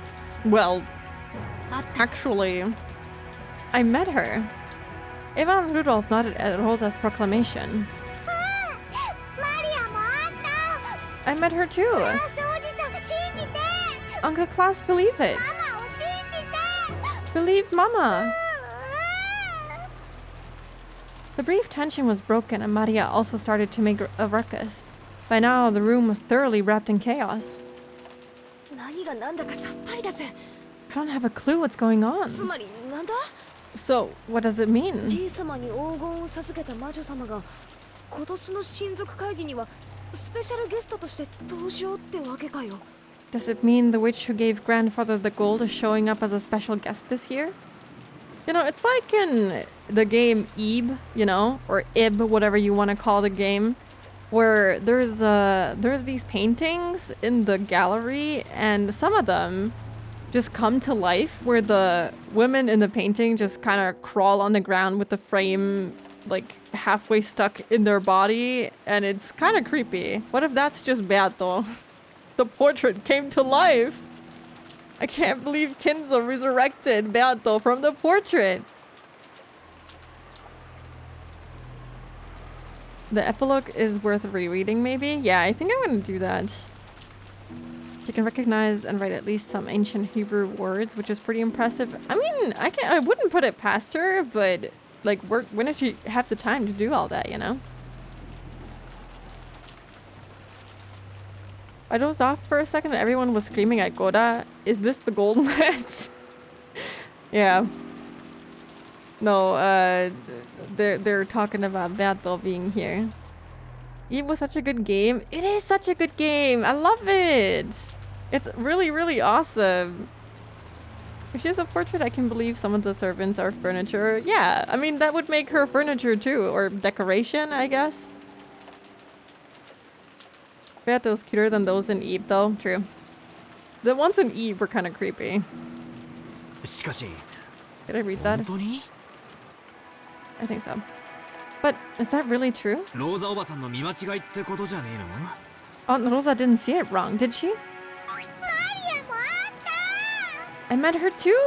A: Well,
B: 会った
A: actually, I met her. Ivan Rudolph nodded at Rosa's proclamation. I met her too. Uncle Klaus, believe it. Believe Mama. The brief tension was broken and Maria also started to make a ruckus. By now, the room was thoroughly wrapped in chaos.
J: 何が何だかさっぱりだぜ。
A: I don't have a clue what's going on.
J: つまりなんだ？
A: So, what does it mean?
J: じい様に黄金を授けた魔女様が今年の親族会議にはスペシャルゲストとして登場ってわけかよ。
A: Does it mean the witch who gave grandfather the gold is showing up as a special guest this year? You know, it's like in the game Ib, you know, or Ib, whatever you want to call the game, where there's these paintings in the gallery, and some of them just come to life, where the women in the painting just kind of crawl on the ground with the frame like halfway stuck in their body, and it's kind of creepy. What if that's just bad though? The portrait came to life. I can't believe Kinzo resurrected Beato from the portrait. The epilogue is worth rereading, maybe? Yeah, I think I'm gonna do that. She can recognize and write at least some ancient Hebrew words, which is pretty impressive. I mean, I wouldn't put it past her, but like, when did she have the time to do all that, you know? I dozed off for a second and everyone was screaming at Goda. Is this the golden match? Yeah. No, they're talking about Beato being here. Eve was such a good game. It is such a good game. I love it. It's really, really awesome. If she has a portrait, I can believe some of the servants are furniture. Yeah, I mean, that would make her furniture too, or decoration, I guess. Beato's cuter than those in Eve, though. True. The ones in Eve were kind of creepy. Did I read that? I think so. But is that really true? Aunt Rosa didn't see it wrong, did she? I met her too!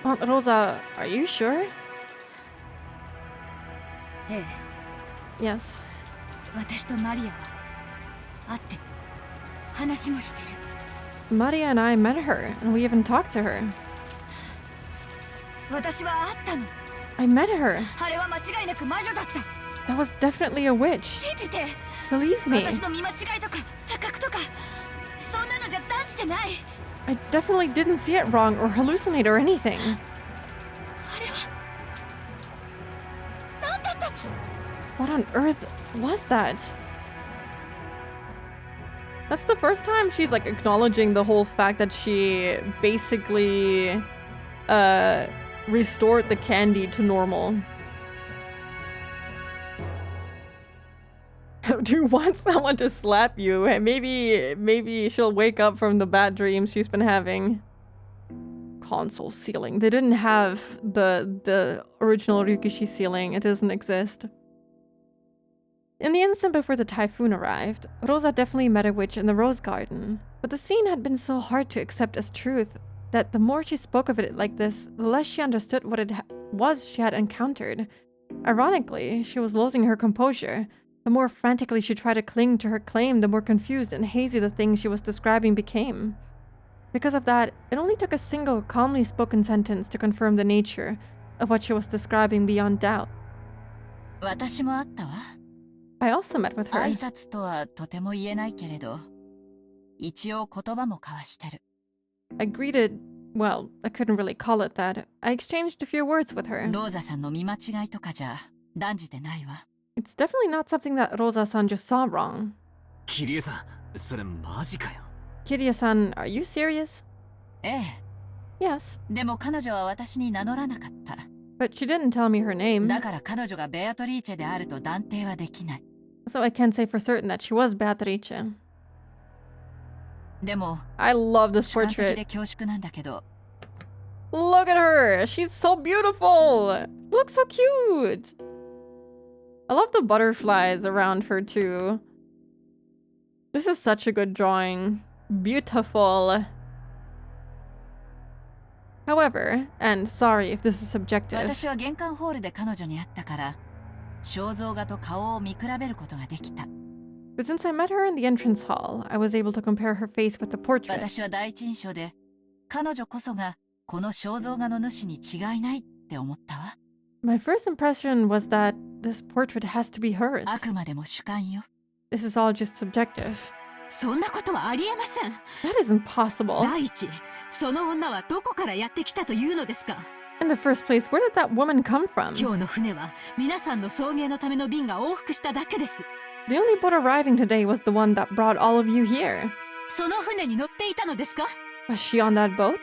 A: Aunt Rosa, are you sure? Yes.
B: 私とマリアは会って話もしてる。
A: Maria and I met her, and we even talked to her.
B: 私は会ったの。
A: I met her.
B: あれは間違いなく魔女だった。
A: That was definitely a witch.
B: 信じて。
A: Believe me.
B: 私の見間違いとか錯覚とかそんなのじゃ断じてない。
A: I definitely didn't see it wrong or hallucinate or anything.
B: あれは何だったの？
A: What on earth was that? That's the first time she's like acknowledging the whole fact that she basically restored the candy to normal. Do you want someone to slap you? Hey, maybe she'll wake up from the bad dreams she's been having. Console ceiling. They didn't have the original Ryukishi ceiling. It doesn't exist. In the instant before the typhoon arrived, Rosa definitely met a witch in the rose garden. But the scene had been so hard to accept as truth that the more she spoke of it like this, the less she understood what it was she had encountered. Ironically, she was losing her composure. The more frantically she tried to cling to her claim, the more confused and hazy the things she was describing became. Because of that, it only took a single calmly spoken sentence to confirm the nature of what she was describing beyond doubt.
G: 私も会ったわ。
A: I also met with her.
G: 挨拶とはとても言えないけれど、一応言葉も交わしてる。
A: I greeted, well, I couldn't really call it that. I exchanged a few words with her.
G: ローザさんの見間違いとかじゃ断じてないわ。
A: It's definitely not something that Rosa-san just saw wrong.
C: キリエさん、それマジかよ。
A: Kiria-san, are you serious?
G: ええ。
A: Yes.
G: でも彼女は私に名乗らなかった。
A: But she didn't tell me her name.
G: だから彼女がベアトリーチェであると断定はできない。
A: So I can't say for certain that she was Beatrice.
G: でも、
A: I love this
G: 主観的
A: portrait.
G: で恐縮なんだけど。
A: Look at her! She's so beautiful! Looks so cute! I love the butterflies around her too. This is such a good drawing. Beautiful. However, and sorry if this is subjective,
G: 私は玄関ホールで彼女に会ったから、肖像画と顔を見比べることができた。
A: but since I met her in the entrance hall, I was able to compare her face with the portrait.
G: 私は第一印象で、彼女こそがこの肖像画の主に違いないって思ったわ。
A: My first impression was that this portrait has to be hers.
G: あくまでも主観よ。
A: This is all just subjective.
E: そんなことはありえません。
A: That isn't possible.
E: 第一、その女はどこからやってきたというのですか？
A: In the first place, where did that woman come from?
E: 今日の船は皆さんの送迎のための便が往復しただけです。
A: The only boat arriving today was the one that brought all of you here.
E: その船に乗っていたのですか？
A: Was she on that boat?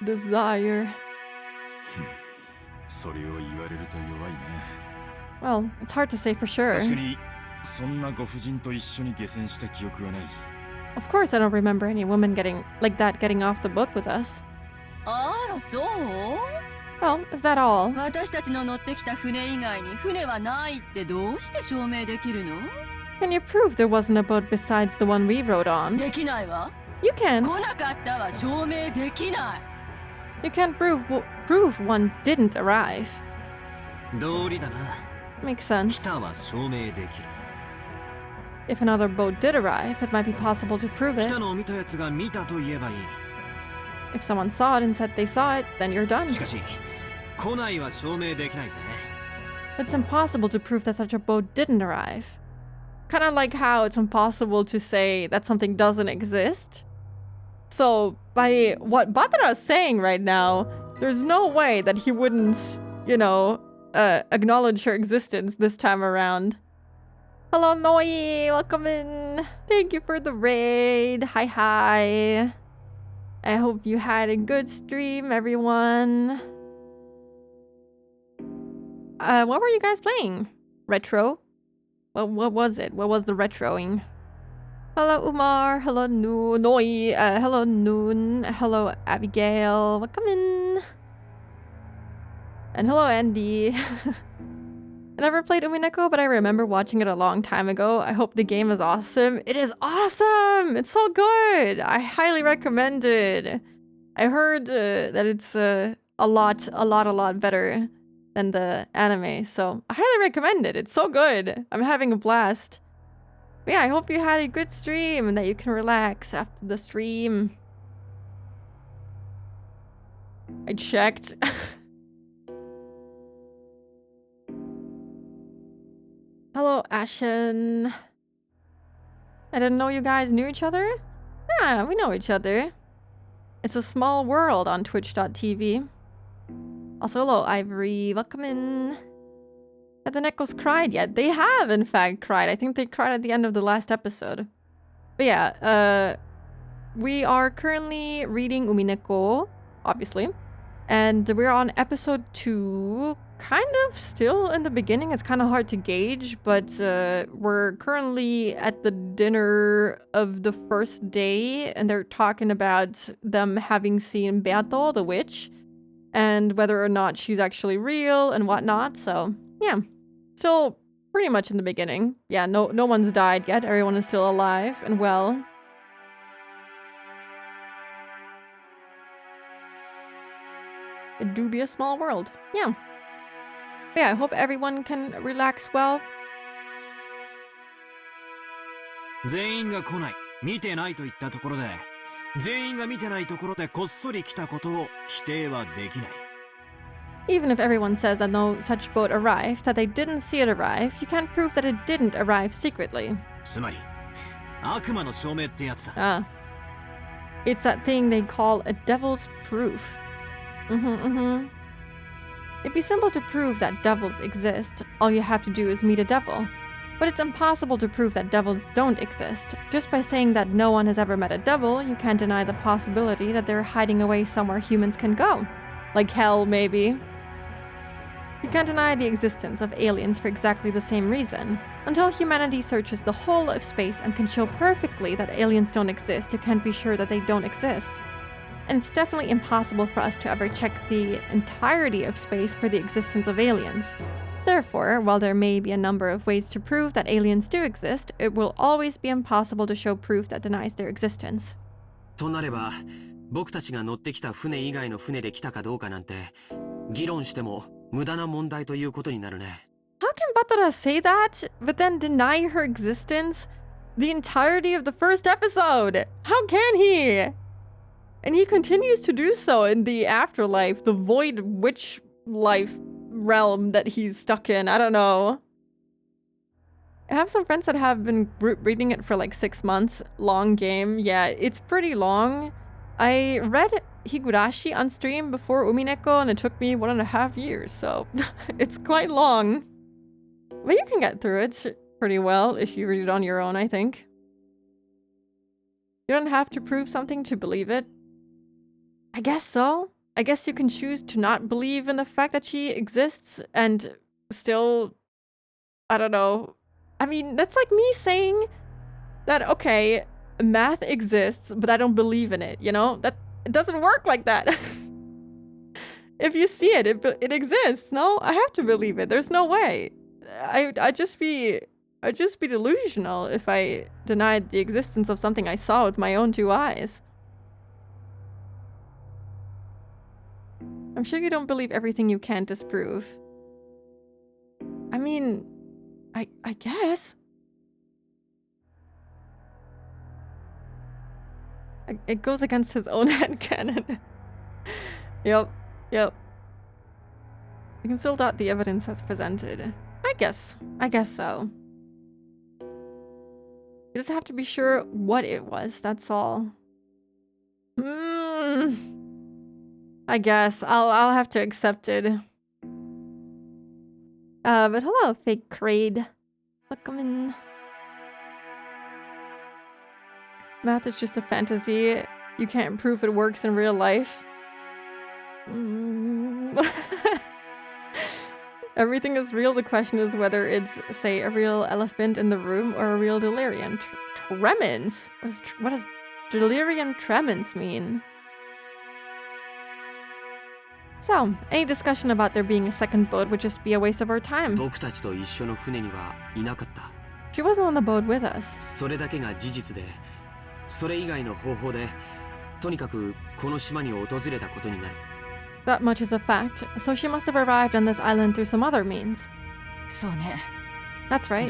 A: Desire.
F: それを言われると弱いね。
A: Well, it's hard to say for sure.
F: 確かにそんなご婦人と一緒に下船した記憶はない。
A: Of course, I don't remember any woman getting off the boat with us.
G: あら、そう？
A: Well, is that all?
G: 私たちの乗ってきた船以外に船はないってどうして証明できるの？
A: Can you prove there wasn't a boat besides the one we rode on?
G: できないわ。
A: You can't.
G: 来なかったわ、証明できない。
A: You can't prove one didn't arrive.
C: 道理だな。
A: Makes sense.
C: 来たは証明できる。
A: If another boat did arrive, it might be possible to prove
C: 来
A: it.
C: たのを見たやつが見たと言えばいい。
A: If someone saw it and said they saw it, then you're done.
C: しかし、来ないは証明できないぜ。
A: It's impossible to prove that such a boat didn't arrive. Kind of like how it's impossible to say that something doesn't exist. So, by what Batara is saying right now, there's no way that he wouldn't, acknowledge her existence this time around. Hello, Noi! Welcome in! Thank you for the raid! Hi! I hope you had a good stream, everyone. What were you guys playing? Retro? What was it? What was the retroing? Hello, Umar. Hello, Noi. Hello, Noon. Hello, Abigail. Welcome in. And hello, Andy. I never played Umineko, but I remember watching it a long time ago. I hope the game is awesome. It is awesome! It's so good! I highly recommend it. I heard that it's a lot better than the anime, so I highly recommend it. It's so good. I'm having a blast. But yeah, I hope you had a good stream and that you can relax after the stream. I checked. Hello, Ashen. I didn't know you guys knew each other? Yeah, we know each other. It's a small world on twitch.tv. Also, hello, Ivory. Welcome in. Have the Nekos cried yet? They have, in fact, cried. I think they cried at the end of the last episode. But yeah, we are currently reading Umineko, obviously. And we're on episode 2. Kind of still in the beginning. It's kind of hard to gauge, but we're currently at the dinner of the first day, and they're talking about them having seen Beato, the witch, and whether or not she's actually real and whatnot. So yeah, still pretty much in the beginning. Yeah, no one's died yet. Everyone is still alive and well. It do be a small world. Yeah. Yeah, I hope everyone can relax well.
C: 全員が来ない、見てないといったところで、全員が見てないところでこっそり来たことを否定はできない。
A: Even if everyone says that no such boat arrived, that they didn't see it arrive, you can't prove that it didn't arrive secretly.
C: つまり、悪魔の証明ってやつだ。
A: Ah. It's that thing they call a devil's proof. It'd be simple to prove that devils exist. All you have to do is meet a devil. But it's impossible to prove that devils don't exist. Just by saying that no one has ever met a devil, you can't deny the possibility that they're hiding away somewhere humans can go. Like hell, maybe. You can't deny the existence of aliens for exactly the same reason. Until humanity searches the whole of space and can show perfectly that aliens don't exist, you can't be sure that they don't exist. And it's definitely impossible for us to ever check the entirety of space for the existence of aliens. Therefore, while there may be a number of ways to prove that aliens do exist, it will always be impossible to show proof that denies their existence.
D: となれば、僕たちが乗ってきた船以外の船で来たかどうかなんて、議論しても無駄な問題ということになるね。
A: How can Batara say that, but then deny her existence the entirety of the first episode? How can he? And he continues to do so in the afterlife, the void witch life realm that he's stuck in. I don't know. I have some friends that have been reading it for like 6 months. Long game. Yeah, it's pretty long. I read Higurashi on stream before Umineko and it took me 1.5 years, so it's quite long. But you can get through it pretty well if you read it on your own, I think. You don't have to prove something to believe it. I guess so. I guess you can choose to not believe in the fact that she exists and still, I don't know. I mean, that's like me saying that, okay, math exists, but I don't believe in it, you know? That it doesn't work like that. If you see it, it exists. No, I have to believe it. There's no way. I'd just be delusional if I denied the existence of something I saw with my own 2 eyes. I'm sure you don't believe everything you can't disprove. I mean, I guess. It goes against his own headcanon. Yep. You can still doubt the evidence that's presented. I guess so. You just have to be sure what it was, that's all. I guess I'll have to accept it. But hello, fake Kraid. Welcome in. Math is just a fantasy. You can't prove it works in real life. Everything is real. The question is whether it's, say, a real elephant in the room or a real delirium. Tremens? What does delirium tremens mean? So, any discussion about there being a second boat would just be a waste of our time. She wasn't on the boat with us. That much is a fact, so she must have arrived on this island through some other means. That's right.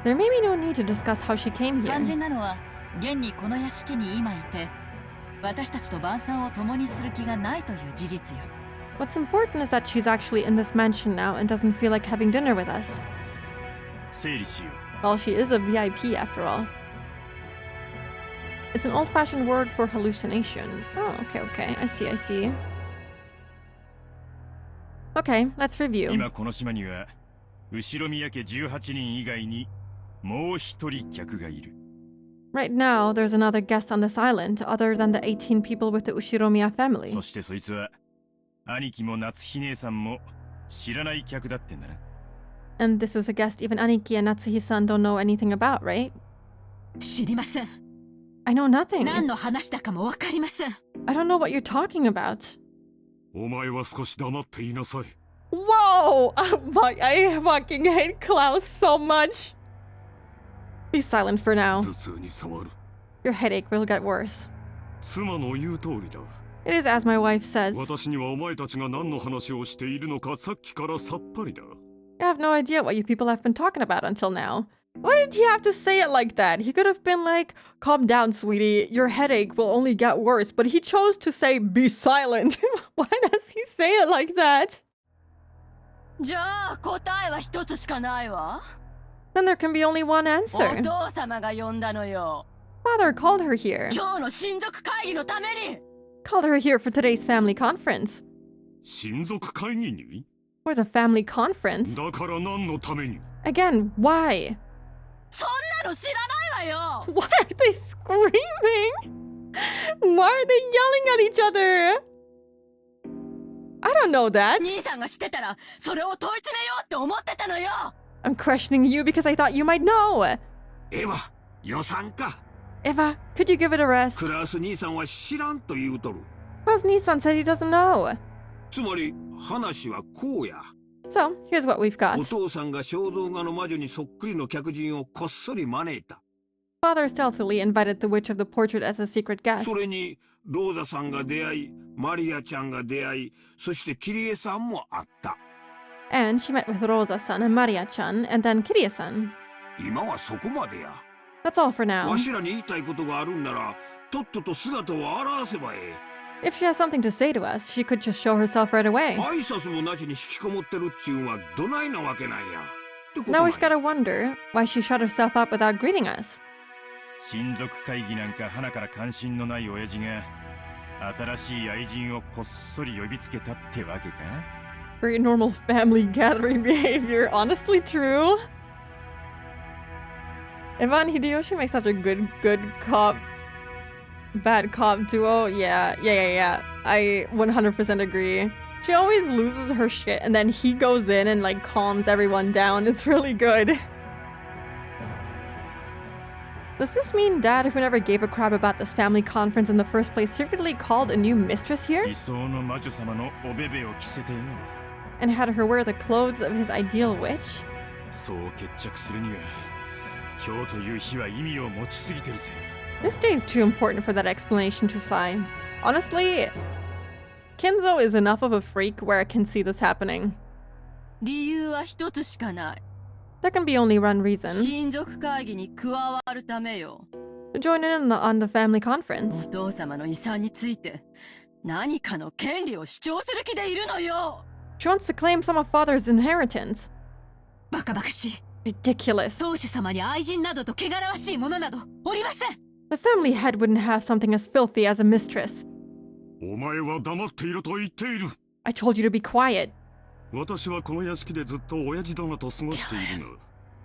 A: There may be no need to discuss how she came here. What's important is that she's actually in this mansion now and doesn't feel like having dinner with us. Well, she is a VIP after all. It's an old-fashioned word for hallucination. Oh, okay. I see. Okay, let's review. Right now, there's another guest on this island, other than the 18 people with the Ushiromiya family. And this is a guest even Aniki and Natsuhi-san don't know anything about, right? I know nothing. I don't know what you're talking about. Whoa! I fucking hate Klaus so much. Be silent for now. Your headache will get worse. It is as my wife says. I have no idea what you people have been talking about until now. Why did he have to say it like that? He could have been like, calm down, sweetie. Your headache will only get worse. But he chose to say, be silent. Why does he say it like that? Then there can be only one answer. Father called her here. Called her here for today's family conference. For the family conference? Again, why? Why are they screaming? Why are they yelling at each other? I don't know that. I'm questioning you because I thought you might know. Eva, could you give it a rest? How's Nissan said he doesn't know? So, here's what we've got. Father stealthily invited the witch of the portrait as a secret guest. And she met with Rosa-san and Maria-chan, and then Kirie-san. That's all for now. If she has something to say to us, she could just show herself right away.
H: 挨拶もなしに引きこもってるっちゅうんはどないなわけなんや。ってこと
A: Now
H: なん
A: we've
H: や
A: gotta wonder why she shut herself up without greeting us.
F: 親族会議なんか花から関心のない親父が新しい愛人をこっそり呼びつけたってわけか
A: Very normal family gathering behavior. Honestly true. Ivan Hideyoshi makes such a good cop, bad cop duo. Yeah. I 100% agree. She always loses her shit and then he goes in and like calms everyone down. It's really good. Does this mean Dad, who never gave a crap about this family conference in the first place, secretly called a new mistress here?
F: 理想の魔女様のおべべを着せてよ
A: And had her wear the clothes of his ideal witch?
F: そう決着するには今日という日は意味を持ちすぎてるぜ
A: This day is too important for that explanation to fly. Honestly, Kinzo is enough of a freak where I can see this happening.
E: 理由は一つしかない。
A: There can be only one reason.
E: 親族会議に加わるためよ。
A: To join in on the family conference.
E: お父様の遺産について何かの権利を主張する気でいるのよ。
A: She wants to claim some of father's inheritance.
E: バカバカしい。
A: Ridiculous.
E: 宗主様に愛人などと汚らわしいものなどおりません。
A: The family head wouldn't have something as filthy as a mistress.
F: お前は黙っていると言っている
A: I told you to be quiet.
F: 私はこの屋敷でずっと親父殿と過ごしているが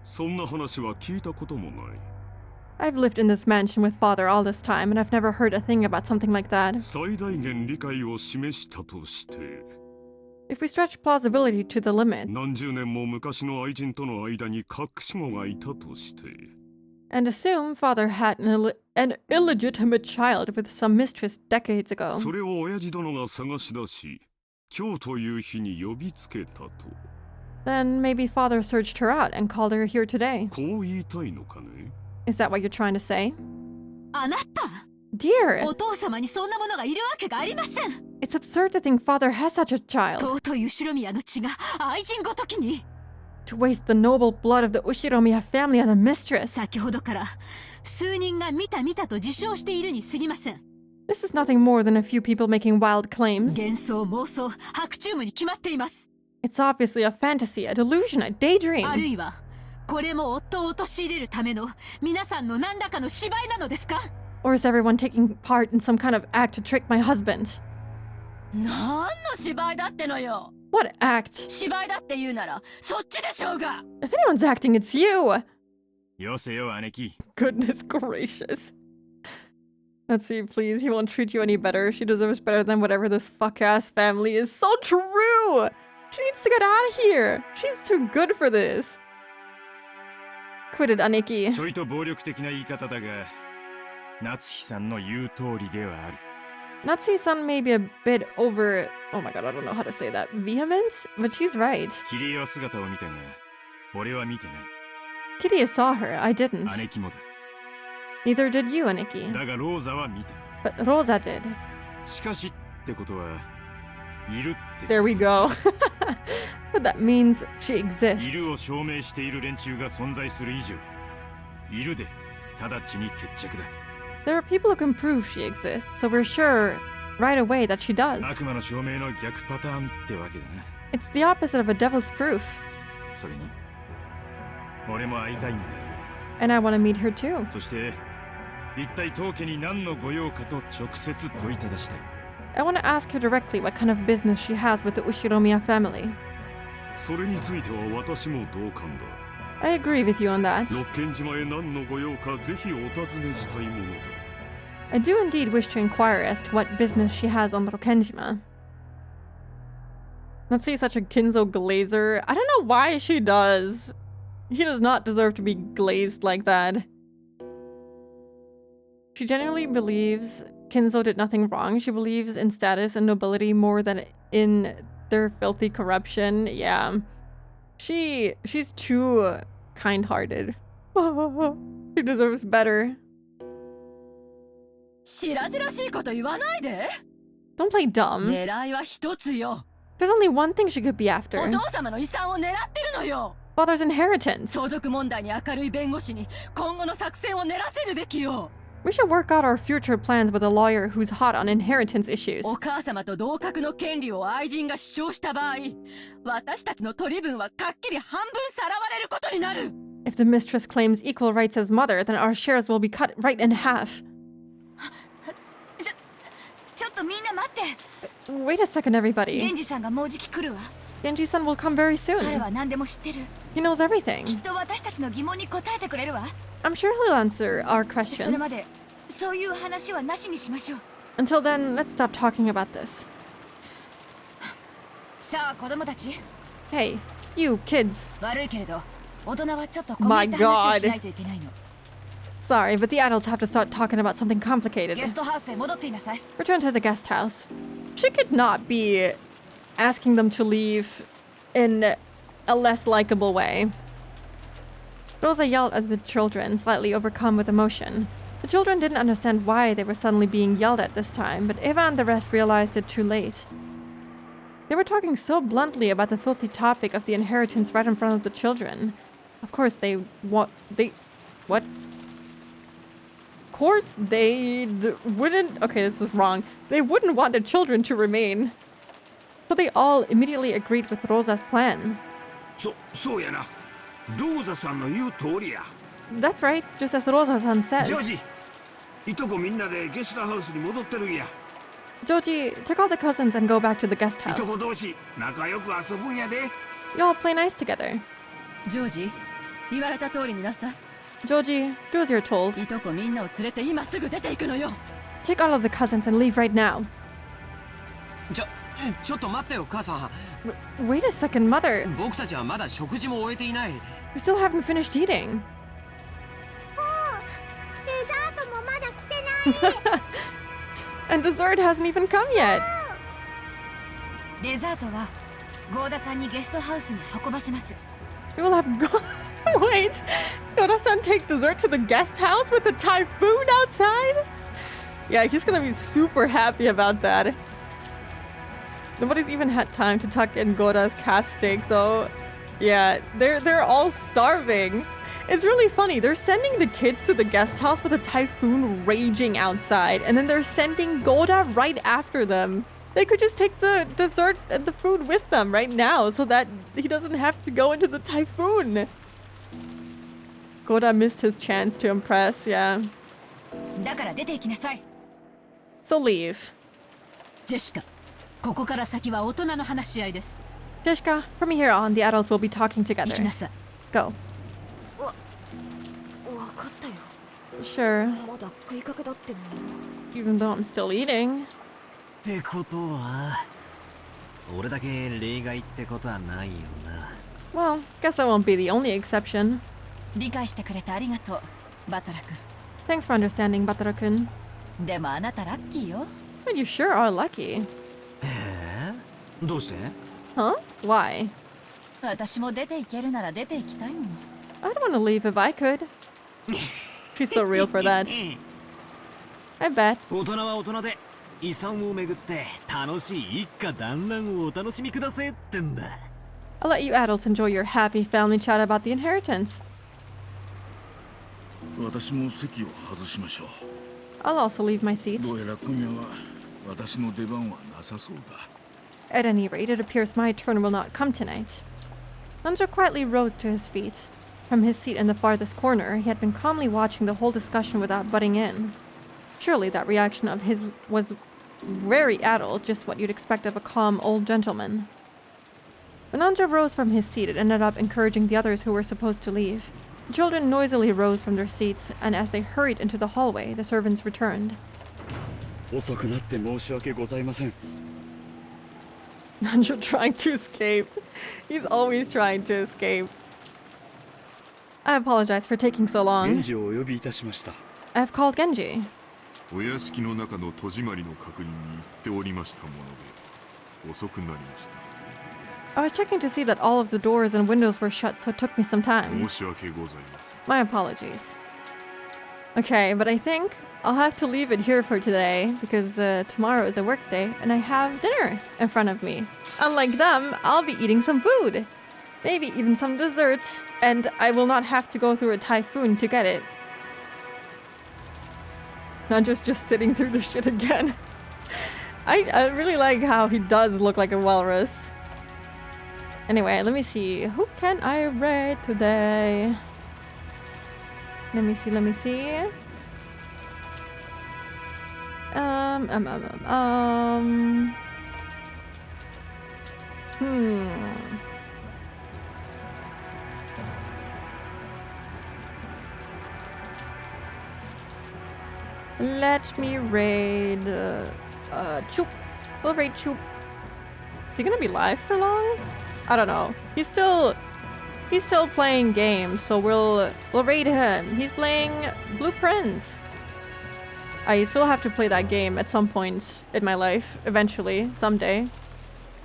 F: そんな話は聞いたこともない
A: I've lived in this mansion with father all this time and I've never heard a thing about something like that.
F: 最大限理解を示したとして
A: If we stretch plausibility to the limit
F: 何十年も昔の愛人との間に隠し子がいたとして
A: and assume father had an illegitimate child with some mistress decades ago.
F: それを親父殿が探し出し今日という日に呼びつけたと
A: Then maybe father searched her out and called her here today.
F: こう言いたいのかね
A: Is that what you're trying to say?
E: あなた
A: Dear,
E: お父様にそんなものがいるわけがありません。
A: it's absurd to think father has such a child.
E: 尊い後ろ宮の血が愛人ごときに。
A: To waste the noble blood of the Ushiromiya family on a mistress.
E: 先ほどから数人が見たと自称しているに過ぎません。
A: This is nothing more than a few people making wild claims.
E: 幻想妄想白チュームに決まっています。
A: It's obviously a fantasy, a delusion, a
E: ある
A: daydream.
E: いはこれも夫を陥れるための皆さんの何らかの芝居なのですか？
A: Or is everyone taking part in some kind of act to trick my husband?
E: 何の芝居だってのよ。
A: What act?
E: 芝居だって言うならそっちでしょうが。
A: If anyone's acting, it's you!
F: よせよ姉貴
A: Goodness gracious. Let's see, please. He won't treat you any better. She deserves better than whatever this fuck-ass family is. So true! She needs to get out of here! She's too good for this. Quit it, Aniki.
F: ちょいと暴力的な言い方だが夏日さんの言う通りではある
A: Natsuki-san may be a bit over... Oh my god, I don't know how to say that. Vehement? But she's right.
F: キリエは姿を見たが俺は見てない
A: Kitty saw her. I didn't.
F: 姉貴もだ
A: Neither did you, Aniki.
F: だがローザは見た
A: But Rosa did.
F: しかしってことはいるって
A: There we go. But that means she exists.
F: いるを証明している連中が存在する以上いるで直ちに決着だ
A: There are people who can prove she exists, so we're sure right away that she does.
F: 悪魔の証明の逆パターンってわけだな
A: It's the opposite of a devil's proof.
F: それに俺も会いたいんだよ
A: And I want to meet her too.
F: そして一体当家に何の御用かと直接問いただしたい
A: I want to ask her directly what kind of business she has with the Ushiromiya family.
F: それについては私も同感だ
A: I agree with you on that.
F: 六軒島へ何の御用かぜひお尋ねしたいものだ
A: I do indeed wish to inquire as to what business she has on Rokenjima. Let's see, such a Kinzo glazer. I don't know why she does. He does not deserve to be glazed like that. She genuinely believes Kinzo did nothing wrong. She believes in status and nobility more than in their filthy corruption. Yeah. She's too kind-hearted. She deserves better.
E: 白々しいこと言わないで。
A: Don't play dumb.
E: 狙いは一つよ。
A: There's only one thing she could be after.
E: お父様の遺産を狙ってるのよ。
A: Father's inheritance.
E: 相続問題に明るい弁護士に今後の作戦を練らせるべきよ。
A: We should work out our future plans with a lawyer who's hot on inheritance issues.
E: お母様と同格の権利を愛人が主張した場合、私たちの取り分はかっきり半分さらわれることになる。
A: If the mistress claims equal rights as mother, then our shares will be cut right in half.
B: ちょっとみんな待って。
A: Wait a second, everybody.
B: ゲンジさんがもうじき来るわ。
A: Genji-san will come very
B: 彼
A: soon.
B: は何でも知ってる。
A: He knows
B: き
A: everything.
B: っと私たちの疑問に答えてくれるわ。
A: I'm sure he'll answer our
B: それま
A: questions.
B: でそういう話はなしにしましょう。
A: Until then, let's stop talking about this.
B: さあ子供たち、
A: Hey, you kids.
B: 悪いけれど大人はちょっと込み入った話をしないといけないの。
A: Sorry, but the adults have to start talking about something complicated.
B: ゲストハウスへ戻っていなさい。
A: Return to the guest house. She could not be asking them to leave in a less likable way. Rosa yelled at the children, slightly overcome with emotion. The children didn't understand why they were suddenly being yelled at this time, but Eva and the rest realized it too late. They were talking so bluntly about the filthy topic of the inheritance right in front of the children. Of course what? Of course wouldn't, okay, this is wrong. They wouldn't want their children to remain. So they all immediately agreed with Rosa's plan.
H: そうやな。ローザさんの言う通りや。
A: That's right, just as Rosa-san
H: ジョー
A: says.
H: ジ、いとこみんなでゲストハウスに戻ってるんや。
A: Joji, take all the cousins and go back to the guest
H: いと
A: house.
H: こ同士仲良く遊ぶんやで。
A: Y'all play nice together.
E: ジョージ、言われた通りになさい。
A: Joji, do as you're told.
E: いとこみんなを連れて今すぐ出ていくのよ。
A: Take all of the cousins and leave right now.
D: ちょっと待ってよ母さん。
A: Wait a second, mother.
D: 僕たちはまだ食事も終えていない。
A: We still haven't finished eating.
I: デザートもまだ来てない。
A: And dessert hasn't even come yet.
B: デザートはゴーダさんにゲストハウスに運ばせます。
A: We will have Wait. Yoda-san take dessert to the guest house with the typhoon outside? Yeah, he's gonna be super happy about that. Nobody's even had time to tuck in Goda's calf steak though. Yeah, they're all starving. It's really funny. They're sending the kids to the guest house with a typhoon raging outside, and then they're sending Goda right after them. They could just take the dessert and the food with them right now so that he doesn't have to go into the typhoon. Goda missed his chance to impress, yeah.
B: だから出て行きなさい。
A: So leave.
E: ジェシカ、ここから先は大人の話し合いです。
A: Jishka, from here on, the adults will be talking
E: 行
A: together.
E: きなさい。
A: Go.
J: わかったよ。
A: Sure,
J: まだ食いかけだってのに。
A: even though I'm still eating.
C: ってことは俺だけ例外ってことはないよな。
A: Well, guess I won't be the only exception.
B: 理解してくれてありがとう、バトラ君。
A: Thanks for understanding, Batara-kun.
B: でもあなたラッキーよ。
A: But you sure are lucky.
C: どうして？
A: Huh? Why?
B: 私も出て行けるなら出て行きたいもの。
A: I'd want to leave if I could. She's so real for that. I bet.
C: 大人は大人で遺産をめぐって楽しい一家団らんをお楽しみくださいってんだ。
A: I'll let you adults enjoy your happy family chat about the inheritance.
F: 私も席を外しましょう。
A: I'll also leave my seat.
F: どうやら今夜は私の出番はなさそうだ。
A: At any rate, it appears my turn will not come tonight. Nanjo quietly rose to his feet. From his seat in the farthest corner, he had been calmly watching the whole discussion without butting in. Surely that reaction of his was very adult, just what you'd expect of a calm old gentleman. When Nanjo rose from his seat, it ended up encouraging the others who were supposed to leave. The children noisily rose from their seats, and as they hurried into the hallway, the servants returned.
K: 遅くなって申し訳ございません。
A: Nanjo trying to escape. He's always trying to escape. I apologize for taking so
K: 源
A: long.
K: 氏をお呼びいたしました。
A: I've called Genji.
M: お屋敷の中の戸締まりの確認に行っておりましたもので遅くなりました。
A: I was checking to see that all of the doors and windows were shut, so it took me some time.
M: 申し訳ございません。
A: My apologies. Okay, but I think I'll have to leave it here for today because tomorrow is a work day and I have dinner in front of me. Unlike them, I'll be eating some food. Maybe even some dessert, and I will not have to go through a typhoon to get it. Not just sitting through the shit again. I really like how he does look like a walrus. Anyway, let me see. Who can I raid today? Let me see, let me see. Let me raid Choop. We'll raid Choop. Is he gonna be live for long? I don't know. He's still playing games, so we'll raid him. He's playing Blueprints. I still have to play that game at some point in my life, eventually, someday.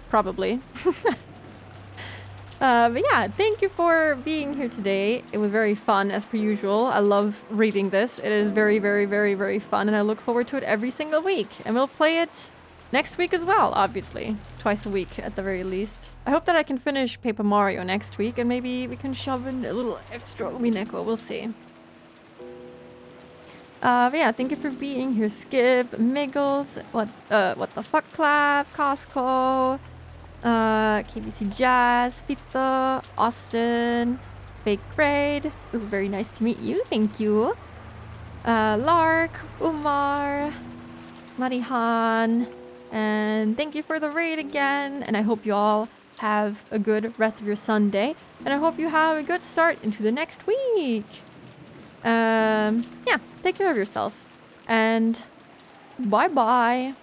A: Probably. But yeah, thank you for being here today. It was very fun, as per usual. I love reading this. It is very, very, very, very fun, and I look forward to it every single week. And we'll play it next week as well, obviously. Twice a week, at the very least. I hope that I can finish Paper Mario next week, and maybe we can shove in a little extra Umineko. We'll see. But yeah, thank you for being here, Skip, Miggles, what the fuck clap, Costco, KBC Jazz, Fita, Austin, Fake Grade. It was very nice to meet you, thank you. Lark, Umar, Marihan, and thank you for the raid again. And I hope you all have a good rest of your Sunday, and I hope you have a good start into the next week. Yeah, take care of yourself, and bye-bye.